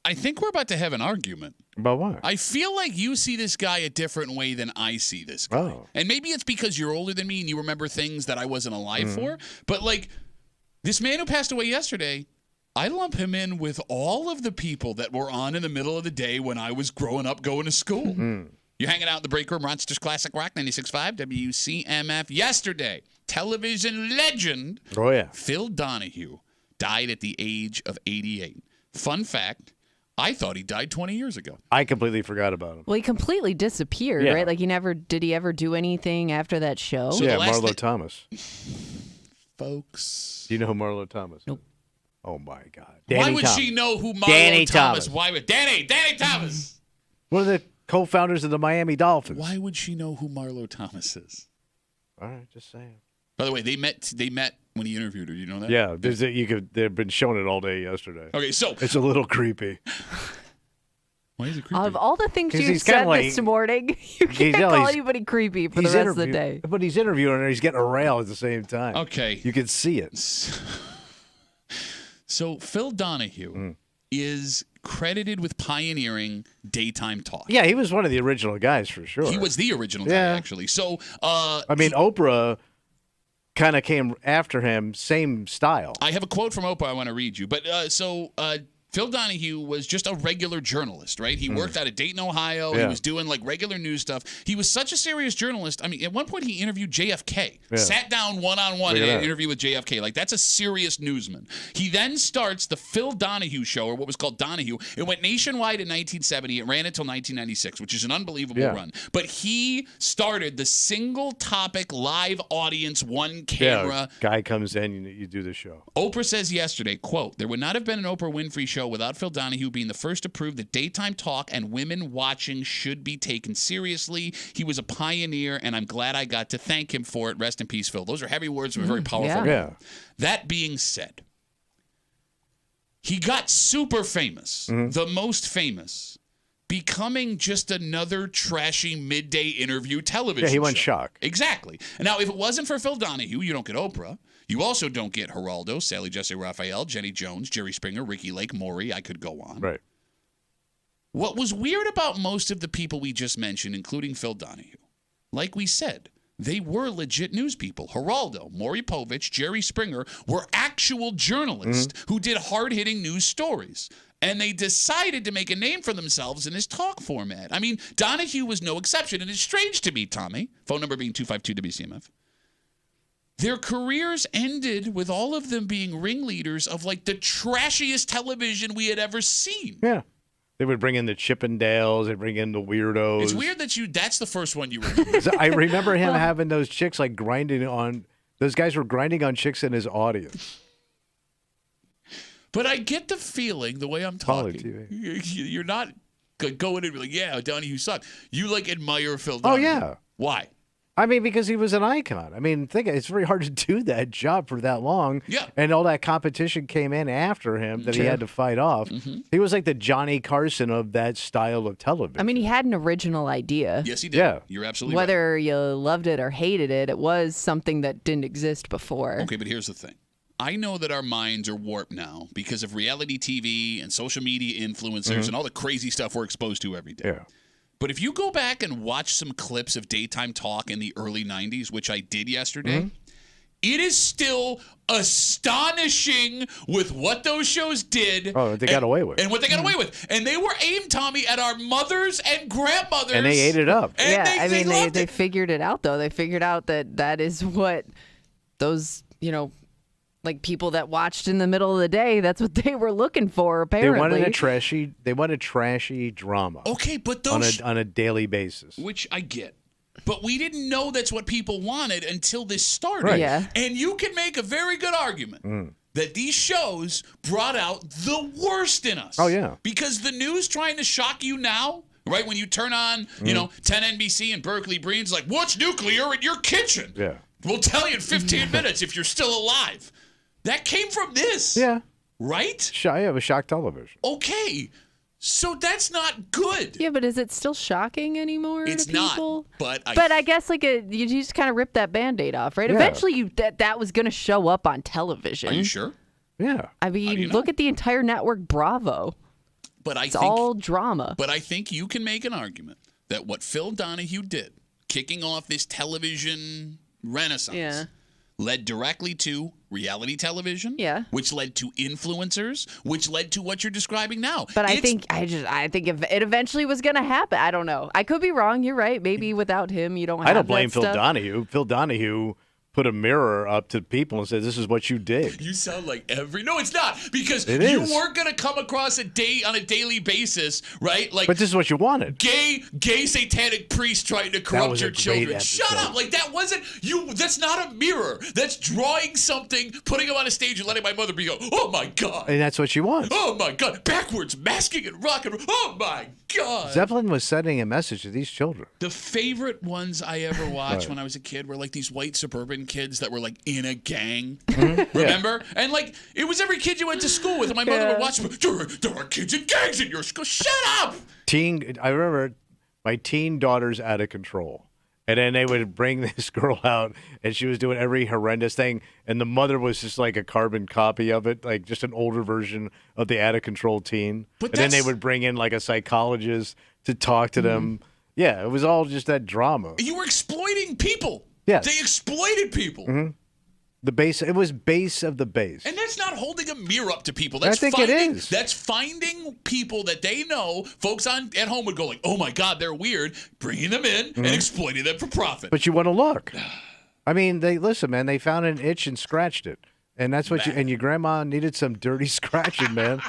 I think we're about to have an argument. About what? I feel like you see this guy a different way than I see this guy. Oh. And maybe it's because you're older than me and you remember things that I wasn't alive for. But, like, this man who passed away yesterday, I lump him in with all of the people that were on in the middle of the day when I was growing up going to school. You're hanging out in the break room, Rochester's Classic Rock 96.5, WCMF. Yesterday, television legend Phil Donahue died at the age of 88. Fun fact, I thought he died 20 years ago. I completely forgot about him. Well, he completely disappeared, right? Like did he ever do anything after that show? So Marlo Thomas. Folks. Do you know who Marlo Thomas is? Nope. Oh, my God. Why would she know who Marlo Thomas? Why would Danny Thomas? One of the co-founders of the Miami Dolphins. Why would she know who Marlo Thomas is? All right, just saying. By the way, they met when he interviewed her. You know that? Yeah, they've been showing it all day yesterday. Okay, so it's a little creepy. Why is it creepy? Of all the things you said this morning, you can't call anybody creepy for the rest of the day. But he's interviewing her and he's getting a rail at the same time. Okay. You can see it. So Phil Donahue is credited with pioneering daytime talk. Yeah, he was one of the original guys for sure. He was the original guy, actually. So, Oprah kind of came after him, same style. I have a quote from Oprah I want to read you. But Phil Donahue was just a regular journalist, right? He worked out of Dayton, Ohio. He was doing like regular news stuff. He was such a serious journalist. I mean, at one point he interviewed JFK. Sat down one-on-one in an interview with JFK. Like, that's a serious newsman. He then starts the Phil Donahue Show, or what was called Donahue. It went nationwide in 1970. It ran until 1996, which is an unbelievable run. But he started the single-topic live audience, one camera. Guy comes in, you do the show. Oprah says yesterday, quote, "There would not have been an Oprah Winfrey show without Phil Donahue being the first to prove that daytime talk and women watching should be taken seriously. He was a pioneer, and I'm glad I got to thank him for it. Rest in peace, Phil." Those are heavy words from a very powerful man. That being said, he got super famous, the most famous, becoming just another trashy midday interview television show. He went shock. Exactly. Now, if it wasn't for Phil Donahue, you don't get Oprah. You also don't get Geraldo, Sally Jesse Raphael, Jenny Jones, Jerry Springer, Ricky Lake, Maury. I could go on. Right. What was weird about most of the people we just mentioned, including Phil Donahue, like we said, they were legit news people. Geraldo, Maury Povich, Jerry Springer were actual journalists who did hard-hitting news stories. And they decided to make a name for themselves in this talk format. I mean, Donahue was no exception. And it's strange to me, Tommy, phone number being 252-WCMF. Their careers ended with all of them being ringleaders of like the trashiest television we had ever seen. Yeah. They would bring in the Chippendales. They'd bring in the weirdos. It's weird that that's the first one you remember. I remember him having those chicks like grinding on, those guys were grinding on chicks in his audience. But I get the feeling, the way I'm talking, you're not going in and be like, yeah, Donahue sucked. You like admire Phil Donahue. Oh, yeah. Why? I mean, because he was an icon. I mean, it's very hard to do that job for that long. Yeah. And all that competition came in after him that he had to fight off. He was like the Johnny Carson of that style of television. I mean, he had an original idea. Yes, he did. Yeah. You're absolutely Whether you loved it or hated it, it was something that didn't exist before. Okay, but here's the thing. I know that our minds are warped now because of reality TV and social media influencers and all the crazy stuff we're exposed to every day. Yeah. But if you go back and watch some clips of daytime talk in the early 90s, which I did yesterday, it is still astonishing with what those shows did. Oh, they got away with. And what they got away with. And they were aimed, Tommy, at our mothers and grandmothers. And they ate it up. And they figured it out, though. They figured out that is what those, like people that watched in the middle of the day, that's what they were looking for, apparently. They wanted trashy drama. Okay, but those on a daily basis. Which I get. But we didn't know that's what people wanted until this started. Right. Yeah. And you can make a very good argument that these shows brought out the worst in us. Oh, yeah. Because the news trying to shock you now, right, when you turn on, 10 NBC and Berkeley Breen's like, what's nuclear in your kitchen? Yeah. We'll tell you in 15 minutes if you're still alive. That came from this. Yeah. Right? It was shock television. Okay. So that's not good. Yeah, but is it still shocking anymore It's to people? not, But I guess you just kind of rip that Band-Aid off, right? Yeah. Eventually that was going to show up on television. Are you sure? Yeah. I mean, do you know? look at the entire network Bravo. But it's all drama. But I think you can make an argument that what Phil Donahue did, kicking off this television renaissance, led directly to reality television, which led to influencers, which led to what you're describing now. But I think if it eventually was going to happen. I don't know. I could be wrong. You're right. Maybe without him, you don't have I don't blame Phil stuff. Donahue. Phil Donahue put a mirror up to people and said, "This is what you did." You sound like No, it's not, because you weren't going to come across on a daily basis, right? Like, but this is what you wanted. Gay satanic priest trying to corrupt your children. Shut up! Like, that wasn't you. That's not a mirror. That's drawing something, putting him on a stage, and letting my mother be go, "Oh my God!" And that's what she wants. Oh my God! Backwards masking and rock and roll. Oh my God! Zeppelin was sending a message to these children. The favorite ones I ever watched when I was a kid were like these white suburban kids that were like in a gang. Remember? And like it was every kid you went to school with, and my mother would watch them. There are kids in gangs in your school. Shut up! I remember my teen daughter's out of control. And then they would bring this girl out, and she was doing every horrendous thing, and the mother was just like a carbon copy of it, like just an older version of the out-of-control teen. And then they would bring in like a psychologist to talk to them. Yeah, it was all just that drama. You were exploiting people. Yes. They exploited people. It was base of the base. And that's not holding a mirror up to people. I think it is. That's finding people that they know, folks at home would go like, "Oh my God, they're weird," bringing them in and exploiting them for profit. But you want to look. I mean, they found an itch and scratched it. And that's what and your grandma needed some dirty scratching, man.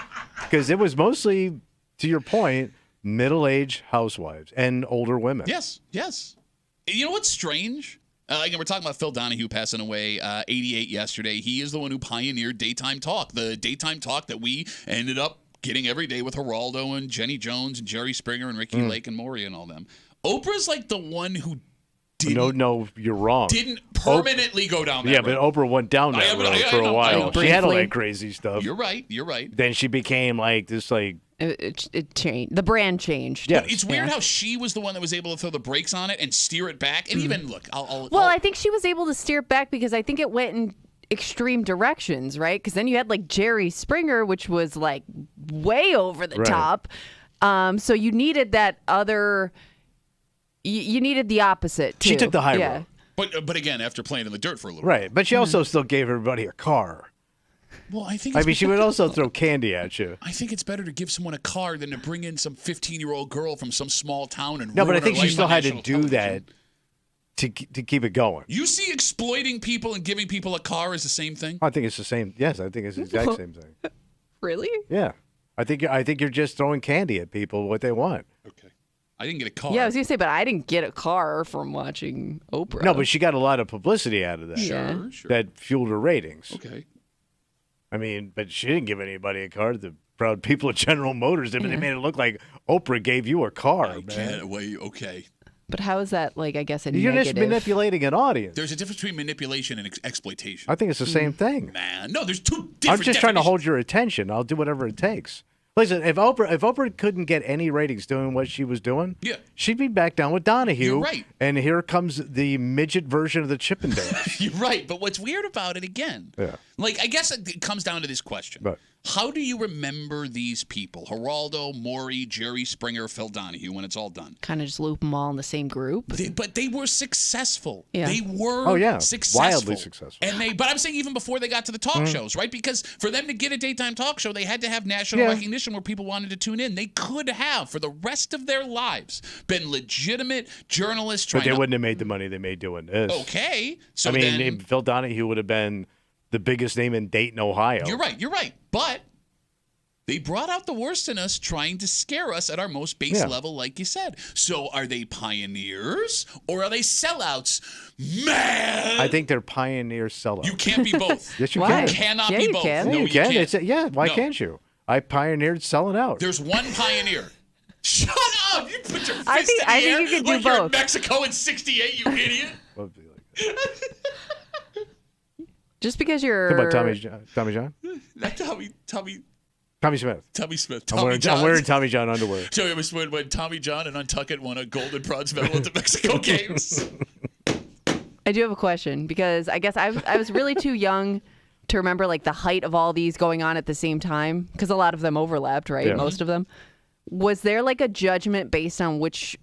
Because it was mostly, to your point, middle-aged housewives and older women. Yes. You know what's strange? Again, we're talking about Phil Donahue passing away, 88 yesterday. He is the one who pioneered daytime talk, the daytime talk that we ended up getting every day with Geraldo and Jenny Jones and Jerry Springer and Ricky Lake and Maury and all them. Oprah's like the one who didn't. No, you're wrong. Didn't permanently go down that road. But Oprah went down that road for a while. She had all that crazy stuff. You're right. Then she became like this, like. It changed. The brand changed. Yeah, it's weird how she was the one that was able to throw the brakes on it and steer it back. And even look, I think she was able to steer it back because I think it went in extreme directions, right? Because then you had like Jerry Springer, which was like way over the top. So you needed that other. You needed the opposite too. She took the high road. But again, after playing in the dirt for a little while. But she also still gave everybody a car. Well, I think. She would also throw candy at you. I think it's better to give someone a car than to bring in some 15-year-old girl from some small town and. No, but I think she still had to do that to keep it going. You see, exploiting people and giving people a car is the same thing. I think it's the same. Yes, I think it's the exact same thing. Really? Yeah, I think you're just throwing candy at people what they want. Okay. I didn't get a car. Yeah, I was going to say, but I didn't get a car from watching Oprah. No, but she got a lot of publicity out of that. Sure. That fueled her ratings. Okay. I mean, but she didn't give anybody a car. The proud people at General Motors did, but they made it look like Oprah gave you a car, Okay. But how is that, like, I guess, You're negative? just manipulating an audience. There's a difference between manipulation and exploitation. I think it's the same thing. Man, no, there's two different I'm just trying to hold your attention. I'll do whatever it takes. Listen, if Oprah couldn't get any ratings doing what she was doing, she'd be back down with Donahue. You're right. And here comes the midget version of the Chippendales. You're right. But what's weird about it, again, like, I guess it comes down to this question. Right. How do you remember these people? Geraldo, Maury, Jerry Springer, Phil Donahue, when it's all done. Kind of just loop them all in the same group. But they were successful. Yeah. They were successful. Wildly successful. But I'm saying even before they got to the talk shows, right? Because for them to get a daytime talk show, they had to have national recognition where people wanted to tune in. They could have, for the rest of their lives, been legitimate journalists. But they wouldn't have made the money they made doing this. Okay. So I mean, Phil Donahue would have been the biggest name in Dayton, Ohio. You're right. But they brought out the worst in us trying to scare us at our most base level, like you said. So are they pioneers or are they sellouts? Man! I think they're pioneer sellouts. You can't be both. Yes, you Why? can. You cannot Yeah, be you both. can. No, you can. can't. Why can't you? I pioneered selling out. There's one pioneer. Shut up! You put your fist I think in the air you can do like you're in both. Mexico in '68, you idiot. Just because you're. Come on, Tommy John? Not Tommy Smith. Tommy Smith. I'm wearing Tommy John underwear. So it was when Tommy John and Untuckit won a Golden Bronze medal at the Mexico Games. I do have a question because I guess I was really too young to remember like the height of all these going on at the same time? Because a lot of them overlapped, right? Yeah. Most of them. Was there like a judgment based on which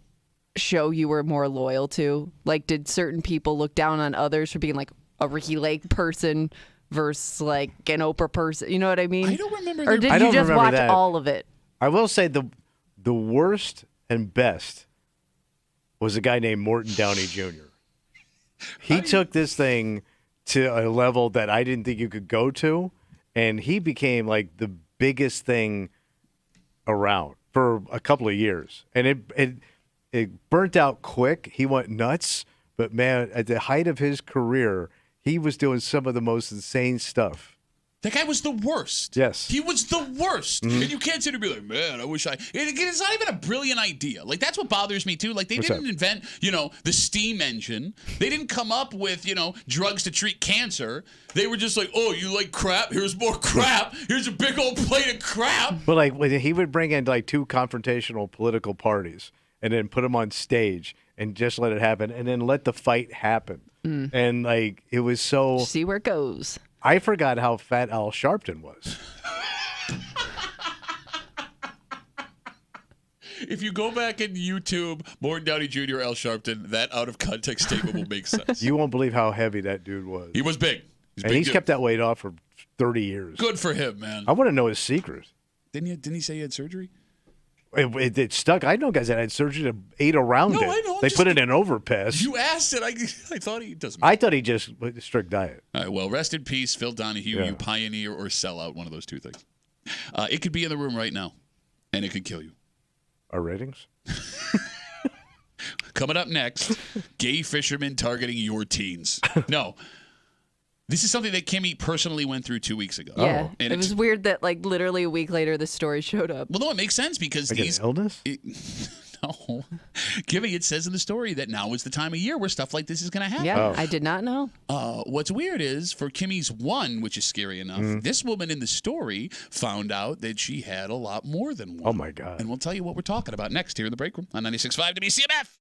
show you were more loyal to? Like, did certain people look down on others for being like a Ricky Lake person versus like an Oprah person? You know what I mean? I don't remember. Or did I you don't just remember watch that. all of it? I will say the worst and best was a guy named Morton Downey Jr. He took this thing to a level that I didn't think you could go to, and he became like the biggest thing around for a couple of years. And it burnt out quick. He went nuts, but man, at the height of his career, he was doing some of the most insane stuff. That guy was the worst. Yes. He was the worst. Mm-hmm. And you can't sit and be like, man, I wish I. It's not even a brilliant idea. Like, that's what bothers me, too. Like, they didn't invent, the steam engine. They didn't come up with, drugs to treat cancer. They were just like, oh, you like crap? Here's more crap. Here's a big old plate of crap. But, like, when he would bring in, like, two confrontational political parties and then put them on stage and just let it happen and then let the fight happen. And, like, it was so. See where it goes. I forgot how fat Al Sharpton was. If you go back in YouTube, Morton Downey Jr., Al Sharpton, that out of context statement will make sense. You won't believe how heavy that dude was. He was big. He's kept that weight off for 30 years. Good for him, man. I want to know his secret. Didn't he say he had surgery? It stuck. I know guys that had surgery that ate around it. I know. They put it in overpass. You asked it. I thought he doesn't. I thought he just went a strict diet. All right, well, rest in peace, Phil Donahue. Yeah. You pioneer or sell out, one of those two things. It could be in the room right now, and it could kill you. Our ratings? Coming up next, gay fishermen targeting your teens. No. This is something that Kimmy personally went through 2 weeks ago. Yeah. And It was weird that like literally a week later this story showed up. Well, no, it makes sense because Like an illness? No. Kimmy, it says in the story that now is the time of year where stuff like this is going to happen. Yeah, I did not know. What's weird is for Kimmy's one, which is scary enough, this woman in the story found out that she had a lot more than one. Oh, my God. And we'll tell you what we're talking about next here in the break room on 96.5 WCMF.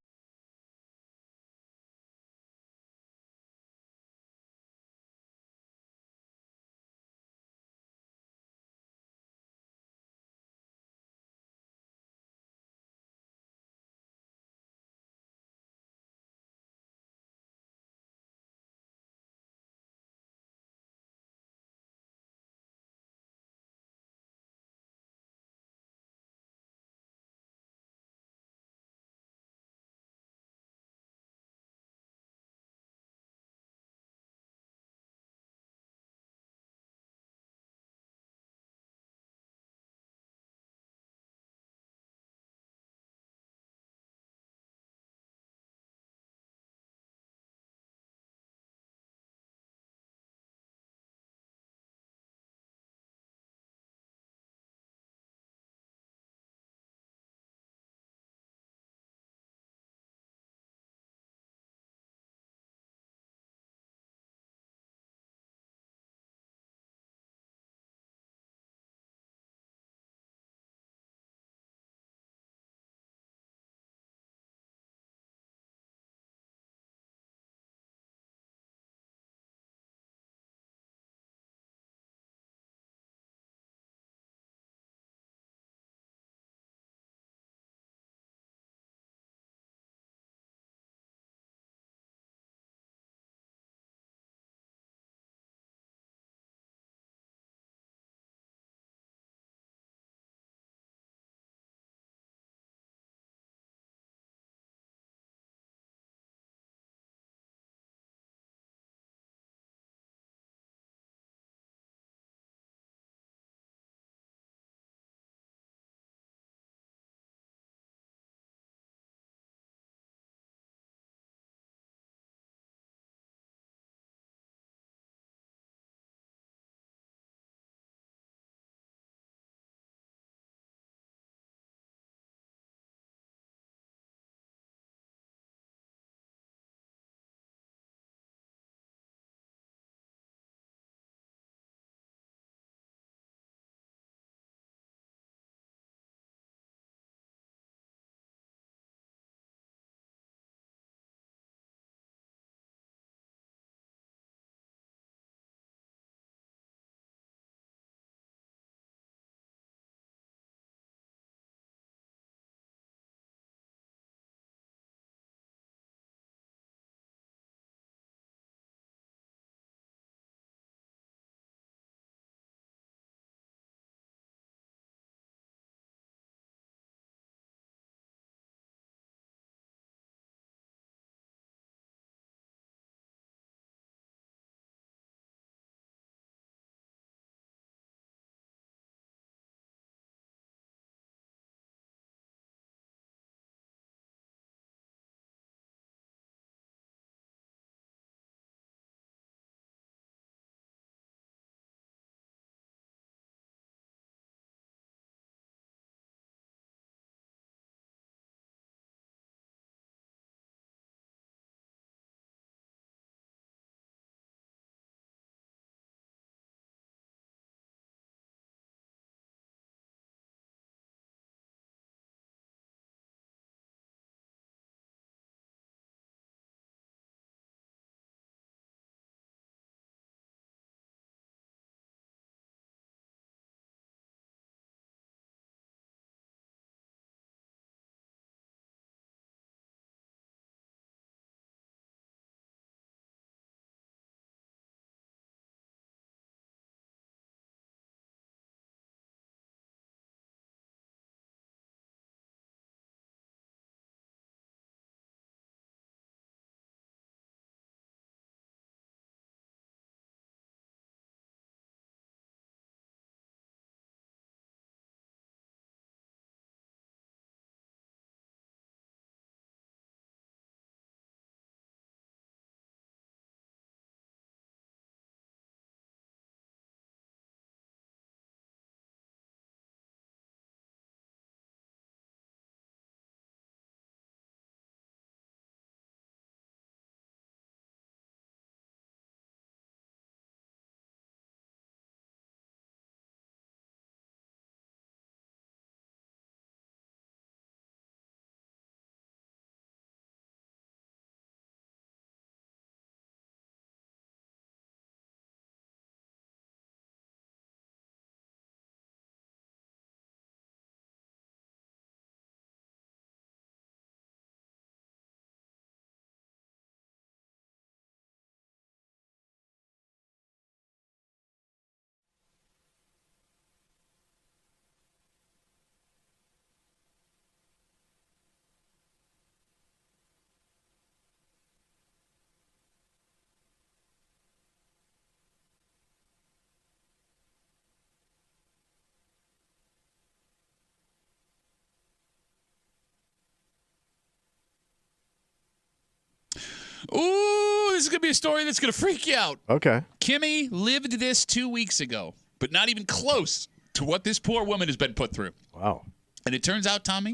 Ooh, this is going to be a story that's going to freak you out. Okay. Kimmy lived this 2 weeks ago, but not even close to what this poor woman has been put through. Wow. And it turns out, Tommy,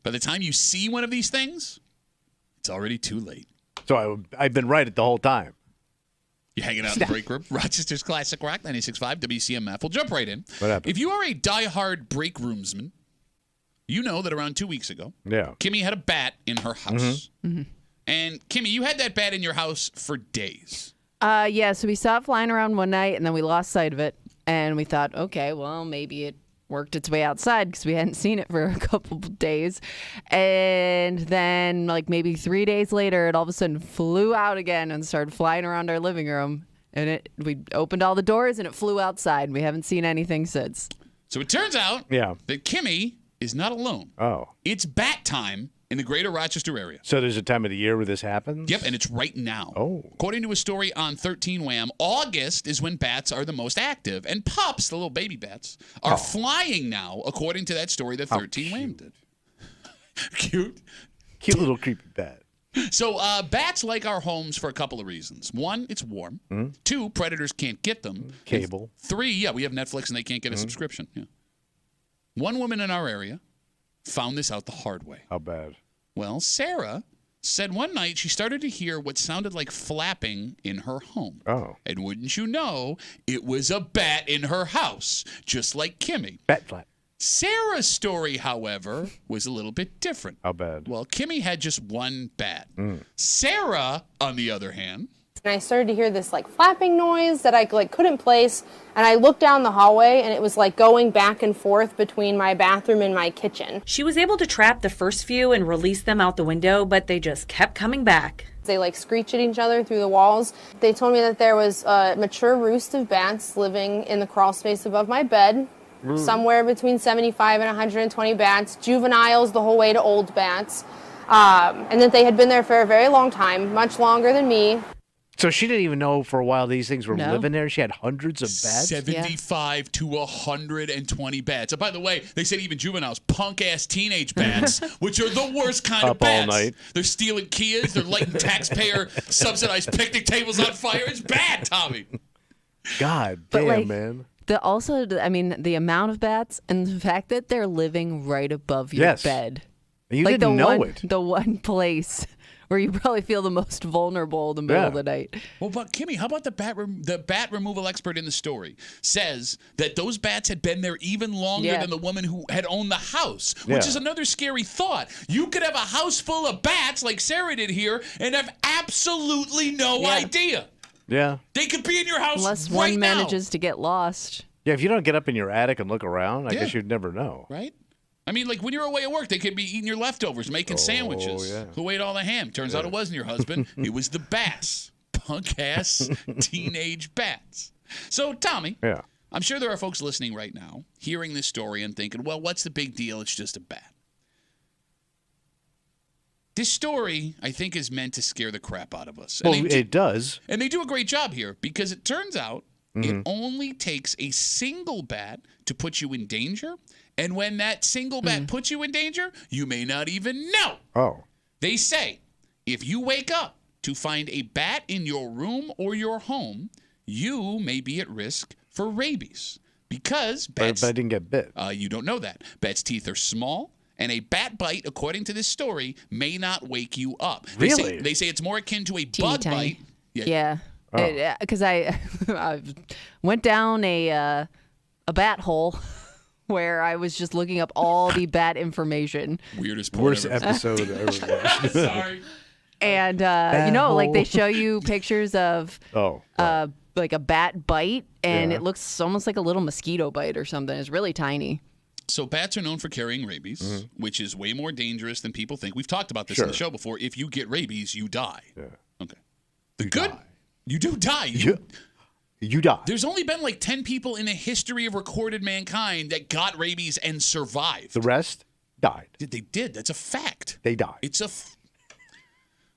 by the time you see one of these things, it's already too late. So I've been right the whole time. You're hanging out in the break room. Rochester's Classic Rock, 96.5 WCMF. We'll jump right in. What happened? If you are a diehard break roomsman, you know that around 2 weeks ago, Kimmy had a bat in her house. Mm-hmm. And, Kimmy, you had that bat in your house for days. Yeah, so we saw it flying around one night, and then we lost sight of it. And we thought, okay, well, maybe it worked its way outside because we hadn't seen it for a couple of days. And then, like, maybe 3 days later, it all of a sudden flew out again and started flying around our living room. And we opened all the doors, and it flew outside. And we haven't seen anything since. So it turns out that Kimmy is not alone. Oh. It's bat time in the greater Rochester area. So there's a time of the year where this happens? Yep, and it's right now. Oh. According to a story on 13 Wham, August is when bats are the most active. And pups, the little baby bats, are flying now, according to that story that 13 Wham did. Cute. Cute little creepy bat. So bats like our homes for a couple of reasons. One, it's warm. Mm-hmm. Two, predators can't get them. Cable. And three, we have Netflix and they can't get a subscription. Yeah. One woman in our area found this out the hard way. How bad? Well, Sarah said one night she started to hear what sounded like flapping in her home. Oh. And wouldn't you know, it was a bat in her house, just like Kimmy. Bat flap. Sarah's story, however, was a little bit different. How bad? Well, Kimmy had just one bat. Sarah, on the other hand... And I started to hear this like flapping noise that I couldn't place, and I looked down the hallway and it was like going back and forth between my bathroom and my kitchen. She was able to trap the first few and release them out the window, but they just kept coming back. They like screech at each other through the walls. They told me that there was a mature roost of bats living in the crawl space above my bed. Somewhere between 75 and 120 bats, juveniles the whole way to old bats, and that they had been there for a very long time, much longer than me. So she didn't even know for a while these things were living there? She had hundreds of bats? 75 to 120 bats. And by the way, they said even juveniles, punk-ass teenage bats, which are the worst kind of bats. Up all night. They're stealing Kias. They're lighting taxpayer-subsidized picnic tables on fire. It's bad, Tommy. God But, damn, man. The amount of bats and the fact that they're living right above your bed. You didn't know it. The one place where you probably feel the most vulnerable in the middle of the night. Well, but Kimmy, how about the bat removal expert in the story says that those bats had been there even longer than the woman who had owned the house, which is another scary thought. You could have a house full of bats like Sarah did here and have absolutely no idea. Yeah. They could be in your house unless right one now. manages to get lost. Yeah, if you don't get up in your attic and look around, I guess you'd never know. Right? I mean, like when you're away at work, they could be eating your leftovers, making sandwiches. Yeah. Who ate all the ham? Turns out it wasn't your husband. It was the bats. Punk-ass teenage bats. So, Tommy, I'm sure there are folks listening right now, hearing this story and thinking, well, what's the big deal? It's just a bat. This story, I think, is meant to scare the crap out of us. Well, it does. And they do a great job here because it turns out it only takes a single bat to put you in danger. And when that single bat puts you in danger, you may not even know. Oh. They say if you wake up to find a bat in your room or your home, you may be at risk for rabies. Because bats... But I didn't get bit. You don't know that. Bats' teeth are small, and a bat bite, according to this story, may not wake you up. Really? They say it's more akin to a bug bite. Yeah. Because I went down a bat hole where I was just looking up all the bat information. Worst episode ever watched. Sorry. And, like they show you pictures of like a bat bite, and it looks almost like a little mosquito bite or something. It's really tiny. So bats are known for carrying rabies, which is way more dangerous than people think. We've talked about this in the show before. If you get rabies, you die. Yeah. Okay. You do die. You die. There's only been like 10 people in the history of recorded mankind that got rabies and survived. The rest died. They did. That's a fact. They died. It's a...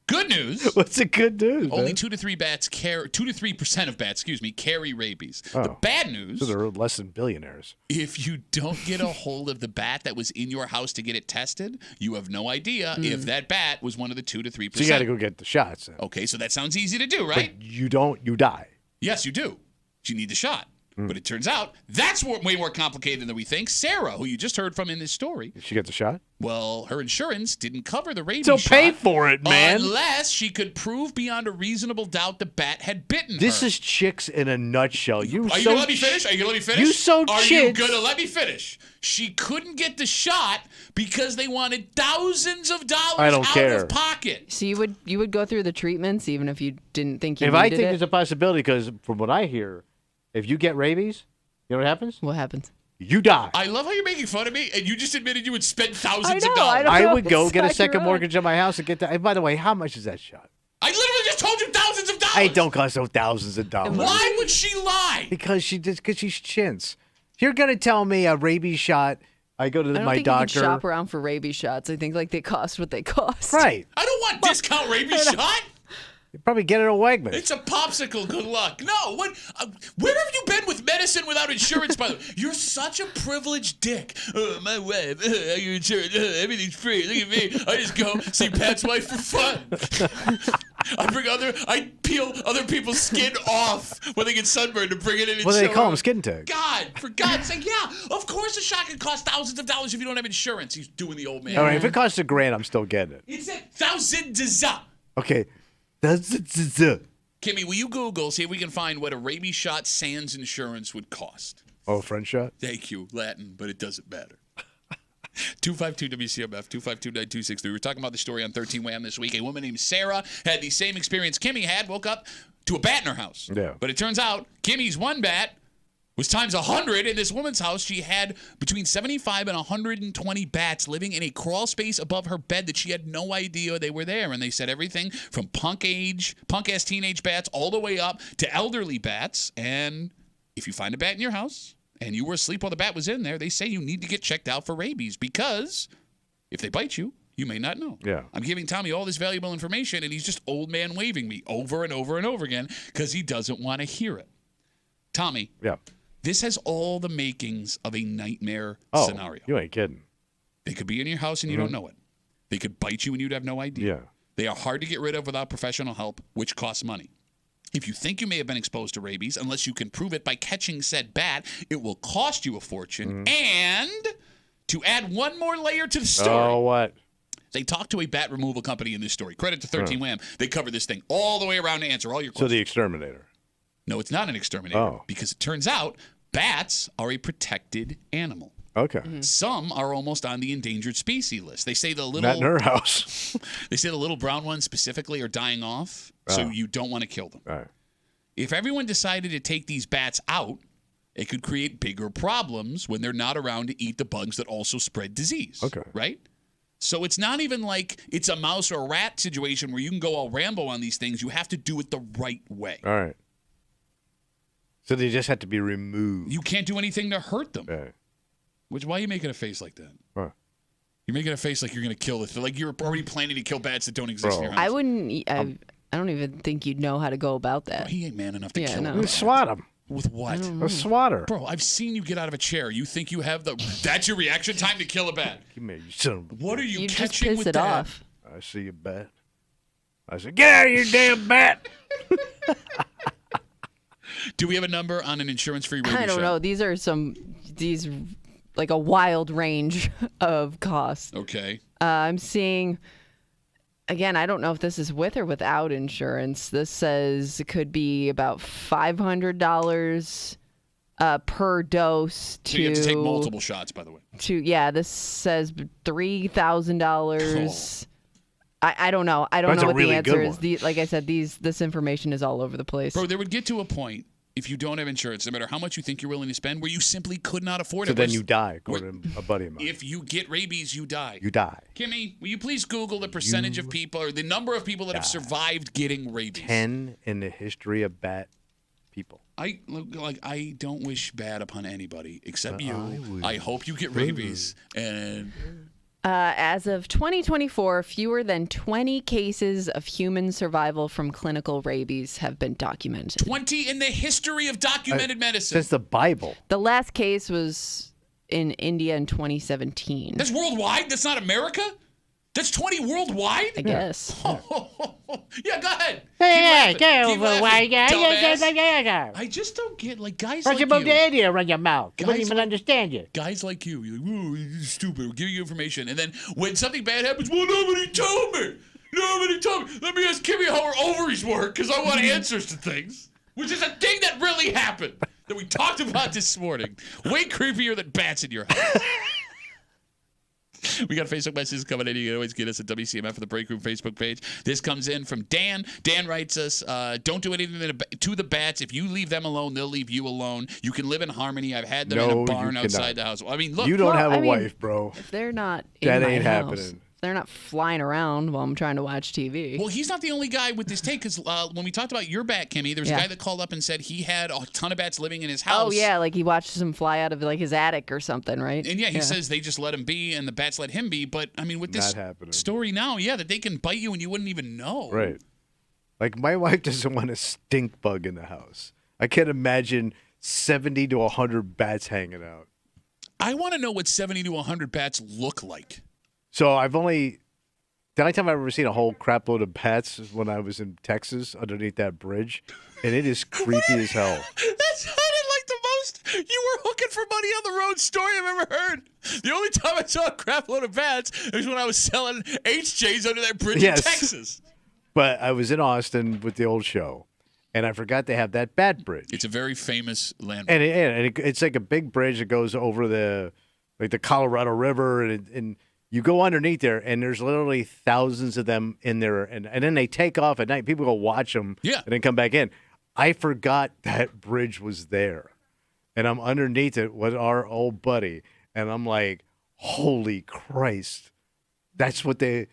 Good news. What's the good news? Only man? 2 to 3% of bats, carry rabies. The bad news. So they're less than billionaires. If you don't get a hold of the bat that was in your house to get it tested, you have no idea if that bat was one of the 2 to 3%. So you got to go get the shots. Then. Okay, so that sounds easy to do, right? But you don't. You die. Yes, you do. You need the shot. But it turns out that's way more complicated than we think. Sarah, who you just heard from in this story. Did she get the shot? Well, her insurance didn't cover the rabies So shot. pay for it, man. Unless she could prove beyond a reasonable doubt the bat had bitten This her. is chicks in a nutshell. Are you going to let me finish? Are you going to let me finish? You so Are chicks. you going to let me finish? She couldn't get the shot because they wanted thousands of dollars out of pocket. So you would go through the treatments even if you didn't think you If needed I think it? there's a possibility, because from what I hear, if you get rabies, you know what happens? What happens? You die. I love how you're making fun of me, and you just admitted you would spend thousands I know, of dollars. I don't I know would if go it's get a right second or mortgage on my house and get that. And by the way, how much is that shot? I literally just told you thousands of dollars. It don't cost no thousands of dollars. Why would she lie? Because she's chintz. You're gonna tell me a rabies shot? I go to I don't my think doctor. you can shop around for rabies shots. I think they cost what they cost. Right. I don't want discount rabies shot. You probably get it at Wegmans. It's a popsicle. Good luck. No. What? Where have you been with medicine without insurance? By the way, you're such a privileged dick. My wife, I get insurance. Everything's free. Look at me. I just go see Pat's wife for fun. I peel other people's skin off when they get sunburned to bring it in. And What do they show call her. them? Skin tags. God, for God's sake, yeah. Of course, a shot can cost thousands of dollars if you don't have insurance. He's doing the old man. All right, if it costs $1,000, I'm still getting it. It's at thousands. Okay. Kimmy, will you Google, see if we can find what a rabies shot sans insurance would cost? Oh, French shot? Thank you, Latin, but it doesn't matter. 252-WCMF, 252-9263. We were talking about the story on 13 Wham this week. A woman named Sarah had the same experience Kimmy had, woke up to a bat in her house. Yeah. But it turns out Kimmy's one bat was times 100. In this woman's house, she had between 75 and 120 bats living in a crawl space above her bed that she had no idea they were there. And they said everything from punk-ass teenage bats all the way up to elderly bats. And if you find a bat in your house and you were asleep while the bat was in there, they say you need to get checked out for rabies because if they bite you, you may not know. Yeah. I'm giving Tommy all this valuable information, and he's just old man waving me over and over and over again because he doesn't want to hear it. Tommy. Yeah. This has all the makings of a nightmare scenario. You ain't kidding. They could be in your house and you don't know it. They could bite you and you'd have no idea. Yeah. They are hard to get rid of without professional help, which costs money. If you think you may have been exposed to rabies, unless you can prove it by catching said bat, it will cost you a fortune. And to add one more layer to the story. Oh, what? They talked to a bat removal company in this story. Credit to 13 Wham. They cover this thing all the way around to answer all your questions. So the exterminator. No, it's not an exterminator because it turns out bats are a protected animal. Okay. Some are almost on the endangered species list. They say the little Not in her house. they say the little brown ones specifically are dying off, so you don't want to kill them. All right. If everyone decided to take these bats out, it could create bigger problems when they're not around to eat the bugs that also spread disease. Okay. Right? So it's not even like it's a mouse or a rat situation where you can go all Rambo on these things. You have to do it the right way. All right. So they just have to be removed. You can't do anything to hurt them. Okay. Why are you making a face like that? Huh. You're making a face like you're going to kill it. Like you're already planning to kill bats that don't exist in your house. I wouldn't. I don't even think you'd know how to go about that. He ain't man enough to kill no. him. Swat him. With what? A swatter. Bro, I've seen you get out of a chair. You think you have that's your reaction time to kill a bat. Give me, you son of a- What are you You just catching piss with it that? off. I see a bat. I said, get out of here, damn bat. Do we have a number on an insurance-free rabies I don't shot? know. These like a wild range of costs. Okay. I'm seeing, again, I don't know if this is with or without insurance. This says it could be about $500 per dose So you have to take multiple shots, by the way. This says $3,000. I don't know. I don't That's know a what really the answer good is. Like I said, this information is all over the place. Bro, there would get to a point, if you don't have insurance, no matter how much you think you're willing to spend, where you simply could not afford So it. then you die, according to a buddy of mine. If you get rabies, you die. You die. Kimmy, will you please Google the percentage of people or the number of people that have survived getting rabies? 10 in the history of bat people. I don't wish bad upon anybody except you. I hope you get rabies. And As of 2024, fewer than 20 cases of human survival from clinical rabies have been documented. 20 in the history of documented medicine. Since the Bible. The last case was in India in 2017. That's worldwide? That's not America? That's 20 worldwide? I guess. Yeah, go ahead. Hey, Keep go laughing, away. I just don't get, like, guys First like you move you. the India around your mouth. I Guys wouldn't even like- understand you. Guys like you, you're like, "Ooh, you're stupid. We'll give you information." And then when something bad happens, well, nobody told me. Nobody told me. Let me ask Kimmy how her ovaries work because I want answers to things. Which is a thing that really happened that we talked about this morning. Way creepier than bats in your house. We got Facebook messages coming in. You can always get us at WCMF for the Break Room Facebook page. This comes in from Dan. Dan writes us, don't do anything to the bats. If you leave them alone, they'll leave you alone. You can live in harmony. I've had them in No, a barn you outside cannot. the house. I mean, look. You don't have a I mean, wife, bro. If they're not in That my ain't house, happening. if they're not flying around while I'm trying to watch TV. Well, he's not the only guy with this take because when we talked about your bat, Kimmy, there's a Yeah. guy that called up and said he had a ton of bats living in his house. Oh, yeah, like he watched them fly out of like his attic or something, right? And yeah, he says they just let him be and the bats let him be. But I mean, with this Not happening. story now, yeah, that they can bite you and you wouldn't even know. Right. Like, my wife doesn't want a stink bug in the house. I can't imagine 70 to 100 bats hanging out. I want to know what 70 to 100 bats look like. So the only time I've ever seen a whole crap load of bats is when I was in Texas underneath that bridge, and it is creepy as hell. That sounded like the most you were hooking for money on the road story I've ever heard. The only time I saw a crap load of bats was when I was selling HJs under that bridge Yes. in Texas. But I was in Austin with the old show, and I forgot they have that bat bridge. It's a very famous landmark. And it's like a big bridge that goes over the Colorado River, and you go underneath there, and there's literally thousands of them in there, and then they take off at night. People go watch them, Yeah. and then come back in. I forgot that bridge was there, and I'm underneath it with our old buddy, and I'm like, holy Christ, that's what they.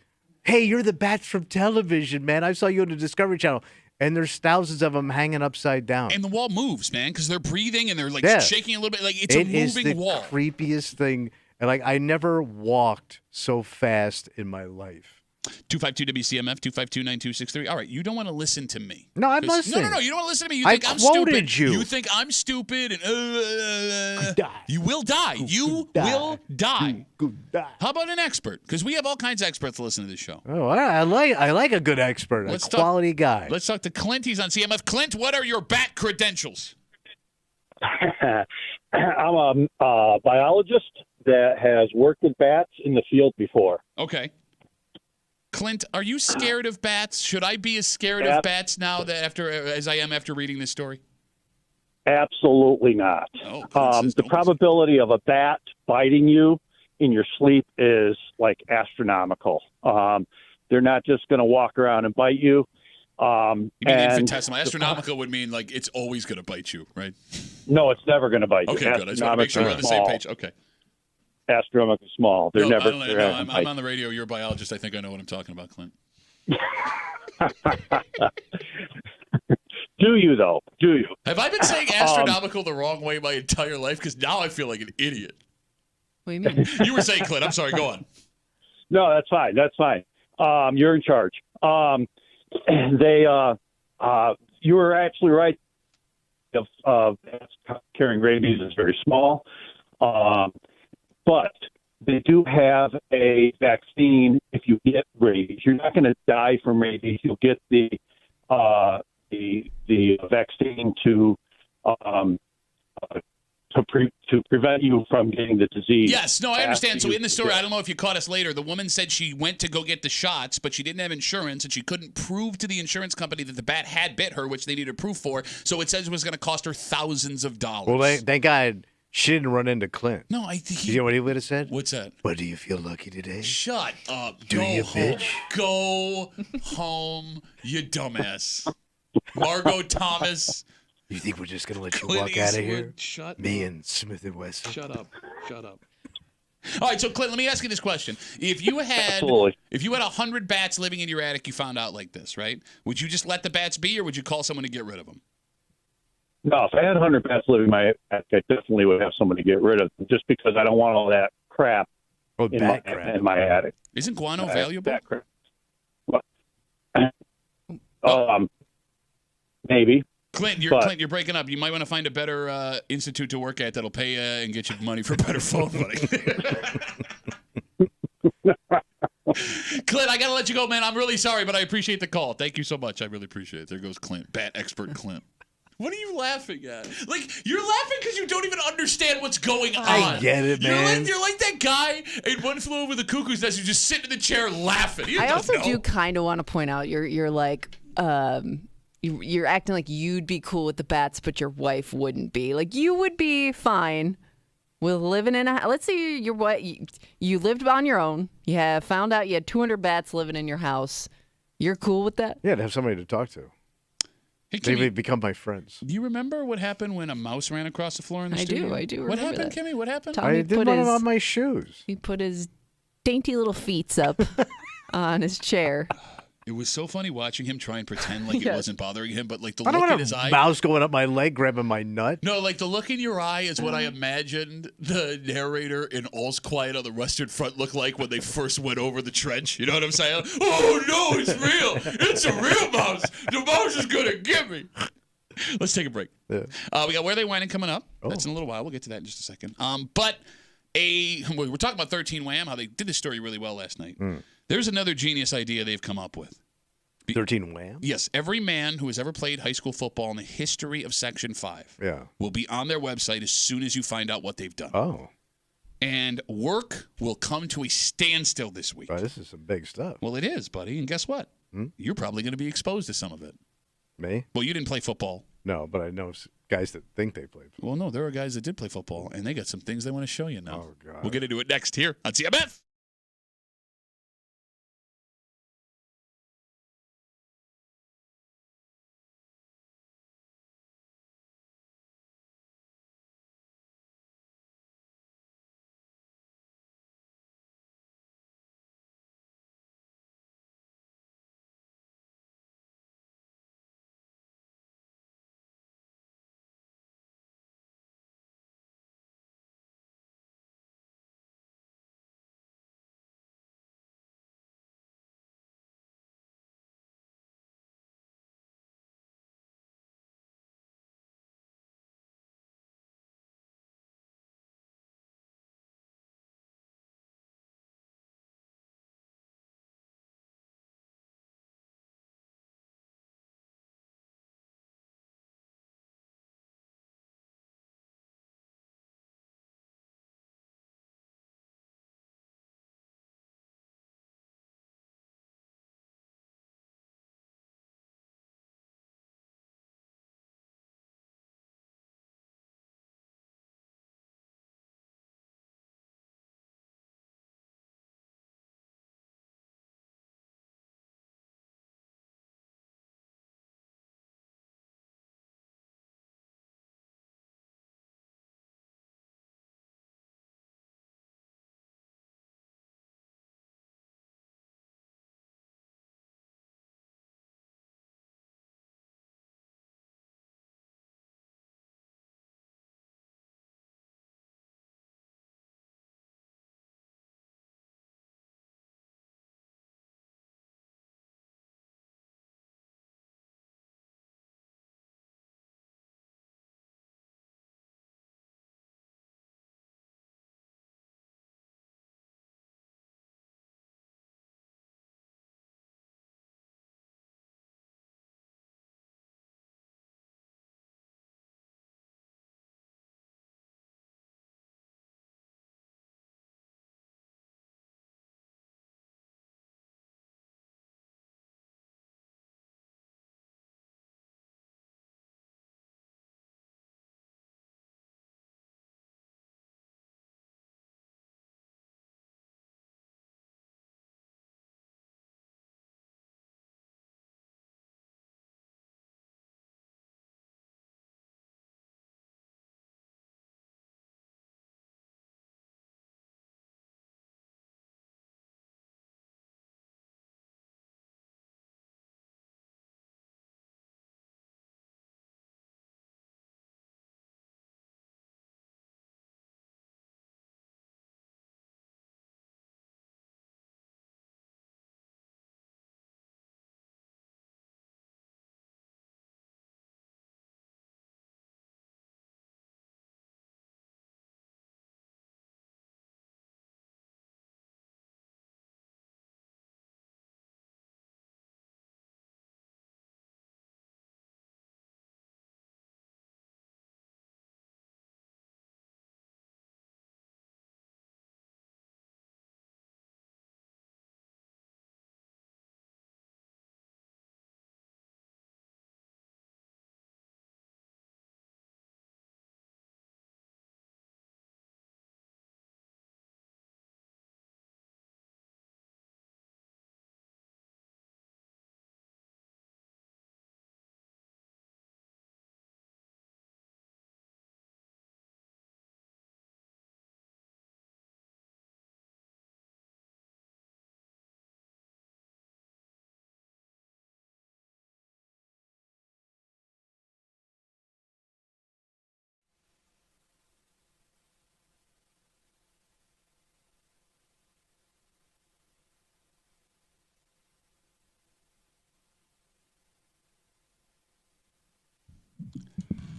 Hey, you're the bats from television, man. I saw you on the Discovery Channel. And there's thousands of them hanging upside down. And the wall moves, man, because they're breathing and they're like Yeah. shaking a little bit. Like it's It a is moving the wall. creepiest thing. And like, I never walked so fast in my life. 252 WCMF 252-9263. All right, you don't want to listen to me. No, I'm 'Cause- listening. No, you don't want to listen to me. You I think I'm quoted stupid. you. You think I'm stupid and die. you will die. You die. will die. Good die. How about an expert? Because we have all kinds of experts to listen to this show. Oh, I like a good expert, Let's a talk- quality guy. Let's talk to Clint. He's on CMF. Clint, what are your bat credentials? I'm a biologist that has worked with bats in the field before. Okay. Clint, are you scared of bats? Should I be as scared of bats now as I am after reading this story? Absolutely not. Oh, Clint says The don't. probability of a bat biting you in your sleep is like astronomical. They're not just going to walk around and bite you. You mean and infinitesimal? Astronomical would mean like it's always going to bite you, right? no, it's never going to bite you. Okay, good. I just want to make sure we're on the same page. Okay. Astronomically small. They're No, never. I don't know. they're No, never I'm bite on the radio. You're a biologist. I think I know what I'm talking about, Clint. Do you though? Do you? Have I been saying astronomical the wrong way my entire life? Because now I feel like an idiot. What do you mean? You were saying, Clint. I'm sorry. Go on. No, that's fine. That's fine. You're in charge. You were actually right. Of carrying rabies is very small, but they do have a vaccine. If you get rabies, you're not going to die from rabies. You'll get the vaccine to prevent you from getting the disease. Yes, no, I understand. So after in the you story, get- I don't know if you caught us later. The woman said she went to go get the shots, but she didn't have insurance, and she couldn't prove to the insurance company that the bat had bit her, which they needed proof for. So it says it was going to cost her thousands of dollars. Well, thank God she didn't run into Clint. No, I think You know what he would have said? What's that? But do you feel lucky today? Shut up. Do Go you, home. bitch? Go home, you dumbass. Margot Thomas. You think we're just gonna let you Clint walk out of here? Eastwood. Shut Me up. and Smith and Wesson. Shut up. Shut up. All right, so Clint, let me ask you this question: If you had Absolutely. 100 bats living in your attic, you found out like this, right? Would you just let the bats be, or would you call someone to get rid of them? No, if I had 100 bats living in my attic, I definitely would have somebody get rid of them, just because I don't want all that crap in my attic. Isn't guano valuable? What? Maybe. Clint, you're breaking up. You might want to find a better institute to work at that'll pay and get you money for better phone money. Clint, I got to let you go, man. I'm really sorry, but I appreciate the call. Thank you so much. I really appreciate it. There goes Clint, bat expert Clint. What are you laughing at? Like, you're laughing because you don't even understand what's going on. I get it, man. You're like that guy in One Flew Over the Cuckoo's Nest who just sitting in the chair laughing. I also do kind of want to point out you're like you're acting like you'd be cool with the bats, but your wife wouldn't be. Like, you would be fine with living in a. Let's say you lived on your own. You have found out you had 200 bats living in your house. You're cool with that? Yeah, to have somebody to talk to. Hey, Maybe become my friends. Do you remember what happened when a mouse ran across the floor in the studio? I do. What happened, Kimmy? What happened? I did one on my shoes. He put his dainty little feet up on his chair. It was so funny watching him try and pretend like it wasn't bothering him, but like the I don't look in want his a eye. mouse going up my leg, grabbing my nut. No, like the look in your eye is what I imagined the narrator in All's Quiet on the Western Front looked like when they first went over the trench. You know what I'm saying? Oh no, it's real! It's a real mouse. The mouse is gonna get me. Let's take a break. Yeah. We got Where They Whining coming up. That's in a little while. We'll get to that in just a second. But we're talking about 13 Wham, how they did this story really well last night. There's another genius idea they've come up with. 13 Wham? Yes, every man who has ever played high school football in the history of Section 5 will be on their website as soon as you find out what they've done. Oh. And work will come to a standstill this week. Oh, this is some big stuff. Well, it is, buddy. And guess what? You're probably going to be exposed to some of it. Me? Well, you didn't play football. No, but I know guys that think they played football. Well, no, there are guys that did play football, and they got some things they want to show you now. Oh, God. We'll get into it next here on CMF.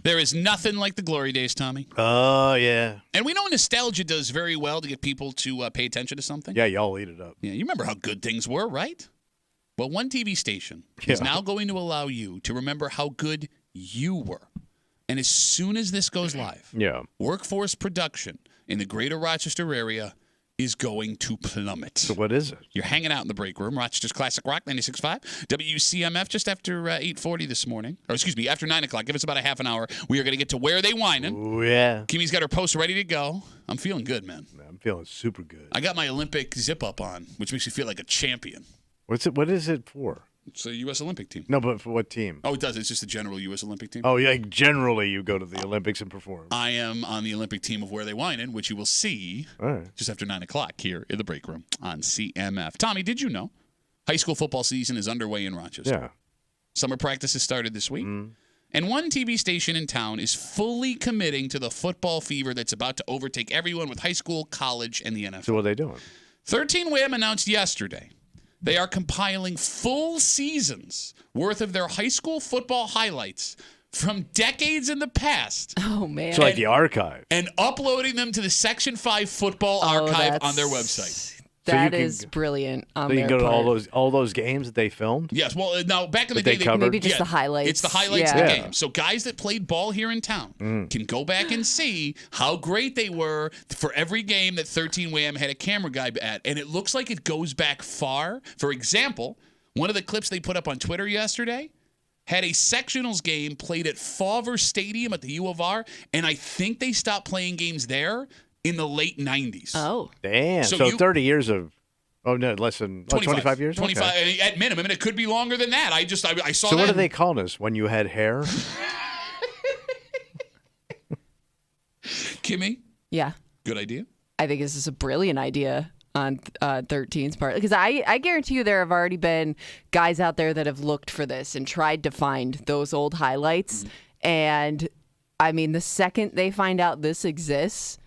There is nothing like the glory days, Tommy. Oh, yeah. And we know nostalgia does very well to get people to pay attention to something. Yeah, y'all eat it up. Yeah, you remember how good things were, right? Well, one TV station is now going to allow you to remember how good you were. And as soon as this goes live, workforce production in the greater Rochester area is going to plummet. So what is it? You're hanging out in the break room, Rochester's Classic Rock 96.5, WCMF, just after 8:40 this morning. Or excuse me, after 9 o'clock. Give us about a half an hour. We are going to get to Where Are They Whining? Oh, yeah. Kimmy's got her post ready to go. I'm feeling good, man. I'm feeling super good. I got my Olympic zip-up on, which makes me feel like a champion. What is it for? It's a U.S. Olympic team. No, but for what team? Oh, it does. It's just the general U.S. Olympic team. Oh, yeah. Generally, you go to the Olympics and perform. I am on the Olympic team of Where They Whining, which you will see just after 9 o'clock here in the break room on CMF. Tommy, did you know high school football season is underway in Rochester? Yeah. Summer practice has started this week. And one TV station in town is fully committing to the football fever that's about to overtake everyone with high school, college, and the NFL. So what are they doing? 13 Wham announced yesterday they are compiling full seasons worth of their high school football highlights from decades in the past. Oh, man. It's like the archive. And uploading them to the Section 5 football archive on their website. That is brilliant. So you can go to all those games that they filmed? Yes. Well, now, back in the That day, covered? Maybe just the highlights. It's the highlights of Yeah. the game. So guys that played ball here in town can go back and see how great they were for every game that 13 Wham had a camera guy at. And it looks like it goes back far. For example, one of the clips they put up on Twitter yesterday had a sectionals game played at Fawver Stadium at the U of R, and I think they stopped playing games there in the late 90s. Oh. Damn. So 30 years of, no, less than 25 years? 25 Okay. at minimum, and it could be longer than that. I saw So that. what do they call this? When you had hair? Kimmy? Yeah. Good idea. I think this is a brilliant idea on 13's part. Because I guarantee you there have already been guys out there that have looked for this and tried to find those old highlights. And, I mean, the second they find out this exists,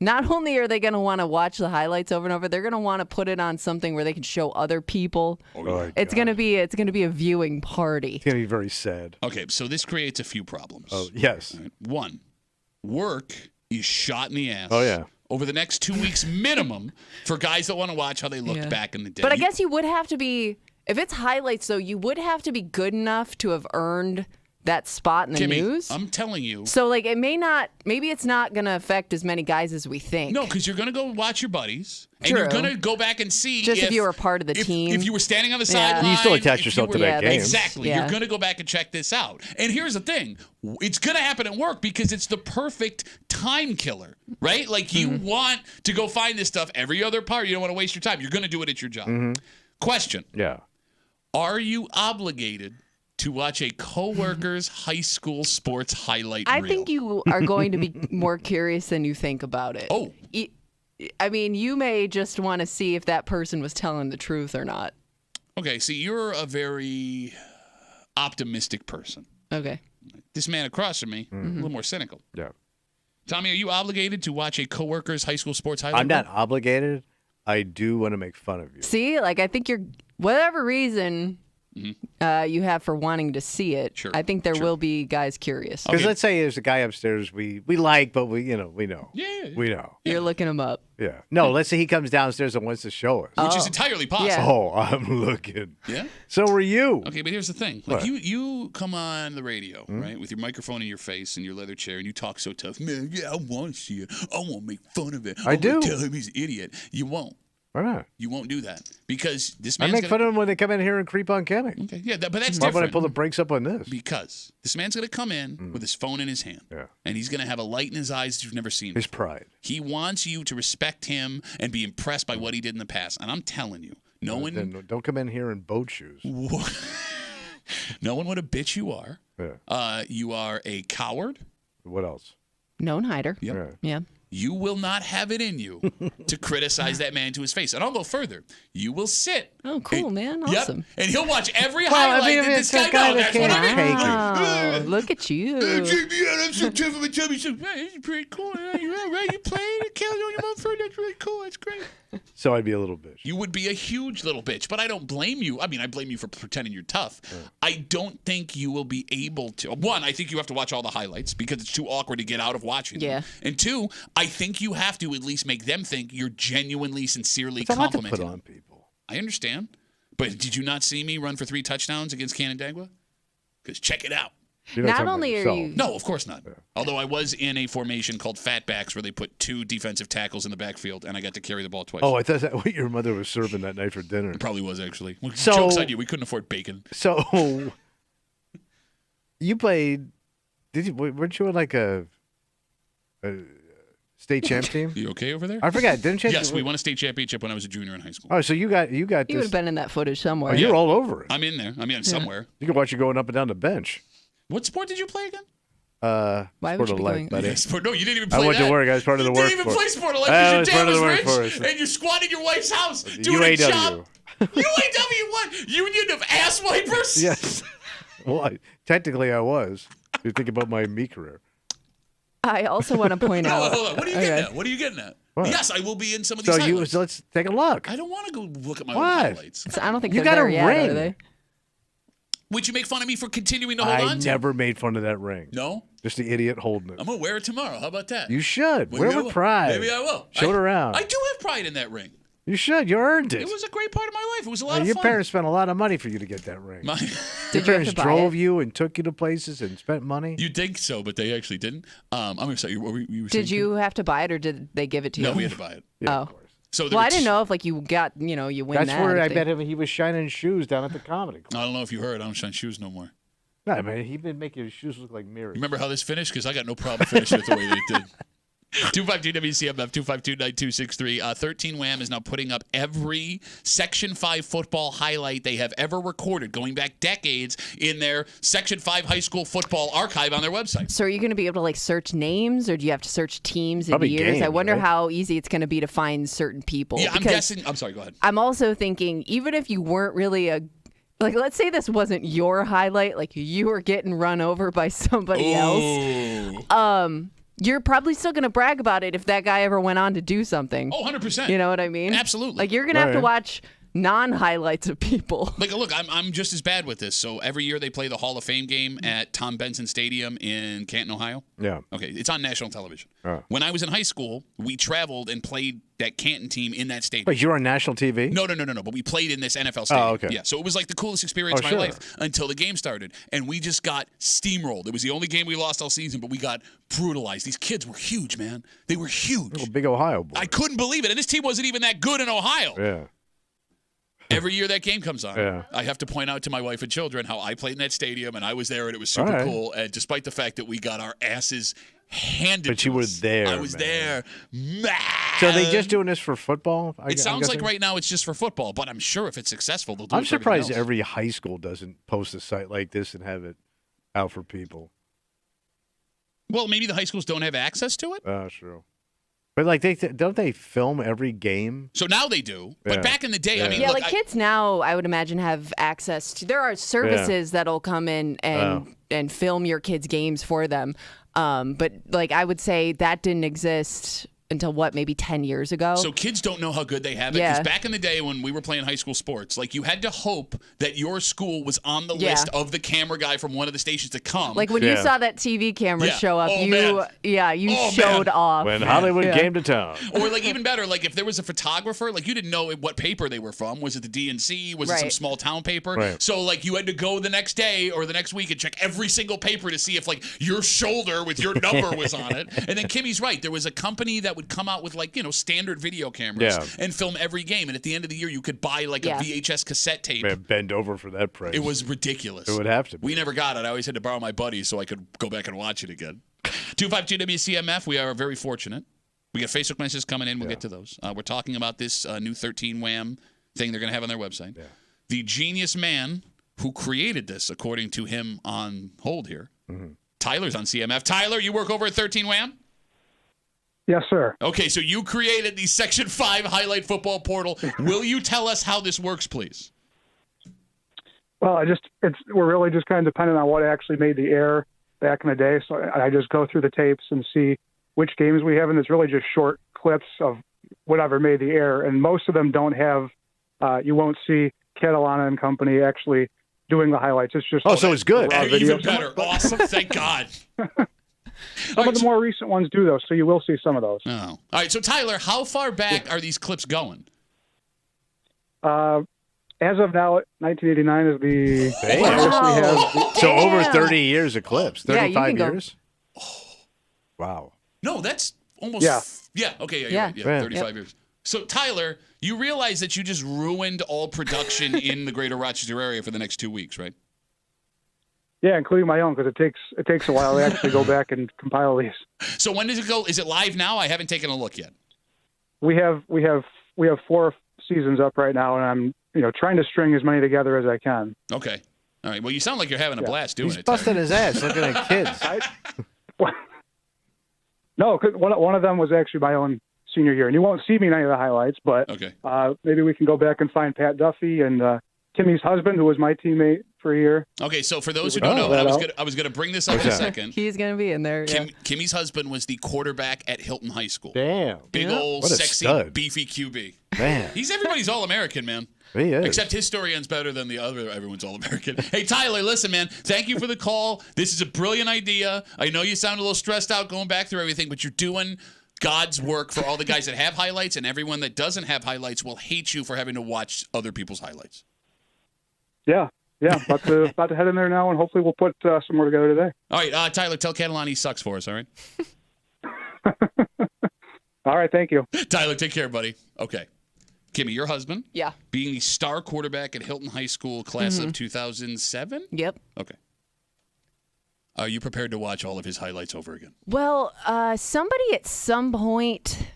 not only are they going to want to watch the highlights over and over, they're going to want to put it on something where they can show other people. It's going to be a viewing party. It's going to be very sad. Okay, so this creates a few problems. Oh, yes. Right. One, work is shot in the ass. Oh, yeah. Over the next 2 weeks minimum for guys that want to watch how they looked back in the day. But I guess you would have to be, if it's highlights though, you would have to be good enough to have earned that spot in the Kimmy, news. I'm telling you. So like maybe it's not going to affect as many guys as we think. No, because you're going to go watch your buddies. And True. you're going to go back and see Just if you were part of the team. If you were standing on the sideline. You still attach yourself to that game. Exactly. You're going to go back and check this out. And here's the thing. It's going to happen at work because it's the perfect time killer, right? Like you want to go find this stuff every other part. You don't want to waste your time. You're going to do it at your job. Question. Yeah. Are you obligated to watch a coworker's high school sports highlight reel? I think you are going to be more curious than you think about it. Oh. I mean, you may just want to see if that person was telling the truth or not. Okay, see, you're a very optimistic person. Okay. This man across from me, a little more cynical. Yeah. Tommy, are you obligated to watch a coworker's high school sports highlight I'm not reel? obligated. I do want to make fun of you. See, like I think you're, whatever reason you have for wanting to see it, Sure, I think there will be guys curious. Because let's say there's a guy upstairs we like, but we know. Yeah. We know. You're looking him up. Yeah. No, let's say he comes downstairs and wants to show us. Which is entirely possible. Yeah. Oh, I'm looking. Yeah? So are you. Okay, but here's the thing. Like What? you come on the radio, right, with your microphone in your face and your leather chair, and you talk so tough. Man, yeah, I want to see it. I want to make fun of it. I do. Tell him he's an idiot. You won't. Why not? You won't do that because this I man's make gonna, fun of them when they come in here and creep on Kenny. Okay, yeah, but that's Why would I different. pull the brakes up on this? Because this man's going to come in with his phone in his hand. Yeah. And he's going to have a light in his eyes that you've never seen. His pride. He wants you to respect him and be impressed by what he did in the past. And I'm telling you, Then don't come in here in boat shoes. knowing what a bitch you are, you are a coward. What else? Known hider. Yep. Yeah. You will not have it in you to criticize that man to his face. And I'll go further. You will sit. Oh, cool, man. Awesome. Yep. And he'll watch every Well, I highlight mean, that it's this a guy guy knows. that That's what I can't mean. take it. Wow, look at you. I'm so tough of a chubby. So, man, it's pretty cool. You played and killed on your mom for. That's really cool. That's great. So I'd be a little bitch. You would be a huge little bitch, but I don't blame you. I mean, I blame you for pretending you're tough. I don't think you will be able to. One, I think you have to watch all the highlights because it's too awkward to get out of watching them. And two, I think you have to at least make them think you're genuinely, sincerely complimenting put on people. I understand. But did you not see me run for 3 touchdowns against Canandaigua? Because check it out. Not only are you... No, of course not. Yeah. Although I was in a formation called fatbacks where they put 2 defensive tackles in the backfield, and I got to carry the ball twice. Oh, I thought that what your mother was serving that night for dinner. It probably was, actually. Joke's on you. We couldn't afford bacon. So you played... Weren't you in like a state champ team? You okay over there? I forgot. Didn't you? Yes, we won a state championship when I was a junior in high school. Oh, so you got You would have been in that footage somewhere. Oh, you're all over it. I'm in there. I mean, somewhere. You can watch you going up and down the bench. What sport did you play again? Why would you be going? Yeah, sport. No, you didn't even play that. I went to work. I was part of the workforce. You didn't even play sport of life because your dad was rich and you're squatting your wife's house doing a job. UAW what? Union of Ass Wipers? Yes. Well, technically I was. You think about my me career. I also want to point out. Hold on. What are you getting at? What are you getting at? What? Yes, I will be in some of these highlights. So let's take a look. I don't want to go look at my old highlights. I don't think you they're got a there yet, ring. are they? Would you make fun of me for continuing to hold on to it? I never made fun of that ring. No? Just the idiot holding it. I'm going to wear it tomorrow. How about that? You should. Wear it with pride. Maybe I will. Show it around. I do have pride in that ring. You should. You earned it. It was a great part of my life. It was a lot of fun. Your parents spent a lot of money for you to get that ring. Your Did parents drove you and took you to places and spent money? You'd think so, but they actually didn't. I'm sorry. What were you Did you have to buy it or did they give it to you? No, we had to buy it. Yeah, of course. So I didn't know if you got, you win that. That's where I bet him he was shining shoes down at the comedy club. I don't know if you heard. I don't shine shoes no more. No, man, he'd been making his shoes look like mirrors. Remember how this finished? Because I got no problem finishing it the way they did. 252 WCMF 252-9263. 13 Wham is now putting up every Section 5 football highlight they have ever recorded, going back decades, in their Section 5 high school football archive on their website. So are you going to be able to search names, or do you have to search teams and Probably years? games, I wonder right? how easy it's going to be to find certain people. Yeah, I'm guessing. I'm sorry. Go ahead. I'm also thinking, even if you weren't really let's say this wasn't your highlight, like you were getting run over by somebody else. You're probably still going to brag about it if that guy ever went on to do something. Oh, 100%. You know what I mean? Absolutely. Like, you're going to have to watch non-highlights of people. Like, look, I'm just as bad with this. So every year they play the Hall of Fame game at Tom Benson Stadium in Canton, Ohio. Yeah. Okay, it's on national television. Oh. When I was in high school, we traveled and played that Canton team in that stadium. Wait, you're on national TV? No. But we played in this NFL stadium. Oh, okay. Yeah, so it was like the coolest experience of my life until the game started. And we just got steamrolled. It was the only game we lost all season, but we got brutalized. These kids were huge, man. They were huge. Little big Ohio boy. I couldn't believe it. And this team wasn't even that good in Ohio. Yeah. Every year that game comes on, I have to point out to my wife and children how I played in that stadium, and I was there, and it was super cool. And despite the fact that we got our asses handed to us. But you were there, I was there. Man. So are they just doing this for football? It sounds like right now it's just for football, but I'm sure if it's successful, they'll do it I'm for everything surprised else. every high school doesn't post a site like this and have it out for people. Well, maybe the high schools don't have access to it. Oh, true. But don't they film every game? So now they do. But back in the day, I mean, Yeah, look, kids now, I would imagine, have access to. There are services that'll come in and film your kids' games for them. But I would say that didn't exist until maybe 10 years ago. So kids don't know how good they have it. Because back in the day when we were playing high school sports, you had to hope that your school was on the list of the camera guy from one of the stations to come. Like when you saw that TV camera show up, you showed off. When Hollywood came to town. Or even better, if there was a photographer, you didn't know what paper they were from. Was it the DNC? Was it some small town paper? Right. So you had to go the next day or the next week and check every single paper to see if your shoulder with your number was on it. And then Kimmy's right. There was a company that would come out with standard video cameras and film every game. And at the end of the year, you could buy a VHS cassette tape. Man, bend over for that price. It was ridiculous. It would have to be. We never got it. I always had to borrow my buddy so I could go back and watch it again. 252 WCMF. We are very fortunate. We got Facebook messages coming in. We'll get to those. We're talking about this new 13 Wham thing they're going to have on their website. Yeah. The genius man who created this, according to him on hold here, Tyler's on CMF. Tyler, you work over at 13 Wham? Yes, sir. Okay, so you created the Section 5 highlight football portal. Will you tell us how this works, please? Well, we're really just kind of dependent on what actually made the air back in the day. So I just go through the tapes and see which games we have, and it's really just short clips of whatever made the air, and most of them don't have. You won't see Catalana and company actually doing the highlights. It's just so it's good. Even better. Awesome. Thank God. Some of the more recent ones do, though, so you will see some of those. Oh. All right, so Tyler, how far back are these clips going? As of now, 1989 is the... Damn. So over 30 years of clips. 35 years? Wow. No, that's almost... Yeah, okay, yeah, 35 years. So, Tyler, you realize that you just ruined all production in the greater Rochester area for the next 2 weeks, right? Yeah, including my own, because it takes a while to actually go back and compile these. So when does it go? Is it live now? I haven't taken a look yet. We have 4 seasons up right now, and I'm trying to string as many together as I can. Okay. All right. Well, you sound like you're having a blast doing it. He's busting his ass looking at kids. No, cause one of them was actually my own senior year, and you won't see me in any of the highlights, but maybe we can go back and find Pat Duffy and Kimmy's husband, who was my teammate for a year. Okay, so for those who don't know, I was gonna bring this up in a second. He's gonna be in there. Kimmy's husband was the quarterback at Hilton High School. Damn. Big old sexy beefy QB. Man. He's everybody's All-American, man. He is. Except his story ends better than everyone's All-American. Hey, Tyler, listen, man. Thank you for the call. This is a brilliant idea. I know you sound a little stressed out going back through everything, but you're doing God's work for all the guys that have highlights, and everyone that doesn't have highlights will hate you for having to watch other people's highlights. Yeah, about to head in there now, and hopefully we'll put some more together today. All right, Tyler, tell Catalani he sucks for us, all right? All right, thank you. Tyler, take care, buddy. Okay. Kimmy, your husband? Yeah. Being the star quarterback at Hilton High School, class of 2007? Yep. Okay. Are you prepared to watch all of his highlights over again? Well, somebody at some point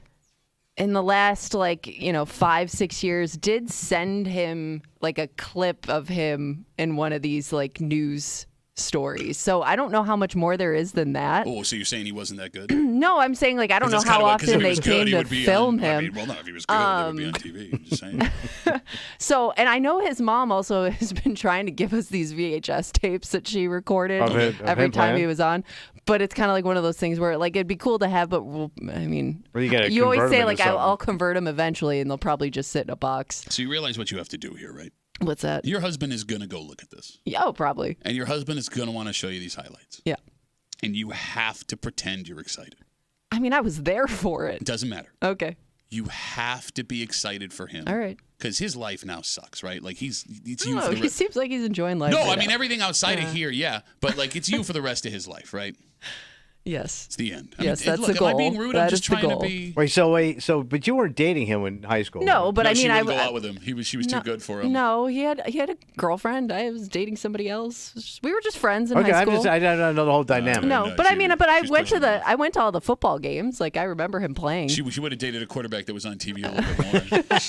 in the last 5-6 years did send him like a clip of him in one of these news stories. So I don't know how much more there is than that. Oh, so you're saying he wasn't that good? No, I'm saying I don't know how often they came to film him. Well, no, if he was good, he would be on TV. I'm just saying. So, and I know his mom also has been trying to give us these VHS tapes that she recorded every time he was on. But it's kind of like one of those things where it'd be cool to have, but you always say I'll convert them eventually, and they'll probably just sit in a box. So you realize what you have to do here, right? What's that? Your husband is going to go look at this. Yeah, probably. And your husband is going to want to show you these highlights. Yeah. And you have to pretend you're excited. I mean, I was there for it. It doesn't matter. Okay. You have to be excited for him. All right. Because his life now sucks, right? He seems like he's enjoying life. No, right I mean, now. everything outside of here, yeah. But it's you for the rest of his life, right? Yes. It's the end. That's the goal. Am I being rude? I'm just trying to be. But you weren't dating him in high school. No, but she wouldn't go out with him. She was too good for him. No, he had a girlfriend. I was dating somebody else. We were just friends in high school. I don't know the whole dynamic. No, but I went to all the football games. I remember him playing. She would have dated a quarterback that was on TV a little bit more.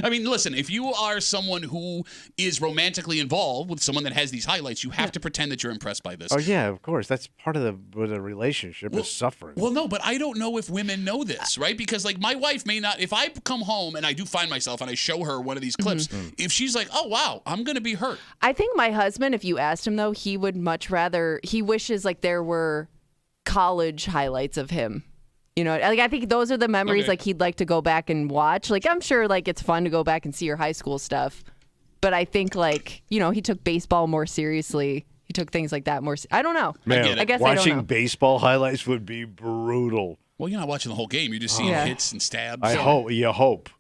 I mean, listen, if you are someone who is romantically involved with someone that has these highlights, you have to pretend that you're impressed by this. Oh, yeah, of course. That's part of the relationship is suffering. Well, no, but I don't know if women know this, right? Because, my wife may not, if I come home and I do find myself and I show her one of these clips, if she's like, oh, wow, I'm going to be hurt. I think my husband, if you asked him, though, he would much rather, he wishes there were college highlights of him. I think those are the memories he'd like to go back and watch. I'm sure it's fun to go back and see your high school stuff. But I think he took baseball more seriously. He took things like that more. I don't know. Man, I guess watching baseball highlights would be brutal. Well, you're not watching the whole game. You're just seeing hits and stabs. You hope.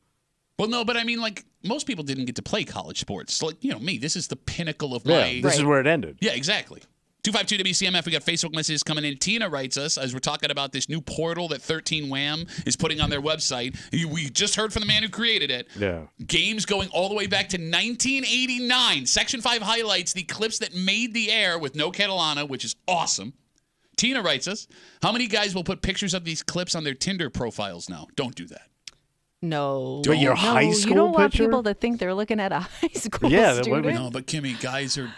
Well, no, but I mean, most people didn't get to play college sports. Me, this is the pinnacle of my. This is where it ended. Yeah, exactly. 252 WCMF, we got Facebook messages coming in. Tina writes us as we're talking about this new portal that 13 Wham is putting on their website. We just heard from the man who created it. Yeah. Games going all the way back to 1989. Section 5 highlights the clips that made the air with no Catalana, which is awesome. Tina writes us, how many guys will put pictures of these clips on their Tinder profiles now? Don't do that. No. But your high school you don't want picture? people to think they're looking at a high school student. No, but Kimmy, guys are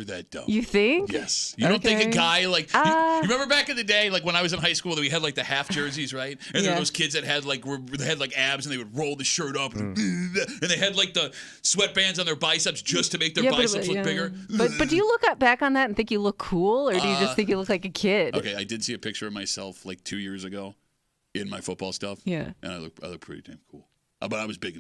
that dumb. You think? Yes. You don't think a guy you remember back in the day, when I was in high school, that we had the half jerseys, right? And there were those kids that had abs and they would roll the shirt up and they had the sweatbands on their biceps just to make their biceps look bigger. But do you look back on that and think you look cool, or do you just think you look like a kid? Okay, I did see a picture of myself 2 years ago. in my football stuff. Yeah. And I look pretty damn cool. But I was big.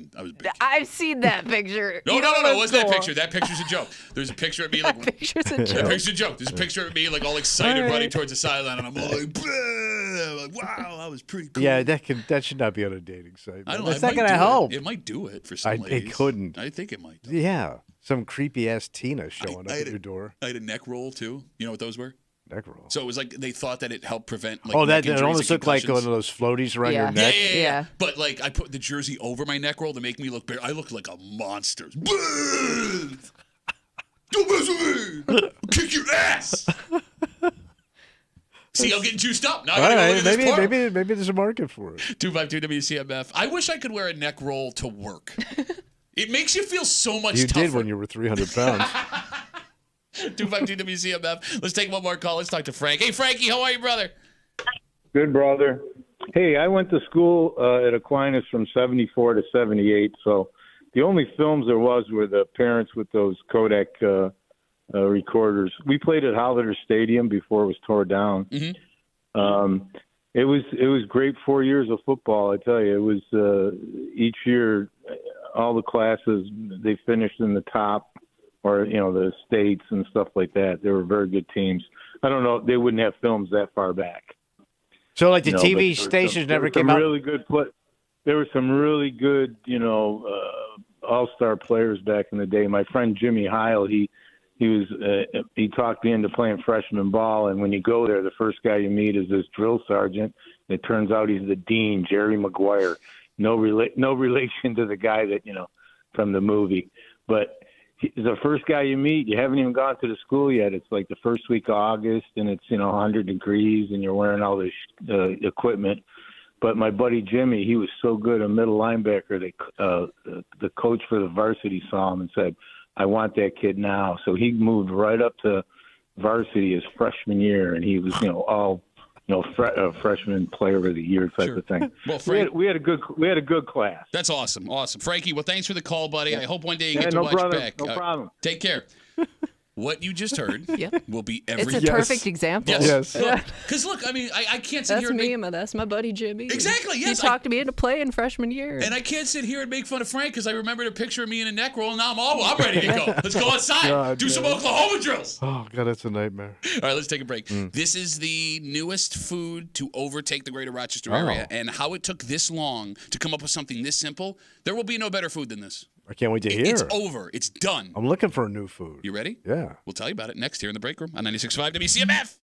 I've seen that picture. No, it wasn't that picture. That picture's a joke. There's a picture of me like. That picture's a joke. That picture's a joke. There's a picture of me like all excited running towards the sideline, and I'm all like, wow, that was pretty cool. Yeah, that should not be on a dating site. I don't know. That's not going to help. It might do it for some ladies. It couldn't. I think it might. Though. Yeah. Some creepy ass Tina showing up at your door. I had a neck roll too. You know what those were? Neck roll. So it was like they thought that it helped prevent like that it almost looked like one of those floaties around your neck. Yeah. But like I put the jersey over my neck roll to make me look bigger. I looked like a monster. Don't mess with me! I'll kick your ass! See, I'm getting juiced up. Now I gotta go look at this maybe there's a market for it. 252 WCMF. I wish I could wear a neck roll to work. It makes you feel so much tougher. You did when you were 300 pounds. 252 WCMF. Let's take one more call. Let's talk to Frank. Hey, Frankie, how are you, brother? Good, brother. Hey, I went to school at Aquinas from 74 to 78, so the only films there was were the parents with those Kodak recorders. We played at Holiday Stadium before it was tore down. Mm-hmm. It was great 4 years of football, I tell you. It was each year, all the classes, they finished in the top, or, the states and stuff like that. They were very good teams. I don't know. They wouldn't have films that far back. So, like, the TV stations never came out? Really good there were some really good, all-star players back in the day. My friend Jimmy Heil, he talked me into playing freshman ball, and when you go there, the first guy you meet is this drill sergeant. It turns out he's the dean, Jerry Maguire. No relation to the guy that, from the movie. But the first guy you meet, you haven't even gone to the school yet. It's like the first week of August, and it's 100 degrees, and you're wearing all this equipment. But my buddy Jimmy, he was so good, a middle linebacker. The coach for the varsity saw him and said, "I want that kid now." So he moved right up to varsity his freshman year, and he was freshman player of the year type of thing. Well, Frank, we had a good class. That's awesome, Frankie. Well, thanks for the call, buddy. I hope one day you get to watch back. No problem. Take care. What you just heard will be every. It's a perfect example. Yes. Because look, I mean, I can't sit here. That's my buddy Jimmy. Exactly. Yes. He talked me into playing freshman year. And I can't sit here and make fun of Frank because I remembered a picture of me in a neck roll, and now I'm ready to go. Let's go outside. Do some Oklahoma drills. Oh God, that's a nightmare. All right, let's take a break. This is the newest food to overtake the greater Rochester area, and how it took this long to come up with something this simple. There will be no better food than this. I can't wait to hear. It's over. It's done. I'm looking for a new food. You ready? Yeah. We'll tell you about it next here in the break room on 96.5 WCMF.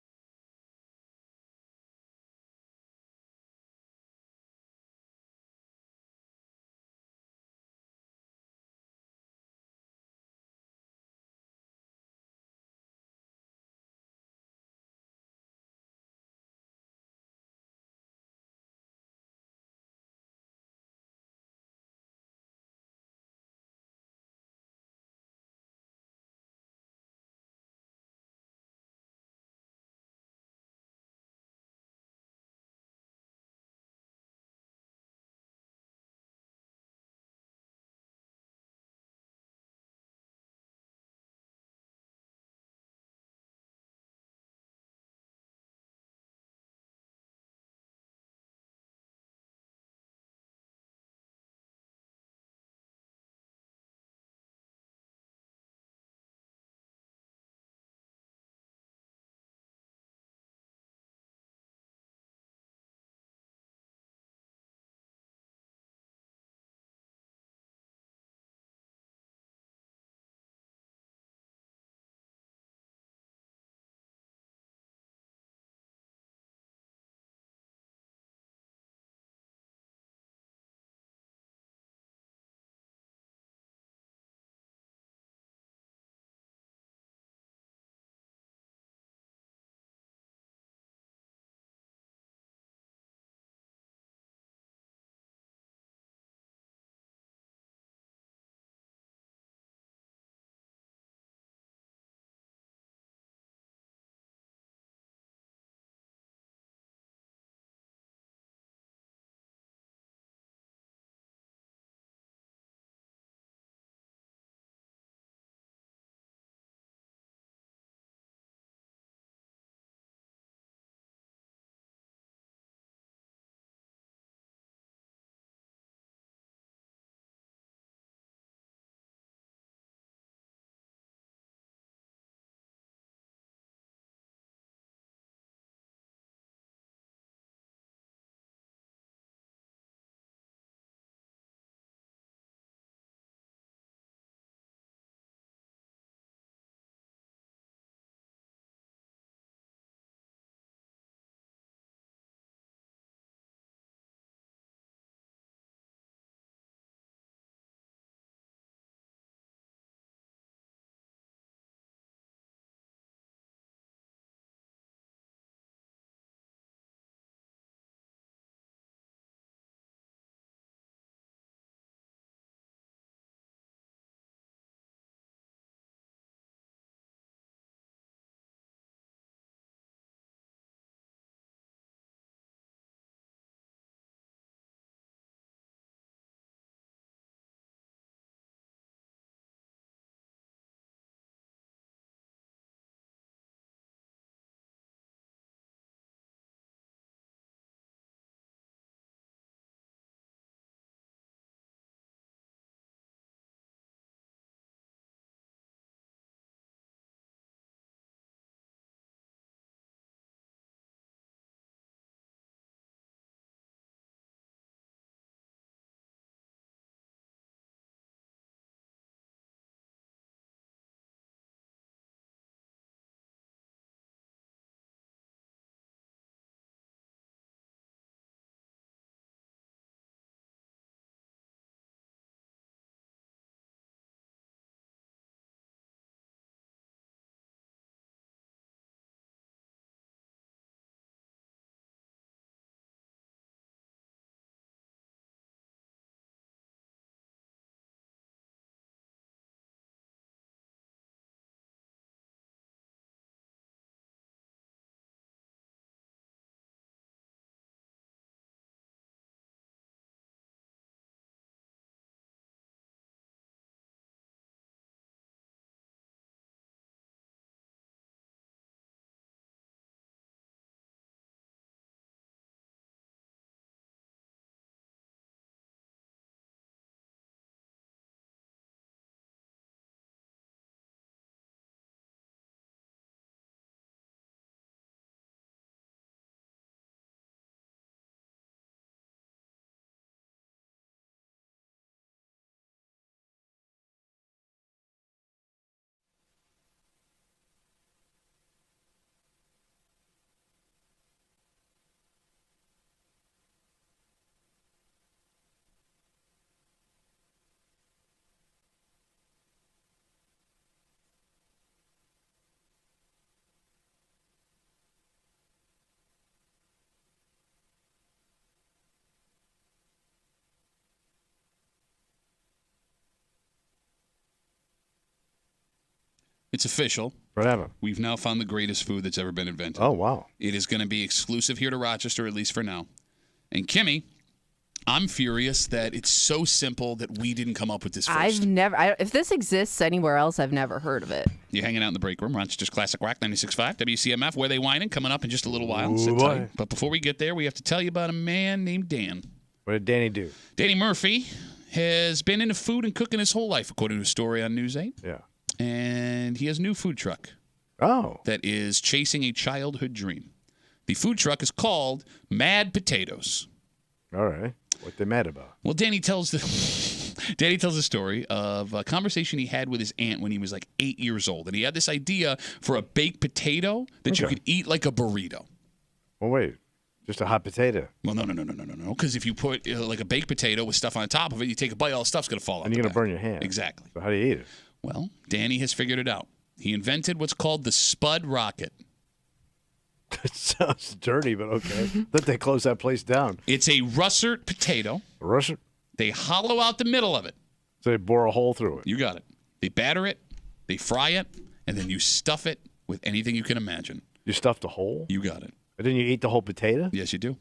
It's official. Whatever. We've now found the greatest food that's ever been invented. Oh, wow. It is going to be exclusive here to Rochester, at least for now. And Kimmy, I'm furious that it's so simple that we didn't come up with this first. If this exists anywhere else, I've never heard of it. You're hanging out in the break room. Rochester's Classic Rock 96.5, WCMF, Where They Whining, coming up in just a little while. Ooh, Sit boy. tight. But before we get there, we have to tell you about a man named Dan. What did Danny do? Danny Murphy has been into food and cooking his whole life, according to a story on News 8. Yeah. And he has a new food truck. Oh. That is chasing a childhood dream. The food truck is called Mad Potatoes. All right. What they mad about? Well, Danny tells the story of a conversation he had with his aunt when he was like 8 years old. And he had this idea for a baked potato that you could eat like a burrito. Well, wait. Just a hot potato. Well, no. Because if you put like a baked potato with stuff on top of it, you take a bite, all the stuff's going to fall out. And you're going to burn your hand. Exactly. So how do you eat it? Well, Danny has figured it out. He invented what's called the Spud Rocket. It sounds dirty, but okay. Let they close that place down. It's a russet potato. Russet? They hollow out the middle of it. So they bore a hole through it. You got it. They batter it, they fry it, and then you stuff it with anything you can imagine. You stuff the hole? You got it. And then you eat the whole potato? Yes, you do.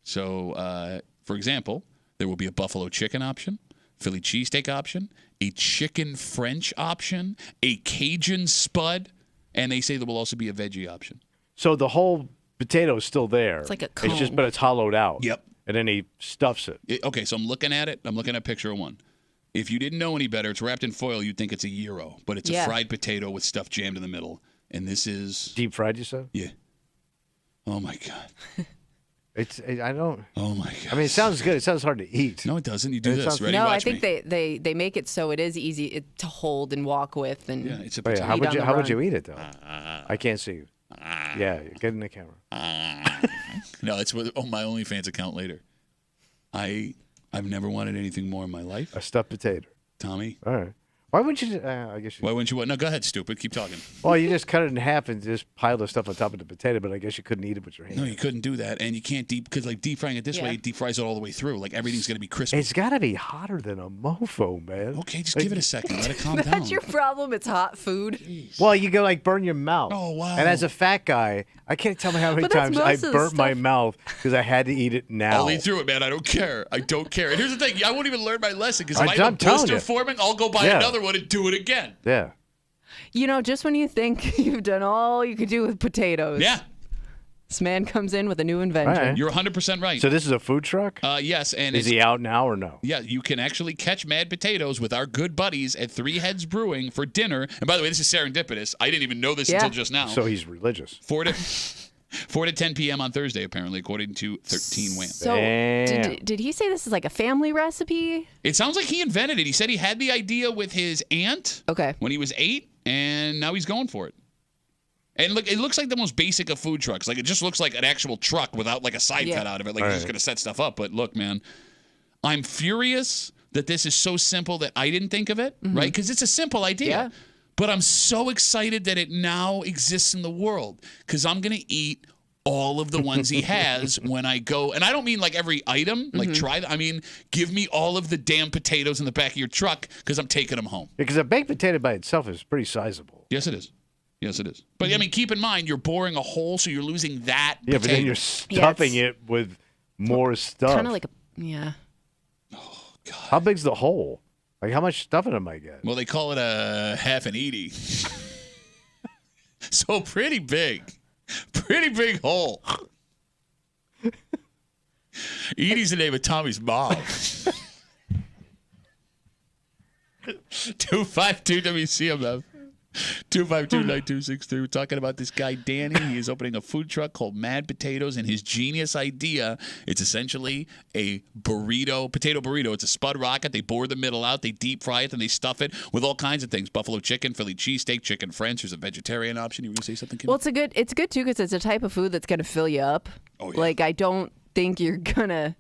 So, for example, there will be a buffalo chicken option, Philly cheesesteak option, a chicken French option, a Cajun spud, and they say there will also be a veggie option. So the whole potato is still there. It's like a cone. But it's hollowed out. Yep. And then he stuffs it. Okay, so I'm looking at it. I'm looking at a picture of one. If you didn't know any better, it's wrapped in foil. You'd think it's a gyro, but it's a fried potato with stuff jammed in the middle. And this is deep fried, you said? Yeah. Oh my God. I don't. Oh my God. I mean, it sounds good. It sounds hard to eat. No, it doesn't. You do this. Ready? No, Watch I think me. they make it so it is easy to hold and walk with. And yeah, it's a potato. potato. How would you eat it though? I can't see you. Yeah, get in the camera. No, it's on my OnlyFans account later. I've never wanted anything more in my life. A stuffed potato. Tommy. All right. Why wouldn't you? I guess. Why wouldn't you? No, go ahead, stupid. Keep talking. Well, you just cut it in half and just pile the stuff on top of the potato, but I guess you couldn't eat it with your hand. No, you couldn't do that, and you can't because like deep frying it this way, it deep fries it all the way through. Like everything's gonna be crispy. It's got to be hotter than a mofo, man. Okay, just give it a second. Let it calm down. That's your problem. It's hot food. Well, you go like burn your mouth. Oh wow! And as a fat guy, I can't tell me how many times I burnt my mouth because I had to eat it now. I'll eat through it, man. I don't care. I don't care. And here's the thing: I won't even learn my lesson because if I I'm have a blister telling you. forming, I'll go buy another one and do it again. Yeah. You know, just when you think you've done all you could do with potatoes. Yeah. This man comes in with a new invention. Right. You're 100% right. So this is a food truck? Yes. And is he out now or no? Yeah, you can actually catch Mad Potatoes with our good buddies at Three Heads Brewing for dinner. And by the way, this is serendipitous. I didn't even know this until just now. So he's religious. 4 to 10 p.m. on Thursday, apparently, according to 13 Wham. So did he say this is like a family recipe? It sounds like he invented it. He said he had the idea with his aunt when he was 8, and now he's going for it. And look, it looks like the most basic of food trucks. Like it just looks like an actual truck without like a side cut out of it. Like he's just going to set stuff up. But look, man, I'm furious that this is so simple that I didn't think of it, right? Because it's a simple idea. Yeah. But I'm so excited that it now exists in the world because I'm going to eat all of the ones he has when I go. And I don't mean like every item, like try. I mean, give me all of the damn potatoes in the back of your truck because I'm taking them home. Because a baked potato by itself is pretty sizable. Yes, it is. Yes, it is. But, I mean, keep in mind, you're boring a hole, so you're losing that Yeah, potato. but then you're stuffing it with more stuff. Kind of like a, Oh, God. How big's the hole? Like, how much stuffing am I getting? Well, they call it a half an Edie. So pretty big. Pretty big hole. Edie's the name of Tommy's mom. 252 WCMF. 252-9263. We're talking about this guy, Danny. He is opening a food truck called Mad Potatoes, and his genius idea, it's essentially a burrito, potato burrito. It's a Spud Rocket. They bore the middle out. They deep fry it, and they stuff it with all kinds of things. Buffalo chicken, Philly cheesesteak, chicken French. There's a vegetarian option. You were going to say something, Kim? well, it's good too because it's a type of food that's going to fill you up. Oh, yeah. Like, I don't think you're going to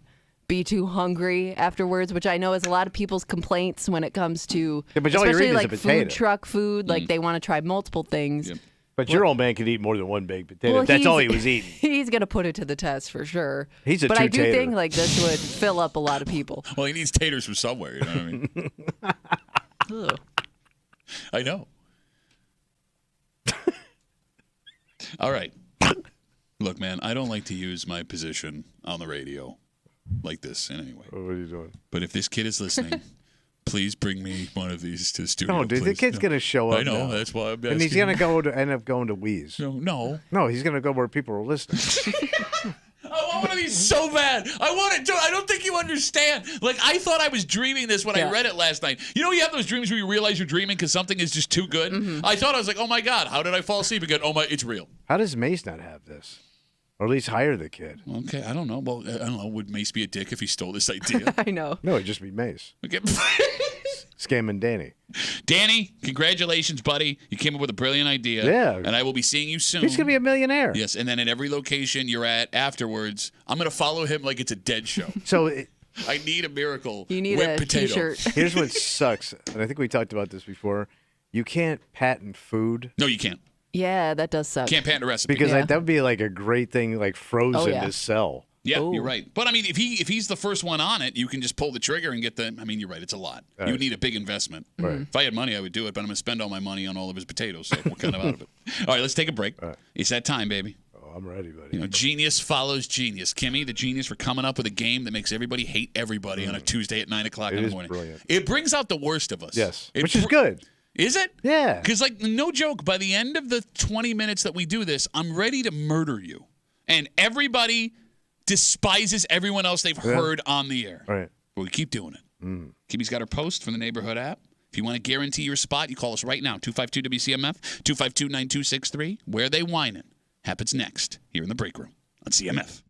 be too hungry afterwards, which I know is a lot of people's complaints when it comes to but all you're especially eating is like a potato. food truck food. Like they want to try multiple things. Yep. But your old man could eat more than one baked potato. Well, That's all he was eating. He's gonna put it to the test for sure. He's a but I do two-tater. think like this would fill up a lot of people. Well, he needs taters from somewhere. You know what I mean? Ugh. I know. All right. Look, man, I don't like to use my position on the radio like this in any way. What are you doing? But if this kid is listening, please bring me one of these to the studio. No, dude, the kid's going to show up. I know. Now. That's why I'm asking. And he's going to end up going to Wheeze. No. No, he's going to go where people are listening. I want one of these so bad. I want it too. I don't think you understand. Like, I thought I was dreaming this when I read it last night. You know, you have those dreams where you realize you're dreaming because something is just too good? Mm-hmm. I thought, I was like, oh my God, how did I fall asleep again? Oh my, it's real. How does Mace not have this? Or at least hire the kid. Okay, I don't know. Well, I don't know. Would Mace be a dick if he stole this idea? I know. No, it'd just be Mace. Okay. Scamming Danny. Danny, congratulations, buddy. You came up with a brilliant idea. Yeah. And I will be seeing you soon. He's going to be a millionaire. Yes, and then at every location you're at afterwards, I'm going to follow him like it's a dead show. So I need a miracle. You need whipped a potato. T-shirt. Here's what sucks, and I think we talked about this before. You can't patent food. No, you can't. Yeah, that does suck. Can't patent a recipe. Because that would be like a great thing, like frozen to sell. Yeah, you're right. But I mean, if he's the first one on it, you can just pull the trigger and get the. I mean, you're right. It's a lot. You would need a big investment. Right. If I had money, I would do it. But I'm going to spend all my money on all of his potatoes. So we're kind of out of it. All right, let's take a break. Right. It's that time, baby. Oh, I'm ready, buddy. You know, genius follows genius. Kimmy, the genius for coming up with a game that makes everybody hate everybody on a Tuesday at 9 o'clock in the morning. Brilliant. It brings out the worst of us. Yes, which is good. Is it? Yeah. Because, like, no joke, by the end of the 20 minutes that we do this, I'm ready to murder you. And everybody despises everyone else they've heard on the air. Right. But we keep doing it. Kimmy's got her post from the Neighborhood app. If you want to guarantee your spot, you call us right now, 252-WCMF, 252-9263. Where They Whining happens next here in the break room on CMF.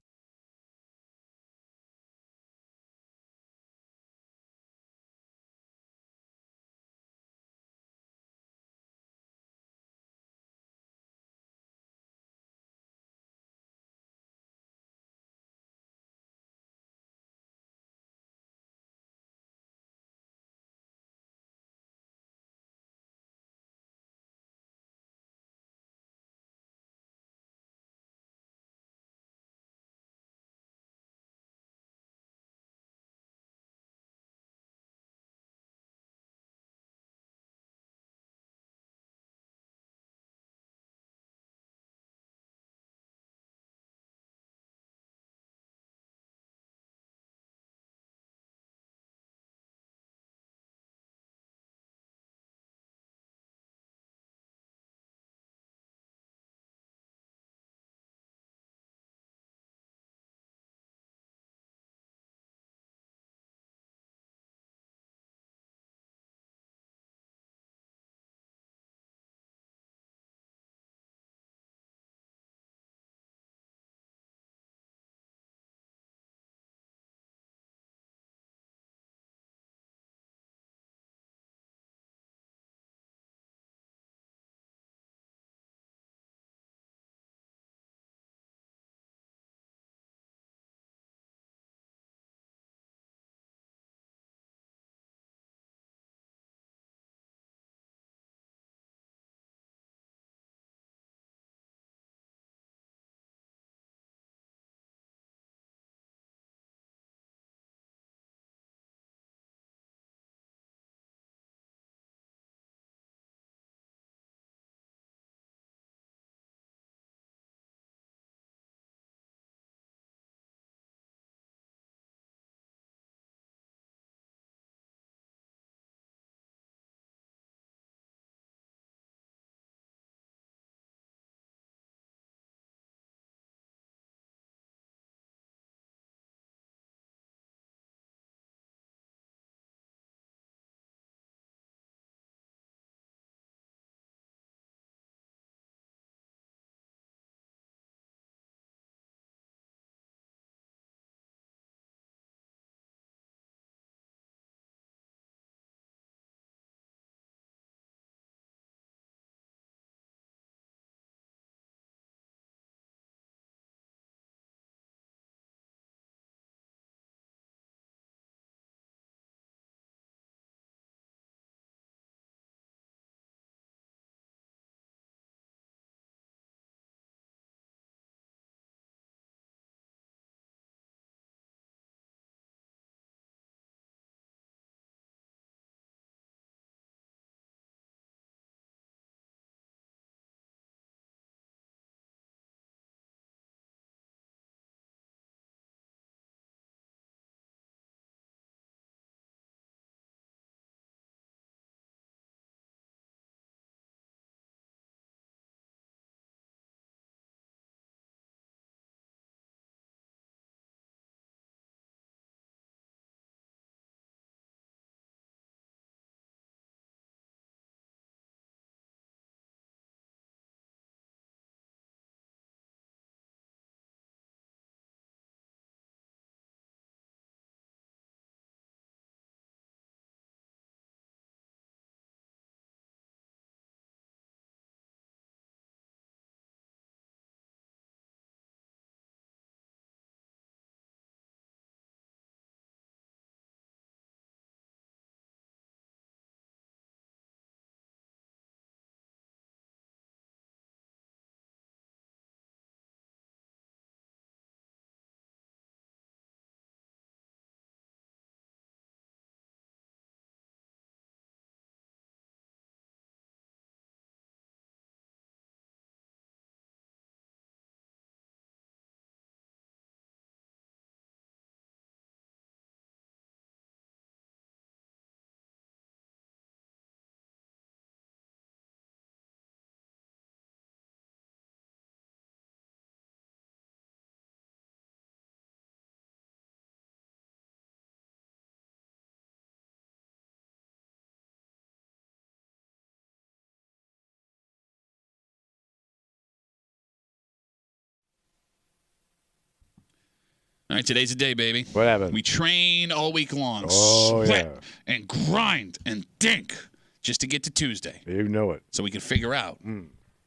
All right, today's the day, baby. What happened? We train all week long, sweat and grind and dink just to get to Tuesday. You know it. So we can figure out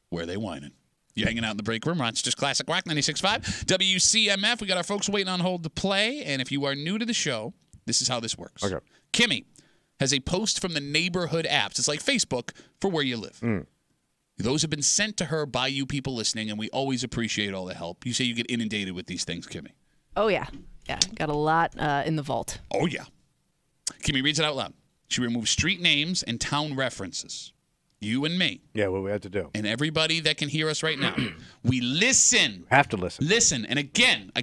where they whining. You hanging out in the break room, Rochester's Classic Rock 96.5. WCMF, we got our folks waiting on hold to play. And if you are new to the show, this is how this works. Okay. Kimmy has a post from the neighborhood apps. It's like Facebook for where you live. Those have been sent to her by you people listening, and we always appreciate all the help. You say you get inundated with these things, Kimmy. Oh, yeah. Yeah, got a lot in the vault. Oh, yeah. Kimmy reads it out loud. She removes street names and town references. You and me. Yeah, what we have to do. And everybody that can hear us right now. We listen. Have to listen. Listen. And again,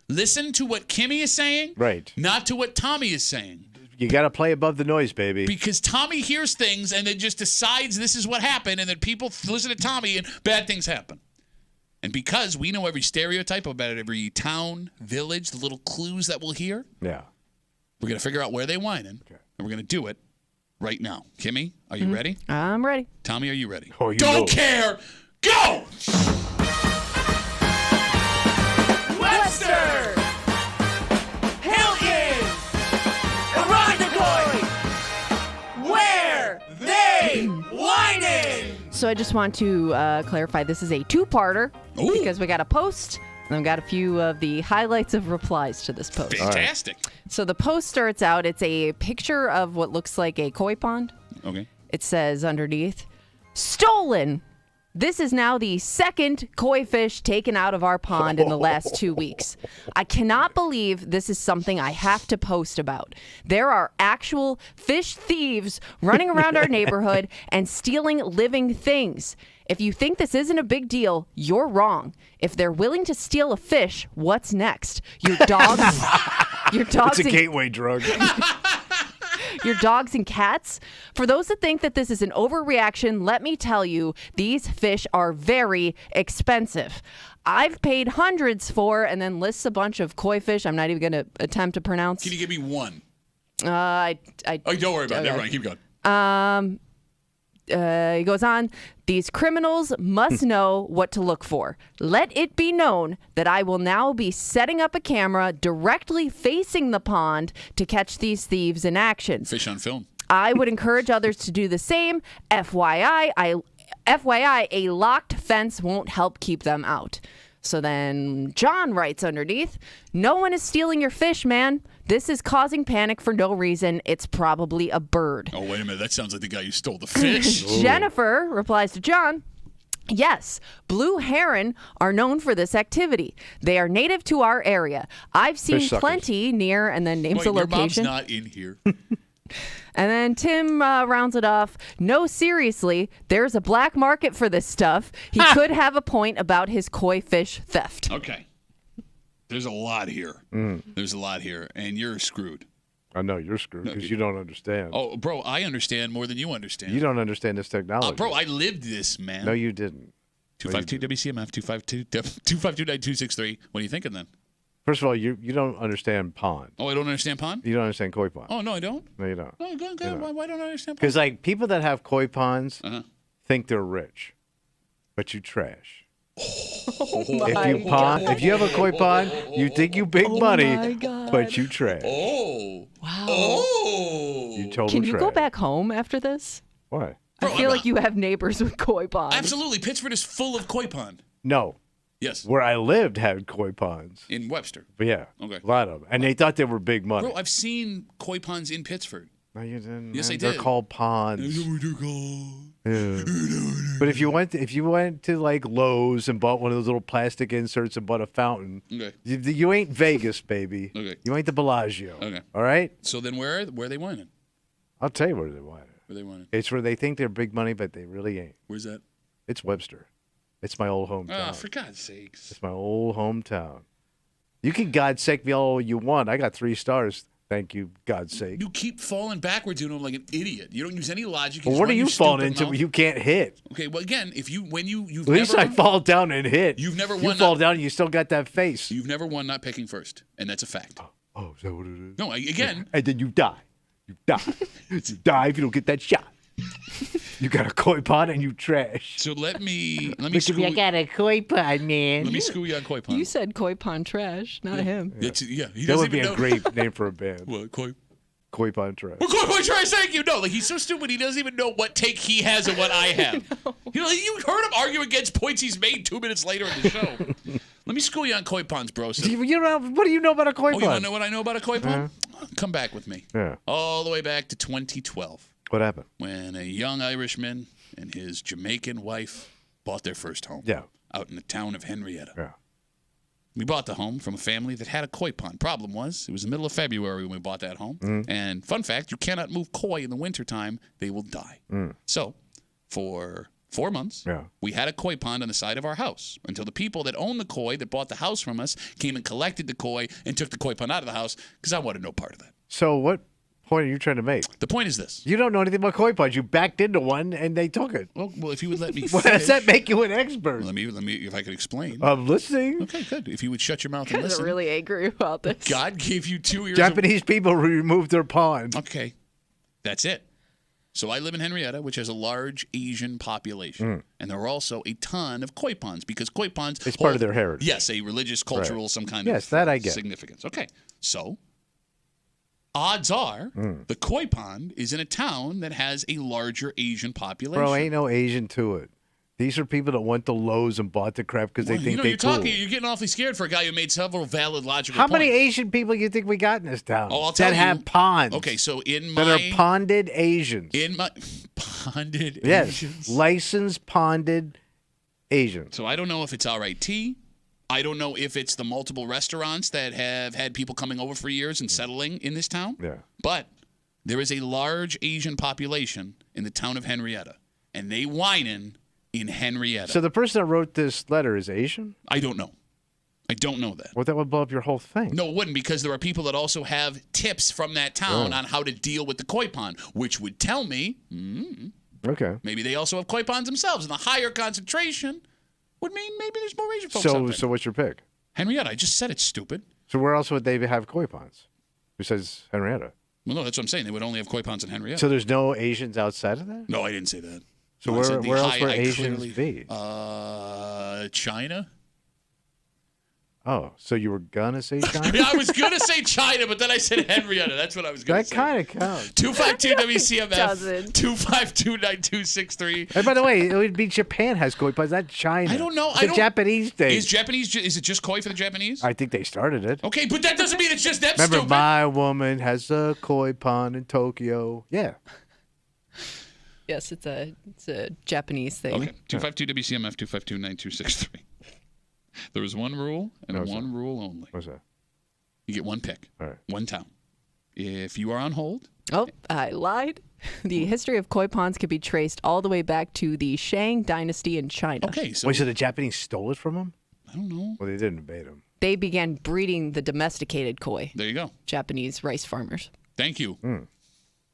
listen to what Kimmy is saying. Right. Not to what Tommy is saying. You got to play above the noise, baby. Because Tommy hears things and then just decides this is what happened, and then people listen to Tommy and bad things happen. And because we know every stereotype about every town, village, the little clues that we'll hear, yeah, we're going to figure out where they whining, and we're going to do it right now. Kimmy, are you ready? I'm ready. Tommy, are you ready? Oh, you Don't know. care. Go! Webster! Hilton! Irondequoit! Where they whining? So I just want to clarify, this is a two-parter because we got a post and I've got a few of the highlights of replies to this post. Fantastic. So the post starts out, it's a picture of what looks like a koi pond. Okay. It says underneath, stolen. This is now the second koi fish taken out of our pond in the last 2 weeks. I cannot believe this is something I have to post about. There are actual fish thieves running around our neighborhood and stealing living things. If you think this isn't a big deal, you're wrong. If they're willing to steal a fish, what's next? Your dogs? It's a gateway drug. Your dogs and cats? For those that think that this is an overreaction, let me tell you, these fish are very expensive. I've paid hundreds for, and then lists a bunch of koi fish I'm not even going to attempt to pronounce. Can you give me one? Don't worry about it. Never mind. Keep going. He goes on, these criminals must know what to look for. Let it be known that I will now be setting up a camera directly facing the pond to catch these thieves in action. Fish on film. I would encourage others to do the same. FYI, a locked fence won't help keep them out. So then John writes underneath, no one is stealing your fish, man. This is causing panic for no reason. It's probably a bird. Oh, wait a minute. That sounds like the guy who stole the fish. Jennifer replies to John, yes, blue heron are known for this activity. They are native to our area. I've seen plenty near, and then names a location. Your mom's not in here. And then Tim rounds it off. No, seriously, there's a black market for this stuff. He could have a point about his koi fish theft. Okay. There's a lot here. There's a lot here, and you're screwed. I know you're screwed because you don't understand. Oh, bro, I understand more than you understand. You don't understand this technology. Bro, I lived this, man. No, you didn't. 252 WCMF, 252-963. What are you thinking then? First of all, you don't understand pond. Oh, I don't understand pond? You don't understand koi pond. Oh, no, I don't? No, you don't. Oh, go ahead. Why don't I understand pond? Because like people that have koi ponds think they're rich, but you trash. If you have a koi pond, you think you big money, but you trash. Oh. Wow. Oh. You total Can you trash. go back home after this? What? I feel like you have neighbors with koi ponds. Absolutely. Pittsford is full of koi pond. No. Yes. Where I lived had koi ponds. In Webster. But yeah. Okay. A lot of them. And they thought they were big money. Bro, I've seen koi ponds in Pittsford. No, you didn't. Yes, man. I They're did. called ponds. They're called. Yeah. But if you went to like Lowe's and bought one of those little plastic inserts and bought a fountain, Okay. you ain't Vegas, baby. Okay. You ain't the Bellagio. Okay. All right? So then where are they whining? I'll tell you where they want it. Where they whining? It's where they think they're big money, but they really ain't. Where's that? It's Webster. It's my old hometown. Oh, for God's sakes. It's my old hometown. You can God's sake me all you want. I got 3 stars. Thank you, God's sake. You keep falling backwards, you know, like an idiot. You don't use any logic. Well, what are you falling into? You can't hit. Okay, well, again, you've At least I fall down and hit. You've never won. You fall down and you still got that face. You've never won not picking first, and that's a fact. Oh, is that what it is? No, again. And then you die. You die. You die if you don't get that shot. You got a koi pond and you trash. So let me I got a koi pond, man. Let me school you on koi pond. You said koi pond trash, not him. He That doesn't would be even a know. great name for a band. What, Koi pond trash. Well, koi trash, thank you. No, like he's so stupid he doesn't even know what take he has and what I have. You heard him argue against points he's made 2 minutes later in the show. Let me school you on koi ponds, bro. So, What do you know about a koi pond? you want to know what I know about a koi pond? Come back with me. Yeah. All the way back to 2012. What happened? When a young Irishman and his Jamaican wife bought their first home. Yeah. Out in the town of Henrietta. Yeah. We bought the home from a family that had a koi pond. Problem was, it was the middle of February when we bought that home. And fun fact, you cannot move koi in the wintertime. They will die. So for 4 months, we had a koi pond on the side of our house until the people that owned the koi that bought the house from us came and collected the koi and took the koi pond out of the house because I wanted no part of that. So what point are you trying to make? The point is this. You don't know anything about koi ponds. You backed into one and they took it. Well, if you would let me What does that make you an expert? Let me, if I could explain. I'm listening. Okay, good. If you would shut your mouth You and guys are listen. really angry about this. God gave you 2 ears. Japanese people removed their pond. Okay, that's it. So I live in Henrietta, which has a large Asian population. And there are also a ton of koi ponds because koi ponds... It's part of their heritage. Yes, a religious, cultural, some kind Yes, of that I get. significance. Okay, so odds are the koi pond is in a town that has a larger Asian population. Bro, ain't no Asian to it. These are people that went to Lowe's and bought the crap because they think they're cool. You're getting awfully scared for a guy who made several valid, logical How points. many Asian people you think we got in this town? Oh, I'll tell that you. have ponds. Okay, so in my... That are ponded Asians. In my... Ponded Yes, Asians? licensed ponded Asians. So I don't know if it's RIT. I don't know if it's the multiple restaurants that have had people coming over for years and settling in this town. Yeah. But there is a large Asian population in the town of Henrietta, and they whining in Henrietta. So the person that wrote this letter is Asian? I don't know. I don't know that. Well, that would blow up your whole thing. No, it wouldn't, because there are people that also have tips from that town on how to deal with the koi pond, which would tell me Okay. maybe they also have koi ponds themselves, and the higher concentration would mean maybe there's more Asian folks out there. So what's your pick? Henrietta, I just said it's stupid. So where else would they have koi ponds besides Henrietta? Well, no, that's what I'm saying. They would only have koi ponds in Henrietta. So there's no Asians outside of that? No, I didn't say that. So No, I said the where else high- would I Asians clearly- be? China? Oh, so you were gonna say China? Yeah, I was going to say China, but then I said Henrietta. That's what I was going to That say. kind of counts. 252 WCMF. Doesn't. 252-9263. And by the way, it would be Japan has koi ponds, not China. I don't know. It's a Japanese thing. Is it just koi for the Japanese? I think they started it. Okay, but that doesn't mean it's just them Remember, stupid. my woman has a koi pond in Tokyo. Yeah. Yes, it's a Japanese thing. Okay, 252 WCMF, 252-9263. There is one rule and one rule only. What's that? You get one pick. All right. One town. If you are on hold, Oh, I lied. The history of koi ponds can be traced all the way back to the Shang dynasty in China. okay, so Wait, so the Japanese stole it from them? I don't know. Well, they didn't invade them. They began breeding the domesticated koi. There you go. Japanese rice farmers. Thank you.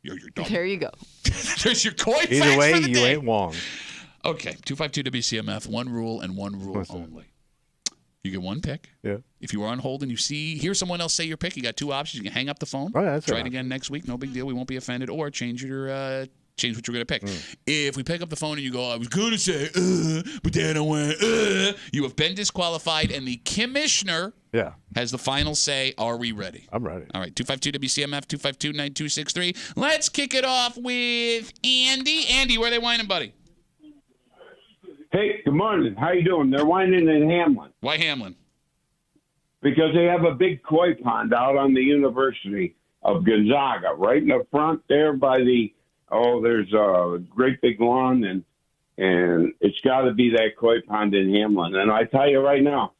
You're dumb. There you go. There's your koi Either facts way, for the you day. ain't wrong. Okay, 252 WCMF, one rule and one rule What's that? only. You get one pick. Yeah. If you are on hold and you hear someone else say your pick, you got two options. You can hang up the phone. Oh, yeah, that's Try all it right. again next week. No big deal. We won't be offended. Or change what you're going to pick. If we pick up the phone and you go, I was going to say, but then I went, you have been disqualified, and the commissioner Yeah. has the final say. Are we ready? I'm ready. All right, 252 WCMF, 252-9263. Let's kick it off with Andy. Andy, where are they whining, buddy? Hey, good morning. How you doing? They're whining in Hamlin Why Hamlin? because they have a big koi pond out on the University of Gonzaga, right in the front there by the there's a great big lawn and it's got to be that koi pond in Hamlin. And I tell you right now,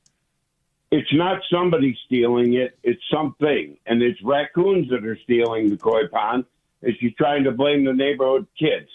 it's not somebody stealing it; it's something, and it's raccoons that are stealing the koi pond. It's you trying to blame the neighborhood kids.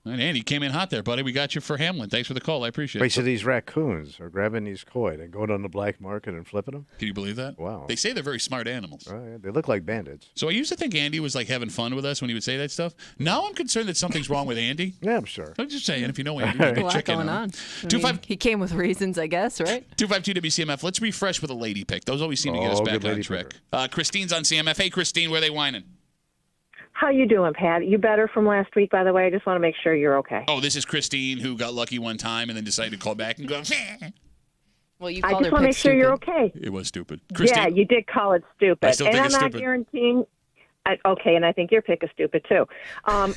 And Andy came in hot there, buddy. We got you for Hamlin. Thanks for the call. I appreciate Wait, it. so these raccoons are grabbing these koi and going on the black market and flipping them? Can you believe that? Wow. They say they're very smart animals. Oh, yeah. They look like bandits. So I used to think Andy was like having fun with us when he would say that stuff. Now I'm concerned that something's wrong with Andy. Yeah, I'm sure. I'm just saying, if you know Andy, There's maybe a lot check in going on on. him. I mean, he came with reasons, I guess, right? 252 WCMF. Let's refresh with a lady pick. Those always seem to get us Oh, back good on lady track. Christine's on CMF. Hey, Christine, where are they whining? How you doing, Pat? You better from last week, by the way? I just want to make sure you're okay. Oh, this is Christine, who got lucky one time and then decided to call back and go, well, you I called just her want to make sure you're stupid. okay. It was stupid. Christine? Yeah, you did call it stupid. I still think and it's I'm not stupid. guaranteeing. Okay, and I think your pick is stupid, too. I'm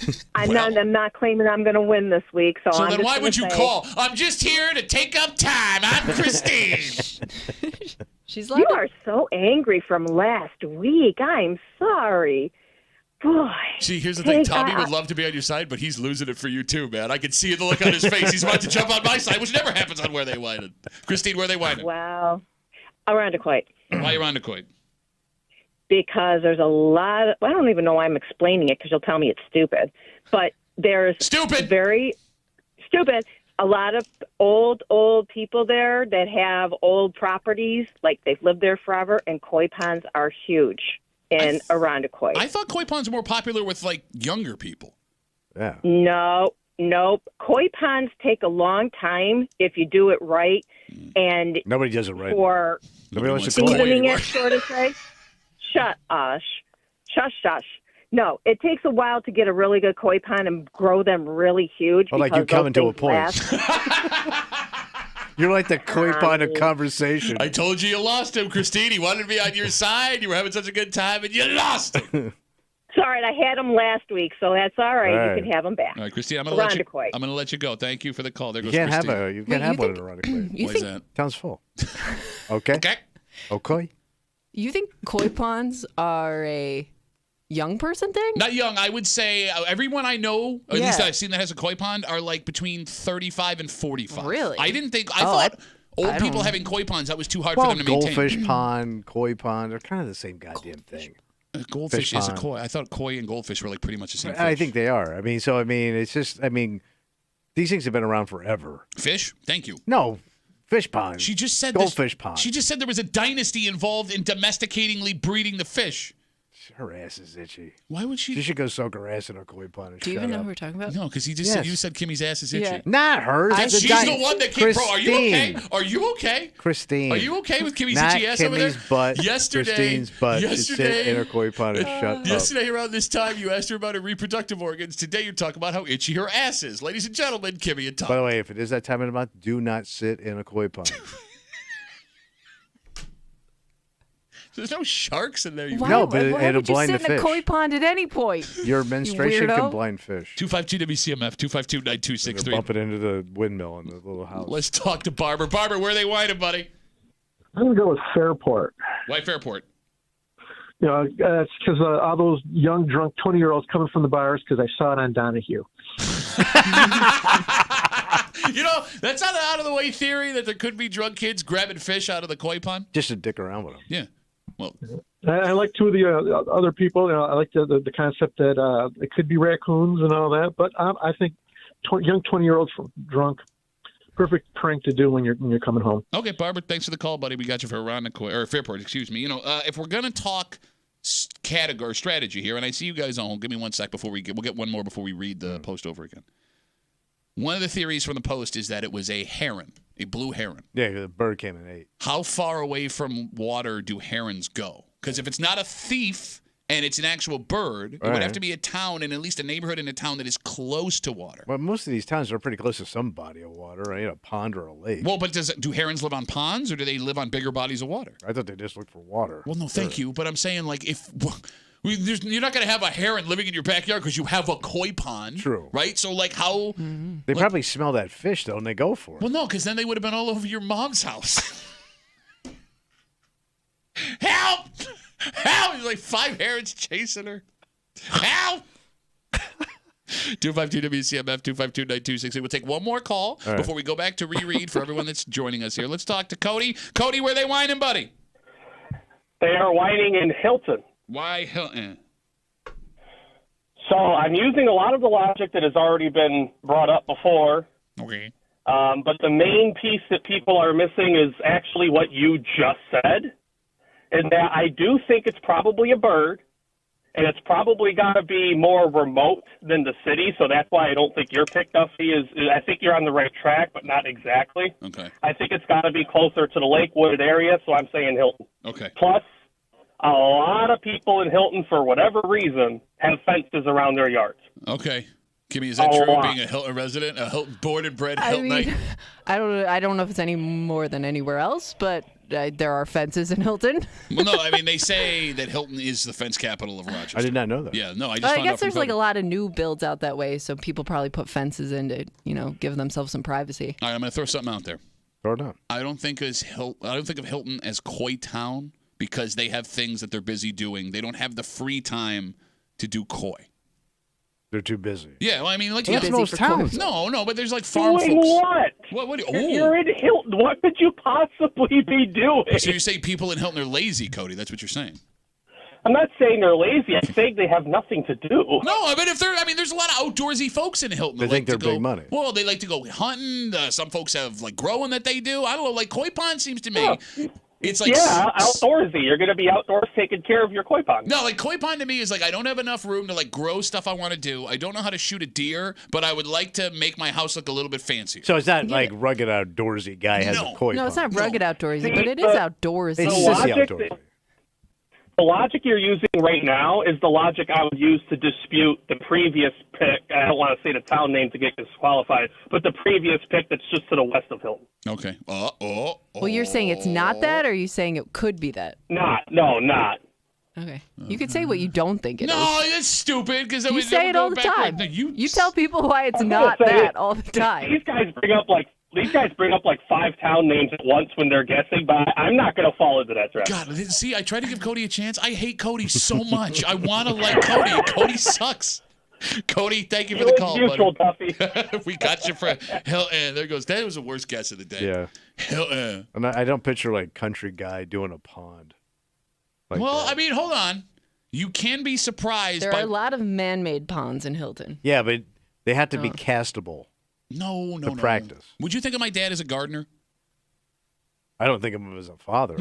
not claiming I'm going to win this week. So So I'm then just why gonna would you say, call? I'm just here to take up time. I'm Christine. She's You are so angry from last week. I'm sorry. Boy. See, here's the thing. Tommy would love to be on your side, but he's losing it for you too, man. I can see the look on his face. He's about to jump on my side, which never happens on Where They Whining. Christine, where they whining? Well, around Coit. Why you on Coit? Because there's a lot of, I don't even know why I'm explaining it because you'll tell me it's stupid. But there's very stupid. A lot of old people there that have old properties, like they've lived there forever, and koi ponds are huge in Arundecoit. I thought koi ponds were more popular with like younger people. Yeah. Nope. Koi ponds take a long time if you do it right, and Nobody does it right. For Nobody wants to koi seasoning anymore. it, sort of say. Shush. No, it takes a while to get a really good koi pond and grow them really huge. Well, like you're because coming those to a things point. last. You're like the koi pond of conversation. I told you lost him, Christine. He wanted to be on your side. You were having such a good time, and you lost him. It's all right. I had them last week, so that's all right. All right. You can have them back. All right, Christine, I'm going to let you go. Thank you for the call. There You goes can't have Christine. you can't have one in Arundecoit. Why is that? Town's full. Okay. Okay. You think koi ponds are a young person thing? Not young. I would say everyone I know, or at Yeah. least I've seen that has a koi pond, are like between 35 and 45. Really? I didn't think. I thought old I people don't- having koi ponds, that was too hard Well, for them to maintain. goldfish pond, koi pond, they're kind of the same goddamn thing. Goldfish Fish is a pond. koi. I thought koi and goldfish were like pretty much the same fish. I think they are. It's just, these things have been around forever. Fish? Thank you. No, fish pond. She just said goldfish pond. She just said there was a dynasty involved in domesticatingly breeding the fish. Her ass is itchy. Why would she? She should go soak her ass in a koi pond. And Do you shut even know up. who we're talking about? No, because you said Kimmy's ass is itchy. Yeah. Not her. She's the one that came pro. Are you okay? Are you okay? Christine. Are you okay with Kimmy's Not itchy ass over there? Kimmy's butt. Yesterday, Christine's butt. To sit in her koi pond and shut up. Yesterday around this time, you asked her about her reproductive organs. Today, you talk about how itchy her ass is. Ladies and gentlemen, Kimmy and Tom. By the way, if it is that time of the month, do not sit in a koi pond. There's no sharks in there. You No, but why it'll would you blind sit the in a fish. koi pond at any point? Your menstruation weirdo. can blind fish. 252 WCMF, 252-9263. Bump it into the windmill in the little house. Let's talk to Barbara. Barbara, where are they whining, buddy? I'm going to go with Fairport. Why Fairport? You know, it's because all those young, drunk 20-year-olds coming from the bars because I saw it on Donahue. You know, that's not an out-of-the-way theory that there could be drunk kids grabbing fish out of the koi pond. Just to dick around with them. Yeah. Well, I like two of the other people. You know, I like the concept that it could be raccoons and all that. But I think young 20-year-olds drunk, perfect prank to do when you're coming home. okay, Barbara, thanks for the call, buddy. We got you for Fairport, excuse me. You know, if we're going to talk category strategy here, and I see you guys on hold. Give me 1 sec before we'll get one more before we read the post over again. One of the theories from the post is that it was a heron, a blue heron. Yeah, the bird came and ate. How far away from water do herons go? Because if it's not a thief and it's an actual bird, it would have to be a town and at least a neighborhood in a town that is close to water. Well, most of these towns are pretty close to some body of water, right? A pond or a lake. Well, but do herons live on ponds or do they live on bigger bodies of water? I thought they just looked for water. Well, no, thank you. But I'm saying, like, you're not going to have a heron living in your backyard because you have a koi pond. True. Right? So, like, how... They probably smell that fish, though, and they go for it. Well, no, because then they would have been all over your mom's house. Help! Help! There's like 5 herons chasing her. Help! 252 WCMF 252-9268. We'll take one more call before we go back to reread for everyone that's joining us here. Let's talk to Cody. Cody, where they whining, buddy? They are whining in Hilton. Why Hilton? So I'm using a lot of the logic that has already been brought up before. Okay. But the main piece that people are missing is actually what you just said. And that I do think it's probably a bird. And it's probably got to be more remote than the city. So that's why I don't think your pick, Duffy, is. I think you're on the right track, but not exactly. Okay. I think it's got to be closer to the Lakewood area. So I'm saying Hilton. Okay. Plus, a lot of people in Hilton, for whatever reason, have fences around their yards. Okay. Kimmy, is that true? Being a Hilton resident, a born and bred Hiltonite? I don't know if it's any more than anywhere else, but there are fences in Hilton. Well, no, I mean, they say that Hilton is the fence capital of Rochester. I did not know that. Yeah, no, I just found I guess out from there's like Cody. a lot of new builds out that way, so people probably put fences in to, give themselves some privacy. All right, I'm going to throw something out there. Throw it out. I don't think of Hilton as Koi Town because they have things that they're busy doing. They don't have the free time to do koi. They're too busy. Yeah, well, I mean, like that's most towns. No, but there's like farm Doing folks. what? What? You're in Hilton. What could you possibly be doing? So you're saying people in Hilton are lazy, Cody? That's what you're saying. I'm not saying they're lazy. I'm saying they have nothing to do. No, I mean, there's a lot of outdoorsy folks in Hilton. They think they're big money. Well, they like to go hunting. Some folks have like growing that they do. I don't know. Like koi pond seems to me. It's like outdoorsy. You're going to be outdoors taking care of your koi pond. No, like koi pond to me is like I don't have enough room to like grow stuff I want to do. I don't know how to shoot a deer, but I would like to make my house look a little bit fancier. So it's not like rugged outdoorsy guy has a koi No, pond. it's not rugged outdoorsy, See, but it is outdoorsy. It's sissy outdoorsy. The logic you're using right now is the logic I would use to dispute the previous pick. I don't want to say the town name to get disqualified, but the previous pick that's just to the west of Hilton. Okay. Well, you're saying it's not that, or are you saying it could be that? Not. Okay. You could say what you don't think it is. No, that's stupid because You say it all the time. You tell people why it's not that all the time. These guys bring up like 5 town names at once when they're guessing, but I'm not going to fall into that trap. God, see, I tried to give Cody a chance. I hate Cody so much. I want to like Cody. Cody sucks. Cody, thank you for the call, buddy. We got you for Hilton. There goes. That was the worst guess of the day. Yeah. Hilton. And I don't picture like country guy doing a pond. Like well, that. I mean, hold on. You can be surprised. There are a lot of man-made ponds in Hilton. Yeah, but they have to be castable. No. Practice. Would you think of my dad as a gardener? I don't think of him as a father.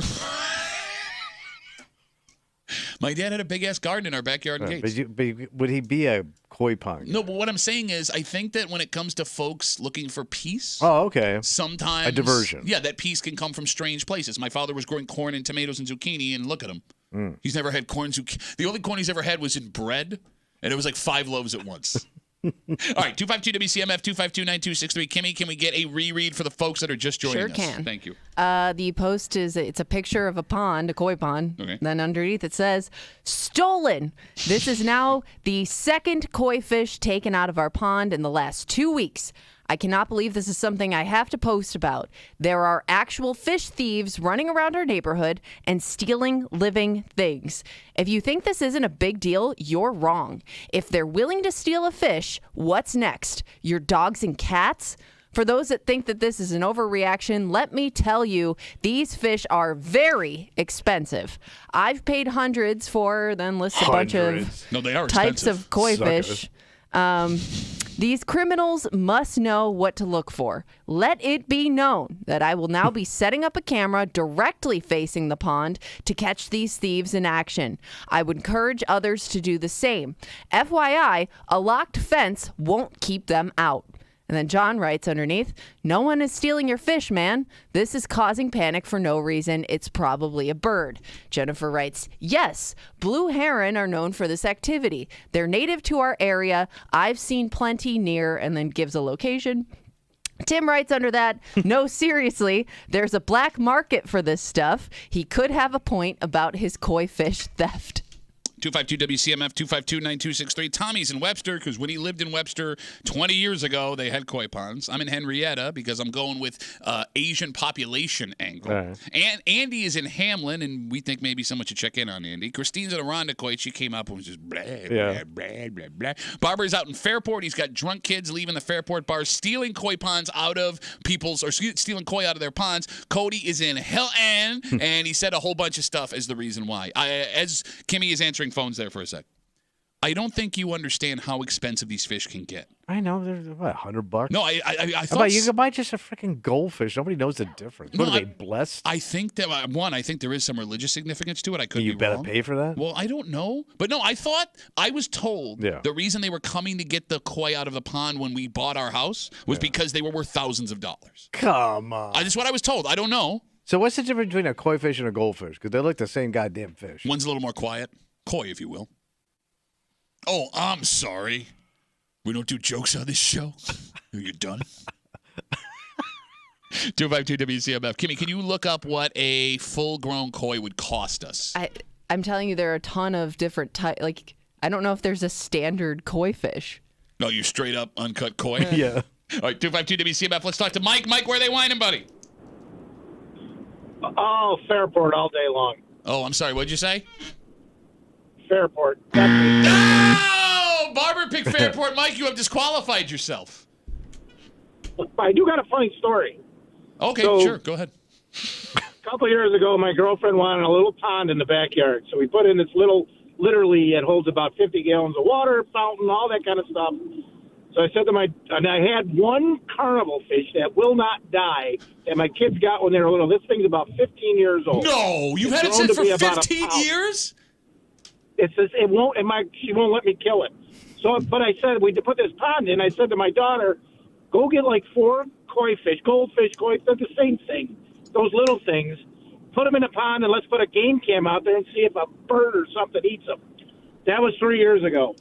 My dad had a big ass garden in our backyard in Gates. But would he be a koi pond? No, but what I'm saying is, I think that when it comes to folks looking for peace, okay, sometimes a diversion. Yeah, that peace can come from strange places. My father was growing corn and tomatoes and zucchini, and look at him. He's never had corn zucchini. The only corn he's ever had was in bread, and it was like 5 loaves at once. All right, 252 WCMF 252-9263. Kimmy, can we get a reread for the folks that are just joining us? Sure can. Thank you. The post it's a picture of a pond, a koi pond. Okay. Then underneath it says, "Stolen. This is now the second koi fish taken out of our pond in the last 2 weeks. I cannot believe this is something I have to post about. There are actual fish thieves running around our neighborhood and stealing living things. If you think this isn't a big deal, you're wrong. If they're willing to steal a fish, what's next? Your dogs and cats?" For those that think that this is an overreaction, let me tell you, these fish are very expensive. I've paid hundreds for, then lists a bunch of types of koi fish. These criminals must know what to look for. Let it be known that I will now be setting up a camera directly facing the pond to catch these thieves in action. I would encourage others to do the same. FYI, a locked fence won't keep them out. And then John writes underneath, "No one is stealing your fish, man. This is causing panic for no reason. It's probably a bird." Jennifer writes, "Yes, blue heron are known for this activity. They're native to our area. I've seen plenty near," and then gives a location. Tim writes under that, "No, seriously, there's a black market for this stuff. He could have a point about his koi fish theft." 252 WCMF 252-9263. Tommy's in Webster because when he lived in Webster 20 years ago, they had koi ponds. I'm in Henrietta because I'm going with Asian population angle. Right. And Andy is in Hamlin, and we think maybe someone should check in on Andy. Christine's at Irondequoit. She came up and was just blah, blah, blah, blah, blah. Barbara's out in Fairport. He's got drunk kids leaving the Fairport bars, stealing koi ponds out of people's, or stealing koi out of their ponds. Cody is in Hilton, and he said a whole bunch of stuff as the reason why. As Kimmy is answering phones there for a sec. I don't think you understand how expensive these fish can get. I know. They're, what, $100? No, I How thought... about you can buy just a freaking goldfish. Nobody knows the difference. What are they, blessed? I think that, I think there is some religious significance to it. I could be You better wrong. pay for that? Well, I don't know. But no, I was told the reason they were coming to get the koi out of the pond when we bought our house was because they were worth thousands of dollars. Come on. That's what I was told. I don't know. So what's the difference between a koi fish and a goldfish? Because they look the same goddamn fish. One's a little more quiet. Koi, if you will. Oh, I'm sorry. We don't do jokes on this show. Are you done? 252 WCMF. Kimmy, can you look up what a full-grown koi would cost us? I'm telling you, there are a ton of different types. Like, I don't know if there's a standard koi fish. No, you straight up uncut koi? Yeah. All right, 252 WCMF. Let's talk to Mike. Mike, where are they whining, buddy? Oh, Fairport all day long. Oh, I'm sorry. What'd you say? Fairport. No! Barber picked Fairport. Mike, you have disqualified yourself. I do got a funny story. Okay, So, sure. Go ahead. A couple of years ago, my girlfriend wanted a little pond in the backyard. So we put in this little, literally, it holds about 50 gallons of water, fountain, all that kind of stuff. So I said to and I had one carnival fish that will not die that my kids got when they were little. This thing's about 15 years old. No, you've had it since for 15 years? It won't, she won't let me kill it. So, but I said, we put this pond in. I said to my daughter, go get like 4 koi fish, goldfish, koi, they're the same thing. Those little things. Put them in a pond and let's put a game cam out there and see if a bird or something eats them. That was 3 years ago.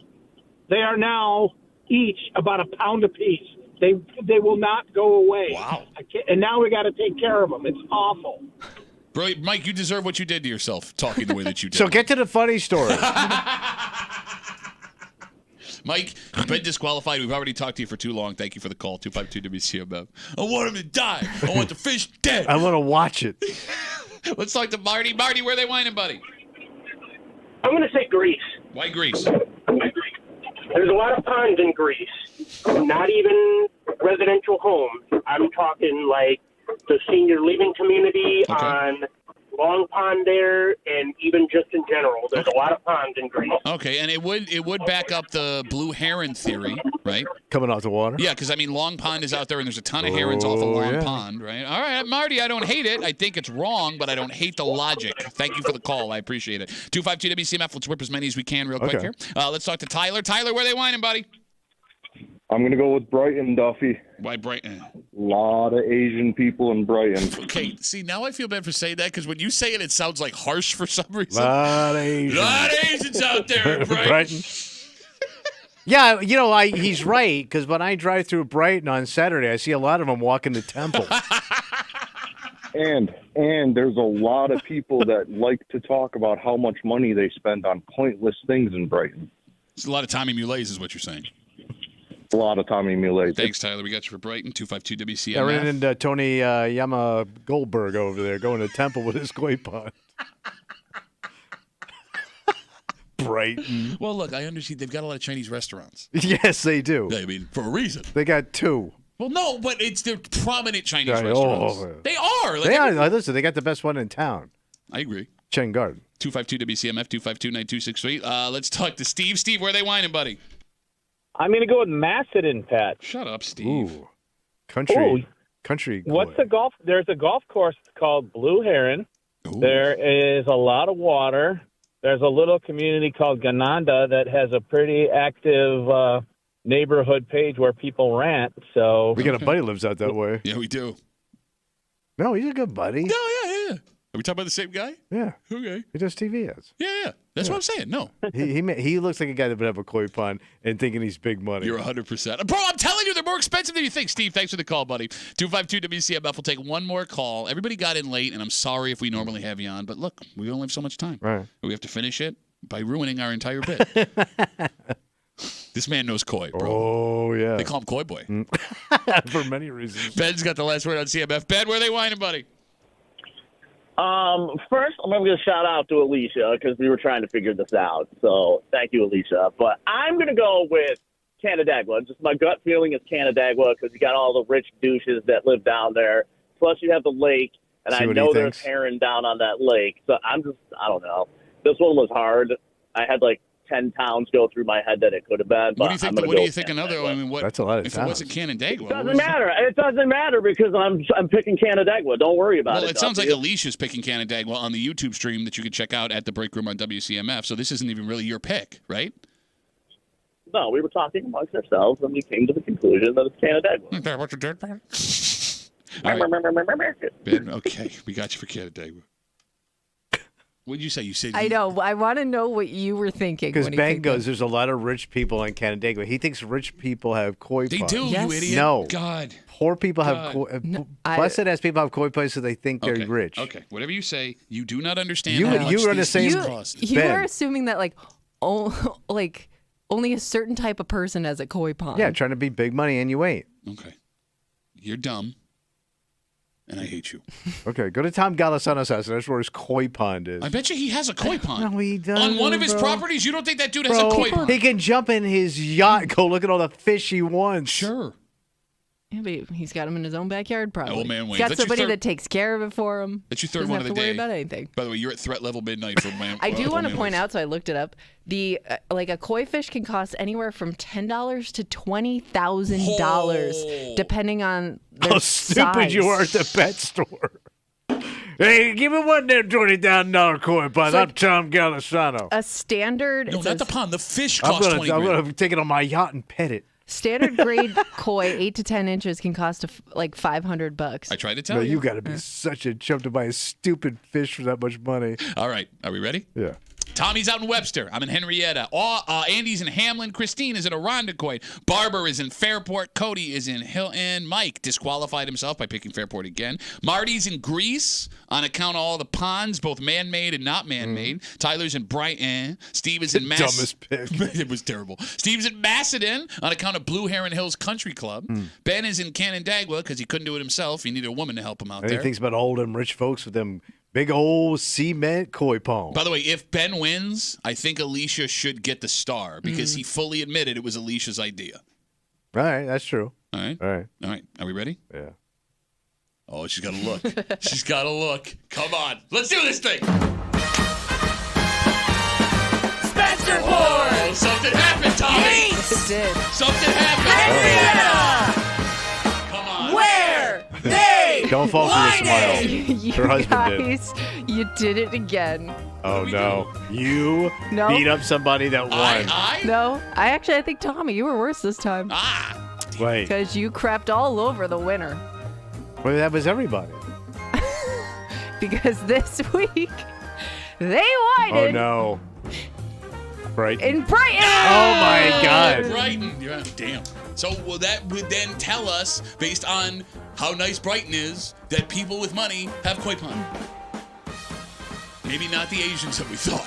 They are now each about a pound apiece. They will not go away. Wow. And now we got to take care of them. It's awful. Brilliant. Mike, you deserve what you did to yourself, talking the way that you did. So get to the funny story. Mike, you've been disqualified. We've already talked to you for too long. Thank you for the call. 252 WCMF. I want him to die. I want the fish dead. I want to watch it. Let's talk to Marty. Marty, where are they whining, buddy? I'm going to say Greece. Why Greece? There's a lot of ponds in Greece. Not even residential homes. I'm talking like the senior living community on Long Pond there, and even just in general. There's a lot of ponds in Greece. Okay, and it would back up the blue heron theory, right? Coming out the water? Yeah, because, I mean, Long Pond is out there, and there's a ton of herons off of Long Pond, right? All right, Marty, I don't hate it. I think it's wrong, but I don't hate the logic. Thank you for the call. I appreciate it. 252 WCMF. Let's whip as many as we can real quick here. Let's talk to Tyler. Tyler, where are they whining, buddy? I'm going to go with Brighton, Duffy. Why Brighton? A lot of Asian people in Brighton. Okay, see, now I feel bad for saying that because when you say it, it sounds like harsh for some reason. Lot of Asians. Lot of Asians out there in Brighton. Yeah, he's right, because when I drive through Brighton on Saturday, I see a lot of them walking to Temple. And there's a lot of people that like to talk about how much money they spend on pointless things in Brighton. It's a lot of Tommy Muleys is what you're saying. A lot of Tommy Muley. Thanks, Tyler. We got you for Brighton, 252 WCMF. I ran into Tony Yama Goldberg over there going to Temple with his koi pond. Brighton. Well, look, I understand they've got a lot of Chinese restaurants. Yes, they do. I mean, for a reason. They got 2. Well, no, but they're prominent Chinese They restaurants. are. They are. They are. Listen, they got the best one in town. I agree. Chen Garden. 252 WCMF, 252-9263. Let's talk to Steve. Steve, where are they whining, buddy? I'm going to go with Macedon, Pat. Shut up, Steve. Ooh. Country. What's the golf? There's a golf course called Blue Heron. Ooh. There is a lot of water. There's a little community called Gananda that has a pretty active neighborhood page where people rant. So we got a buddy who lives out that way. Yeah, we do. No, he's a good buddy. No, yeah. Are we talking about the same guy? Yeah. Okay. He does TV ads. Yeah. That's what I'm saying. No. He looks like a guy that would have a koi pond and thinking he's big money. You're 100%. Bro, I'm telling you, they're more expensive than you think. Steve, thanks for the call, buddy. 252 WCMF. We'll take one more call. Everybody got in late, and I'm sorry if we normally have you on, but look, we only have so much time. Right. We have to finish it by ruining our entire bit. This man knows koi, bro. Oh, yeah. They call him Koi Boy. For many reasons. Ben's got the last word on CMF. Ben, where are they whining, buddy? First, I'm going to shout out to Alicia because we were trying to figure this out. So thank you, Alicia. But I'm going to go with Canandaigua. Just my gut feeling is Canandaigua because you got all the rich douches that live down there. Plus, you have the lake, and I know there's heron down on that lake. So I don't know. This one was hard. I had like 10 towns go through my head that it could have been. But What do you think another? I mean, that's a lot of if towns. It wasn't Canandaigua? It doesn't matter. It doesn't matter because I'm picking Canandaigua. Don't worry about it. Well, it sounds like Alicia's picking Canandaigua on the YouTube stream that you can check out at the Break Room on WCMF. So this isn't even really your pick, right? No, we were talking amongst ourselves and we came to the conclusion that it's Canandaigua. Okay, what's your dirt? All right. Ben, okay, we got you for Canandaigua. What did you say? You said I know. I want to know what you were thinking. Because when Ben picked goes, it. there's a lot of rich people in Canandaigua. He thinks rich people have koi They ponds. do, you idiot. No. God. Poor people have God. koi. No, Blessed people have koi ponds, so they think they're Okay. rich. Okay. Whatever you say, you do not understand You- how you much were in the these same- things cost. You Ben. are assuming that like only a certain type of person has a koi pond. Yeah, trying to be big money, and you ain't. Okay. You're dumb, and I hate you. Okay, go to Tom Golisano's house. That's where his koi pond is. I bet you he has a koi pond. No, he doesn't. On one of his bro. properties, you don't think that dude has a Bro, koi pond? he can jump in his yacht, go look at all the fish he wants. Sure. Yeah, but he's got them in his own backyard, probably. Old man Wayne. He's got That's your somebody third- that takes care of it for him. That's your third Doesn't one have of the to worry day. about anything. By the way, you're at threat level midnight for man. I do want to man point Wayne. out, so I looked it up. The like a koi fish can cost anywhere from $10 to $20,000, depending on their How stupid you are at the pet store. Hey, give me one damn $20,000 koi pond. I'm Tom Golisano. A standard. No, it not the says pond. The fish I'm costs gonna, 20 I'm grand. gonna take it on my yacht and pet it. standard grade koi, 8 to 10 inches, can cost like $500. I tried to tell No, you. you got to be such a chump to buy a stupid fish for that much money. All right. Are we ready? Yeah. Tommy's out in Webster. I'm in Henrietta. Andy's in Hamlin. Christine is in Irondequoit. Barber is in Fairport. Cody is in Hilton. Mike disqualified himself by picking Fairport again. Marty's in Greece on account of all the ponds, both man-made and not man-made. Tyler's in Brighton. Steve is in Dumbest pick. It was terrible. Steve's in Macedon on account of Blue Heron Hills Country Club. Ben is in Canandaigua because he couldn't do it himself. He needed a woman to help him out And he there. thinks about all them rich folks with them big old cement koi ponds. By the way, if Ben wins, I think Alicia should get the star because he fully admitted it was Alicia's idea. All right, that's true. All right. All right. All right. Are we ready? Yeah. Oh, she's got to look. She's got to look. Come on. Let's do this thing. Spencer Oh, Board! something happened, Tommy. It did. Something happened. Henrietta! Come on. Where they Don't fall for the smile. whining! You Her husband did. guys, you did it again. Oh, no. You No. beat up somebody that won. I? No, I think, Tommy, you were worse this time. Ah. Wait. Because you crept all over the winner. Well, that was everybody. Because this week, they won Oh, no. Brighton. in Brighton. Oh, my God. Brighton. Yeah, damn. So well, that would then tell us, based on how nice Brighton is, that people with money have koi pond. Maybe not the Asians that we thought.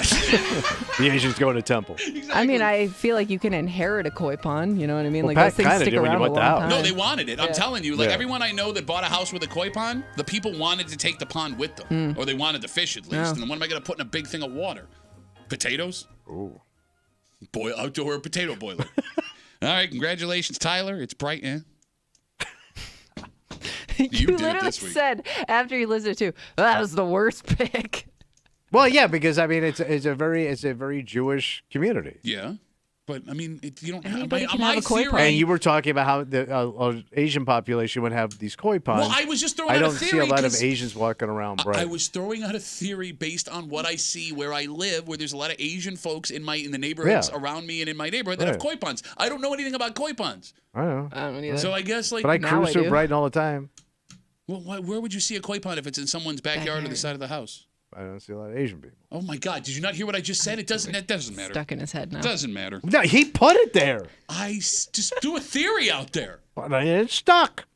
The Asians going to temple. I mean, I feel like you can inherit a koi pond. You know what I mean? Well, Like Pat those things kinda stick did when you around a bought the long house. time. No, they wanted it. I'm Yeah. telling you. Like Yeah. everyone I know that bought a house with a koi pond, the people wanted to take the pond with them. Or they wanted the fish at least. Yeah. And then what am I going to put in a big thing of water? Potatoes? Ooh. Outdoor potato boiler. All right, congratulations, Tyler. It's Brighton. You did it literally this week. said after you listened to that was the worst pick. Well, yeah, because I mean, it's a very Jewish community. Yeah. But, I mean, you don't have Anybody can my have a koi theory. pond. And you were talking about how the Asian population would have these koi ponds. Well, I was just throwing I out a don't see a theory lot of 'cause Asians walking around bright. I was throwing out a theory based on what I see where I live, where there's a lot of Asian folks in the neighborhoods Yeah. around me and in my neighborhood that have Right. koi ponds. I don't know anything about koi ponds. I know. I don't either. So I guess But I now cruise I through do. Brighton all the time. well, where would you see a koi pond if it's in someone's backyard or the side of the house? I don't see a lot of Asian people. Oh my God! Did you not hear what I just said? That doesn't matter. Stuck in his head now. Doesn't matter. No, he put it there. Just threw a theory out there. But it's stuck.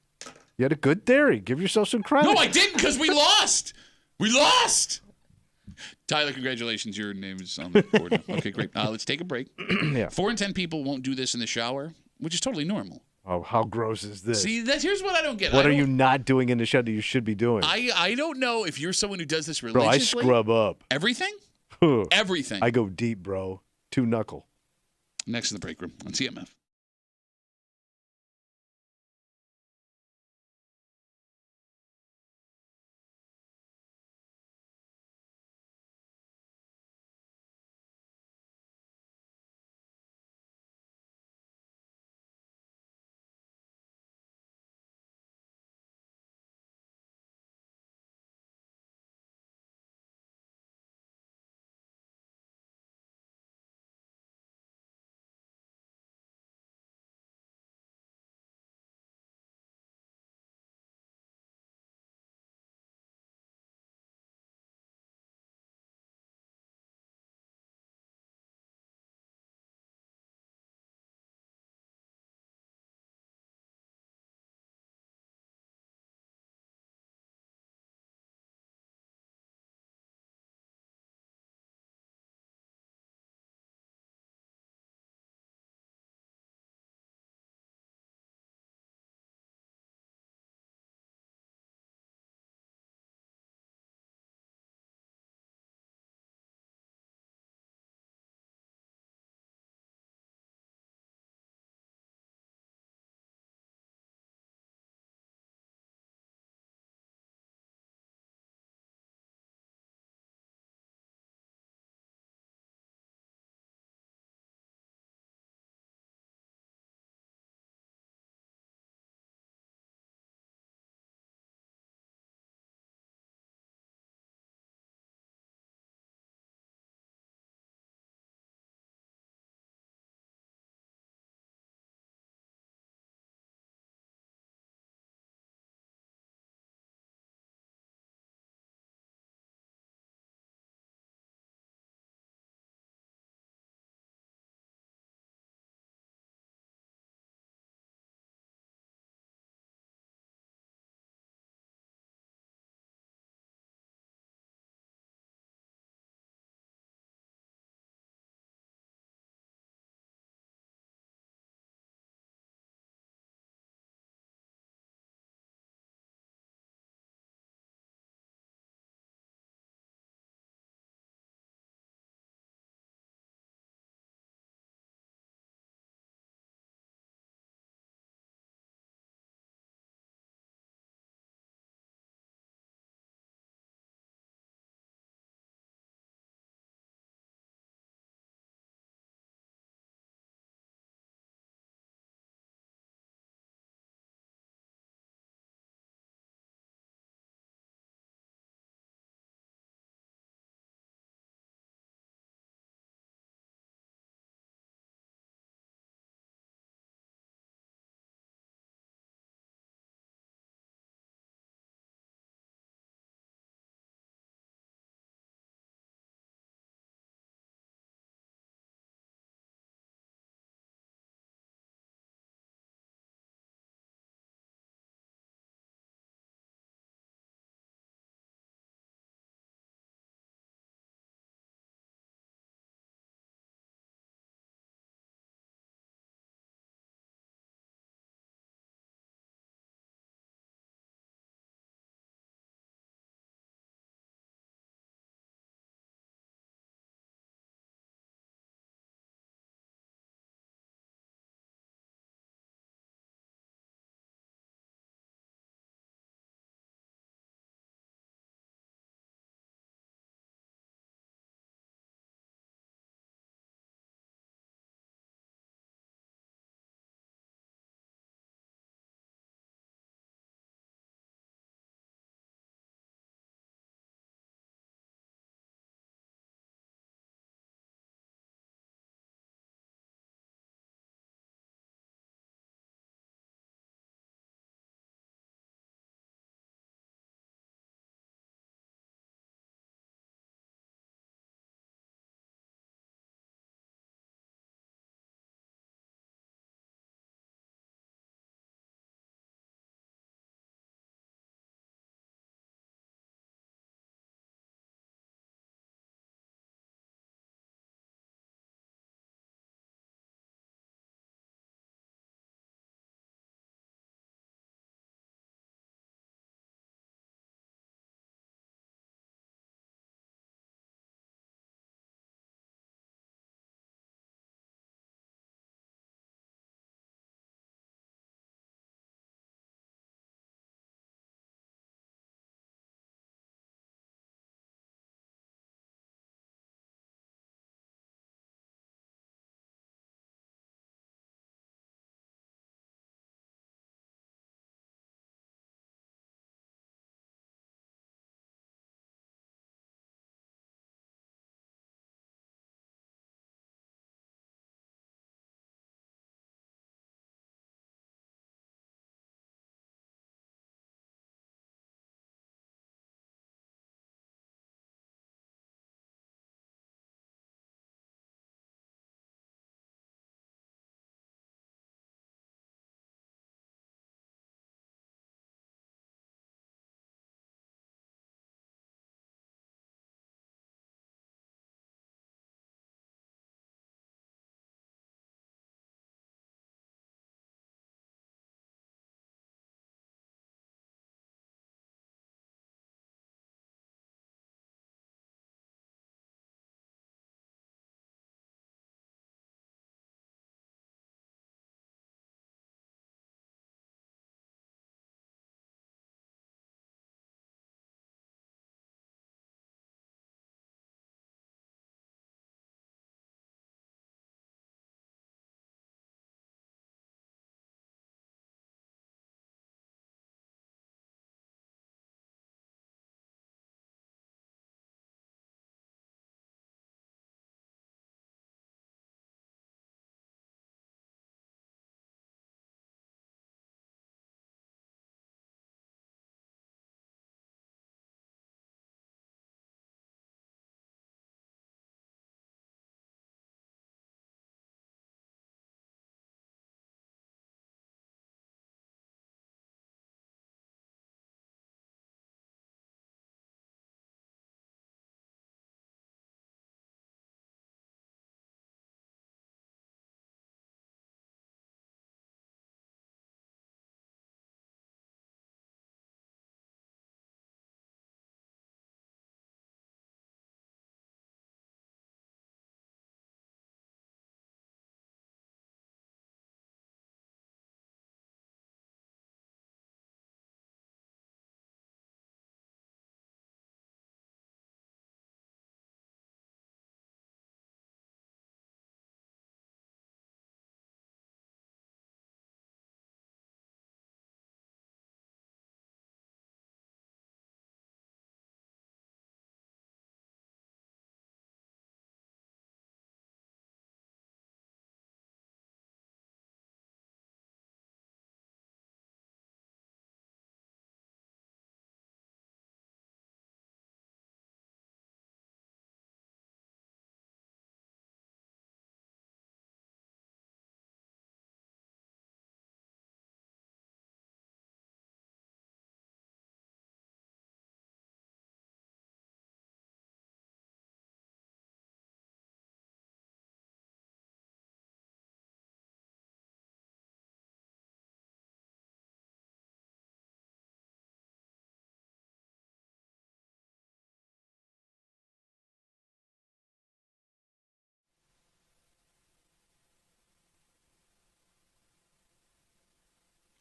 You had a good theory. Give yourself some credit. No, I didn't because we lost. We lost. Tyler, congratulations. Your name is on the board now. Okay, great. Let's take a break. Yeah. 4 in 10 people won't do this in the shower, which is totally normal. Oh, how gross is this? See, here's what I don't get. What I are don't- you not doing in the show that you should be doing? I don't know if you're someone who does this Bro, religiously. I scrub up. Everything? Everything. I go deep, bro. 2-knuckle. Next in the break room on CMF.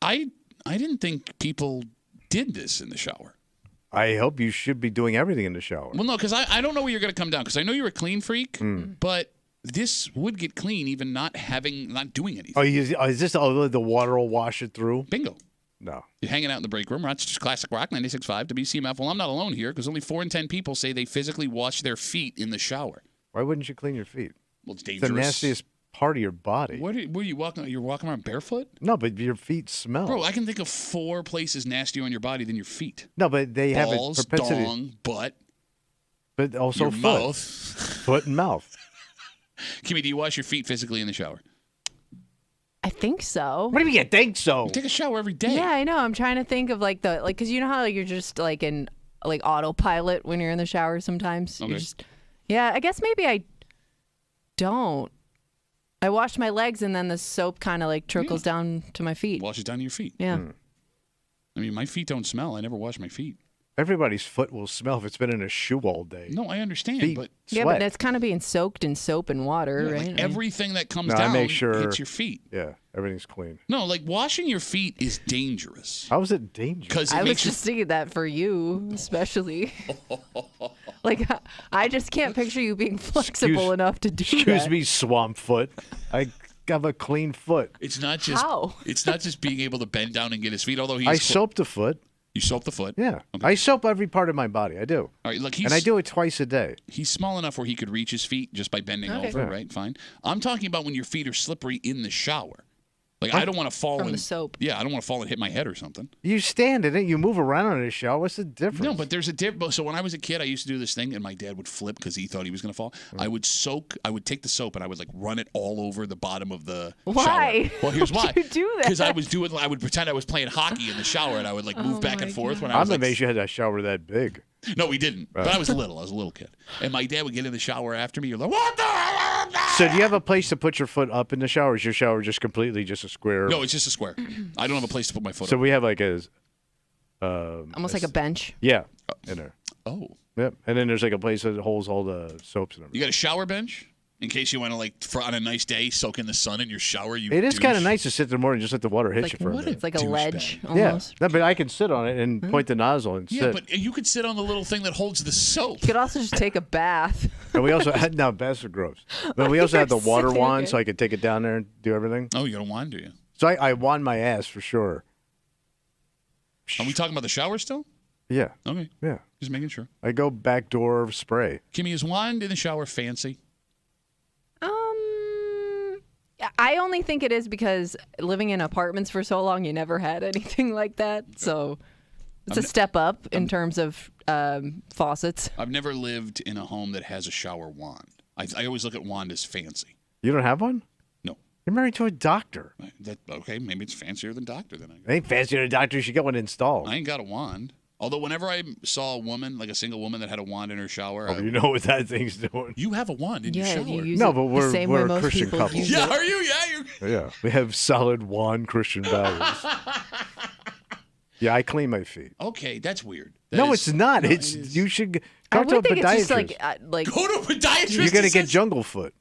I didn't think people did this in the shower. I hope you should be doing everything in the shower. Well, no, because I don't know where you're going to come down. Because I know you're a clean freak, but this would get clean even not doing anything. Is this the water will wash it through? Bingo. No. You're hanging out in the break room. Rochester's Classic Rock 96.5 WCMF. Well, I'm not alone here because only 4 in 10 people say they physically wash their feet in the shower. Why wouldn't you clean your feet? Well, it's dangerous. It's the nastiest part of your body. What are you walking? You're walking around barefoot? No, but your feet smell. Bro, I can think of 4 places nastier on your body than your feet. No, but they have a Balls, propensity. dong, butt. But also your foot. Mouth. Foot and mouth. Kimmy, do you wash your feet physically in the shower? I think so. What do you mean you think so? You take a shower every day. Yeah, I know. I'm trying to think of because you know how you're just like in autopilot when you're in the shower sometimes. Okay. Yeah, I guess maybe I don't. I wash my legs and then the soap kind of trickles down to my feet. Washes down to your feet. Yeah. I mean, my feet don't smell. I never wash my feet. Everybody's foot will smell if it's been in a shoe all day. No, I understand, Feet but yeah, but that's kind of being soaked in soap and water, yeah, right? like everything that comes No, down I make sure hits your feet. Yeah, everything's clean. No, like washing your feet is dangerous. How is it dangerous? Because I was just thinking that for you, especially. I just can't picture you being flexible enough to do that. Excuse me, swamp foot. I have a clean foot. It's not just How? It's not just being able to bend down and get his feet. Although I soap the foot. You soap the foot. Yeah, I soap every part of my body. I do. All right, look, and I do it twice a day. He's small enough where he could reach his feet just by bending over, Yeah. right? Fine. I'm talking about when your feet are slippery in the shower. Like, I don't want to fall From in the soap. Yeah, I don't want to fall and hit my head or something. You stand in it. You move around in a shower. What's the difference? No, but there's a difference. So when I was a kid, I used to do this thing, and my dad would flip because he thought he was going to fall. I would take the soap, and I would run it all over the bottom of the Why? shower. Well, here's why. Why'd you do that? Because I would pretend I was playing hockey in the shower, and I would move back and forth when I was I'm amazed you had that shower that big. No, we didn't. But I was little. I was a little kid. And my dad would get in the shower after me. You're like, what the hell? So do you have a place to put your foot up in the shower? Or is your shower just completely just a square? No, it's just a square. I don't have a place to put my foot So up. we have like Almost like a bench. Yeah, in there. Oh. Yep. And then there's like a place that holds all the soaps and everything. You got a shower bench? In case you want to, on a nice day, soak in the sun in your shower. It is kind of nice to sit there more and just let the water hit you for a minute. It's like a ledge Yeah, almost. no, but I can sit on it and point the nozzle and Yeah, sit. but you could sit on the little thing that holds the soap. You could also just take a bath. And we also had baths are gross. But we also had the water You're wand, sick. so I could take it down there and do everything. Oh, you got a wand, do you? So I wand my ass for sure. Are we talking about the shower still? Yeah. Okay. Yeah. Just making sure. I go back door spray. Kimmy, is wand in the shower fancy? I only think it is because living in apartments for so long, you never had anything like that. So it's a step up in terms of faucets. I've never lived in a home that has a shower wand. I always look at wand as fancy. You don't have one? No. You're married to a doctor. Okay, maybe it's fancier than doctor then. It ain't fancier than a doctor. You should get one installed. I ain't got a wand. Although whenever I saw a woman, like a single woman that had a wand in her shower, You know what that thing's doing. You have a wand in your shower. You use No, it but the same way we're a most Christian people couple. use Yeah, it. are you? Yeah, you're. Yeah, we have solid wand Christian values. Yeah, I clean my feet. Okay, that's weird. No, it's not. You should I talk to a would think it's just podiatrist. like Go to a podiatrist. You're gonna get jungle foot.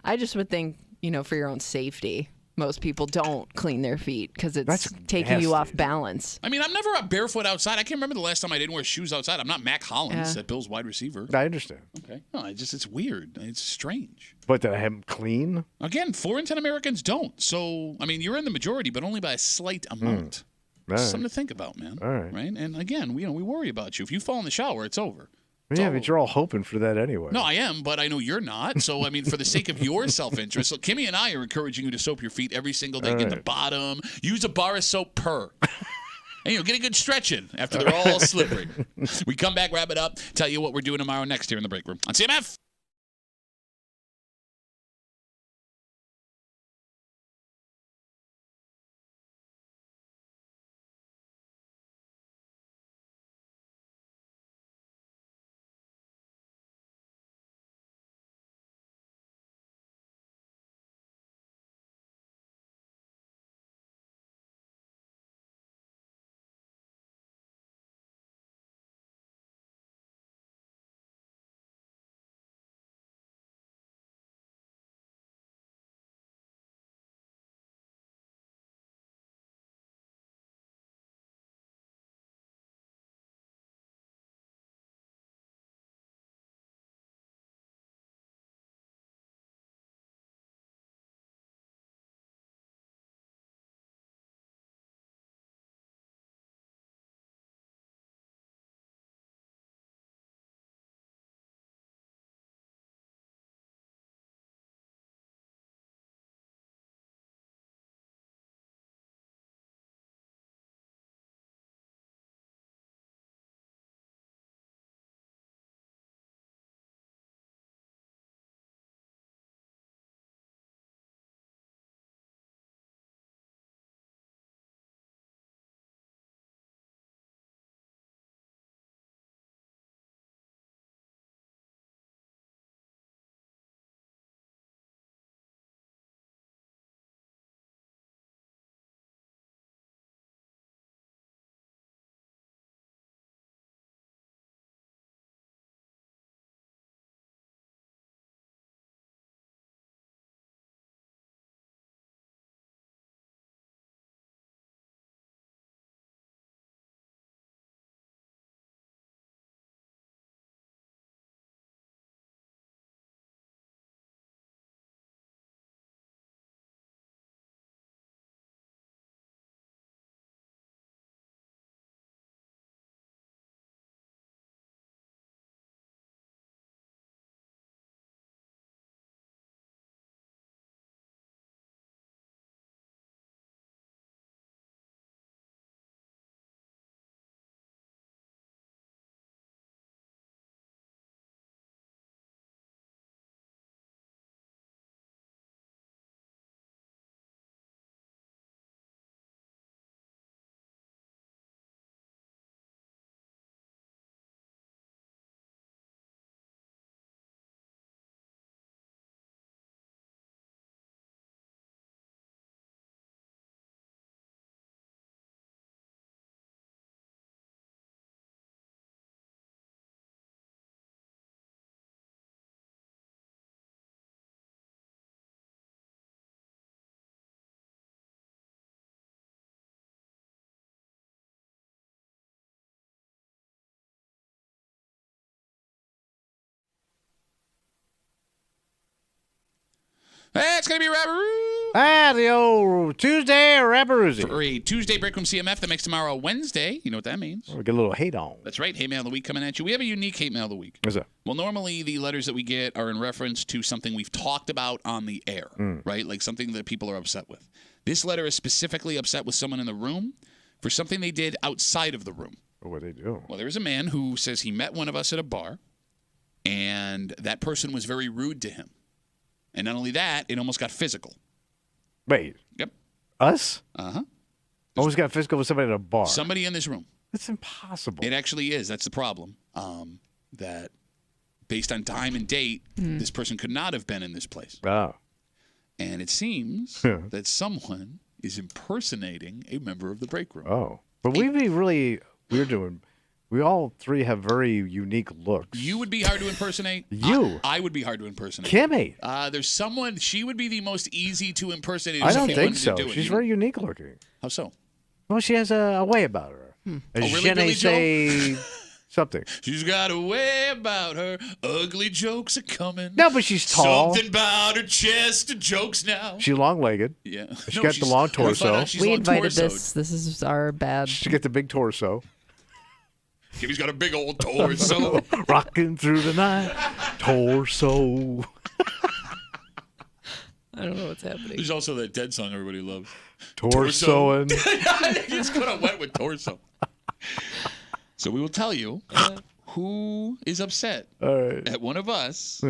I just would think, for your own safety, most people don't clean their feet because it's That's taking you off nasty. balance. I mean, I'm never barefoot outside. I can't remember the last time I didn't wear shoes outside. I'm not Mac Hollins, Yeah. that Bills wide receiver. I understand. Okay. No, it's weird. It's strange. But did I have them clean? Again, 4 in 10 Americans don't. So, I mean, you're in the majority, but only by a slight amount. All right. Something to think about, man. All right. And again, we worry about you. If you fall in the shower, it's over. Yeah, but you're all hoping for that anyway. No, I am, but I know you're not. So, I mean, for the sake of your self-interest, so Kimmy and I are encouraging you to soap your feet every single day. All Get the right. bottom. Use a bar of soap per. And, get a good stretch in after they're all slippery. We come back, wrap it up, tell you what we're doing tomorrow next here in the break room on CMF. Hey, it's going to be Rabberoo. The old Tuesday Rabberoozy. For a Tuesday Break Room CMF that makes tomorrow Wednesday. You know what that means. We get a little hate on. That's right. Hate Mail of the Week coming at you. We have a unique Hate Mail of the Week. What's that? Well, normally the letters that we get are in reference to something we've talked about on the air, right? Like something that people are upset with. This letter is specifically upset with someone in the room for something they did outside of the room. What did they do? Well, there was a man who says he met one of us at a bar, and that person was very rude to him. And not only that, it almost got physical. Wait. Yep. Us? Uh-huh. Almost got physical with somebody at a bar. Somebody in this room. That's impossible. It actually is. That's the problem. That based on time and date, this person could not have been in this place. Oh. And it seems that someone is impersonating a member of the break room. Oh. But we'd be really weird doing. We all three have very unique looks. You would be hard to impersonate. You. I would be hard to impersonate. Kimmy. There's someone. She would be the most easy to impersonate. I don't think so. She's very unique looking. How so? Well, she has a way about her. A really, je ne Billy sais something. She's got a way about her. Ugly jokes are coming. No, but she's tall. Something about her chest. Jokes now. She's long-legged. Yeah. She's got the long torso. We invited this. This is our bad. She got the big torso. Kimmy's got a big old torso. Rocking through the night. Torso. I don't know what's happening. There's also that Dead song everybody loves. Torsoing. You just could have went with torso. So we will tell you who is upset at one of us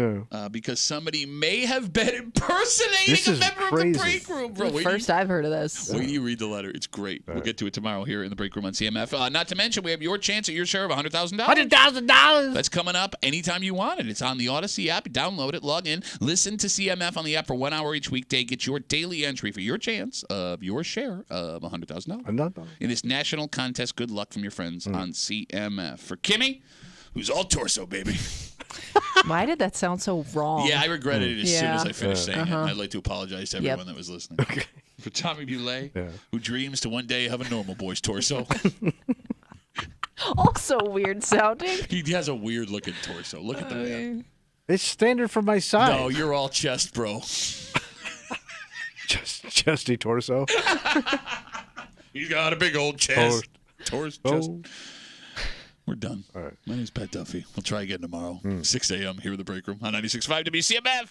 because somebody may have been impersonating a member of the break room. Bro, First I've heard of this. Wait till you read the letter. It's great. We'll get to it tomorrow here in the break room on CMF. Not to mention, we have your chance at your share of $100,000. $100,000. That's coming up anytime you want it. It's on the Odyssey app. Download it, log in, listen to CMF on the app for 1 hour each weekday. Get your daily entry for your chance of your share of $100,000 in this national contest. Good luck from your friends on CMF. For Kimmy, who's all torso, baby. Why did that sound so wrong? Yeah, I regretted it as soon as I finished saying it. Uh-huh. I'd like to apologize to everyone that was listening. For Tommy Boulay, who dreams to one day have a normal boy's torso. Also weird sounding. He has a weird looking torso. Look at the man. It's standard for my size. No, you're all chest, bro. Just chesty torso. He's got a big old chest. Chest. We're done. All right. My name's Pat Duffy. We'll try again tomorrow, 6 a.m. here in the break room on 96.5 WCMF.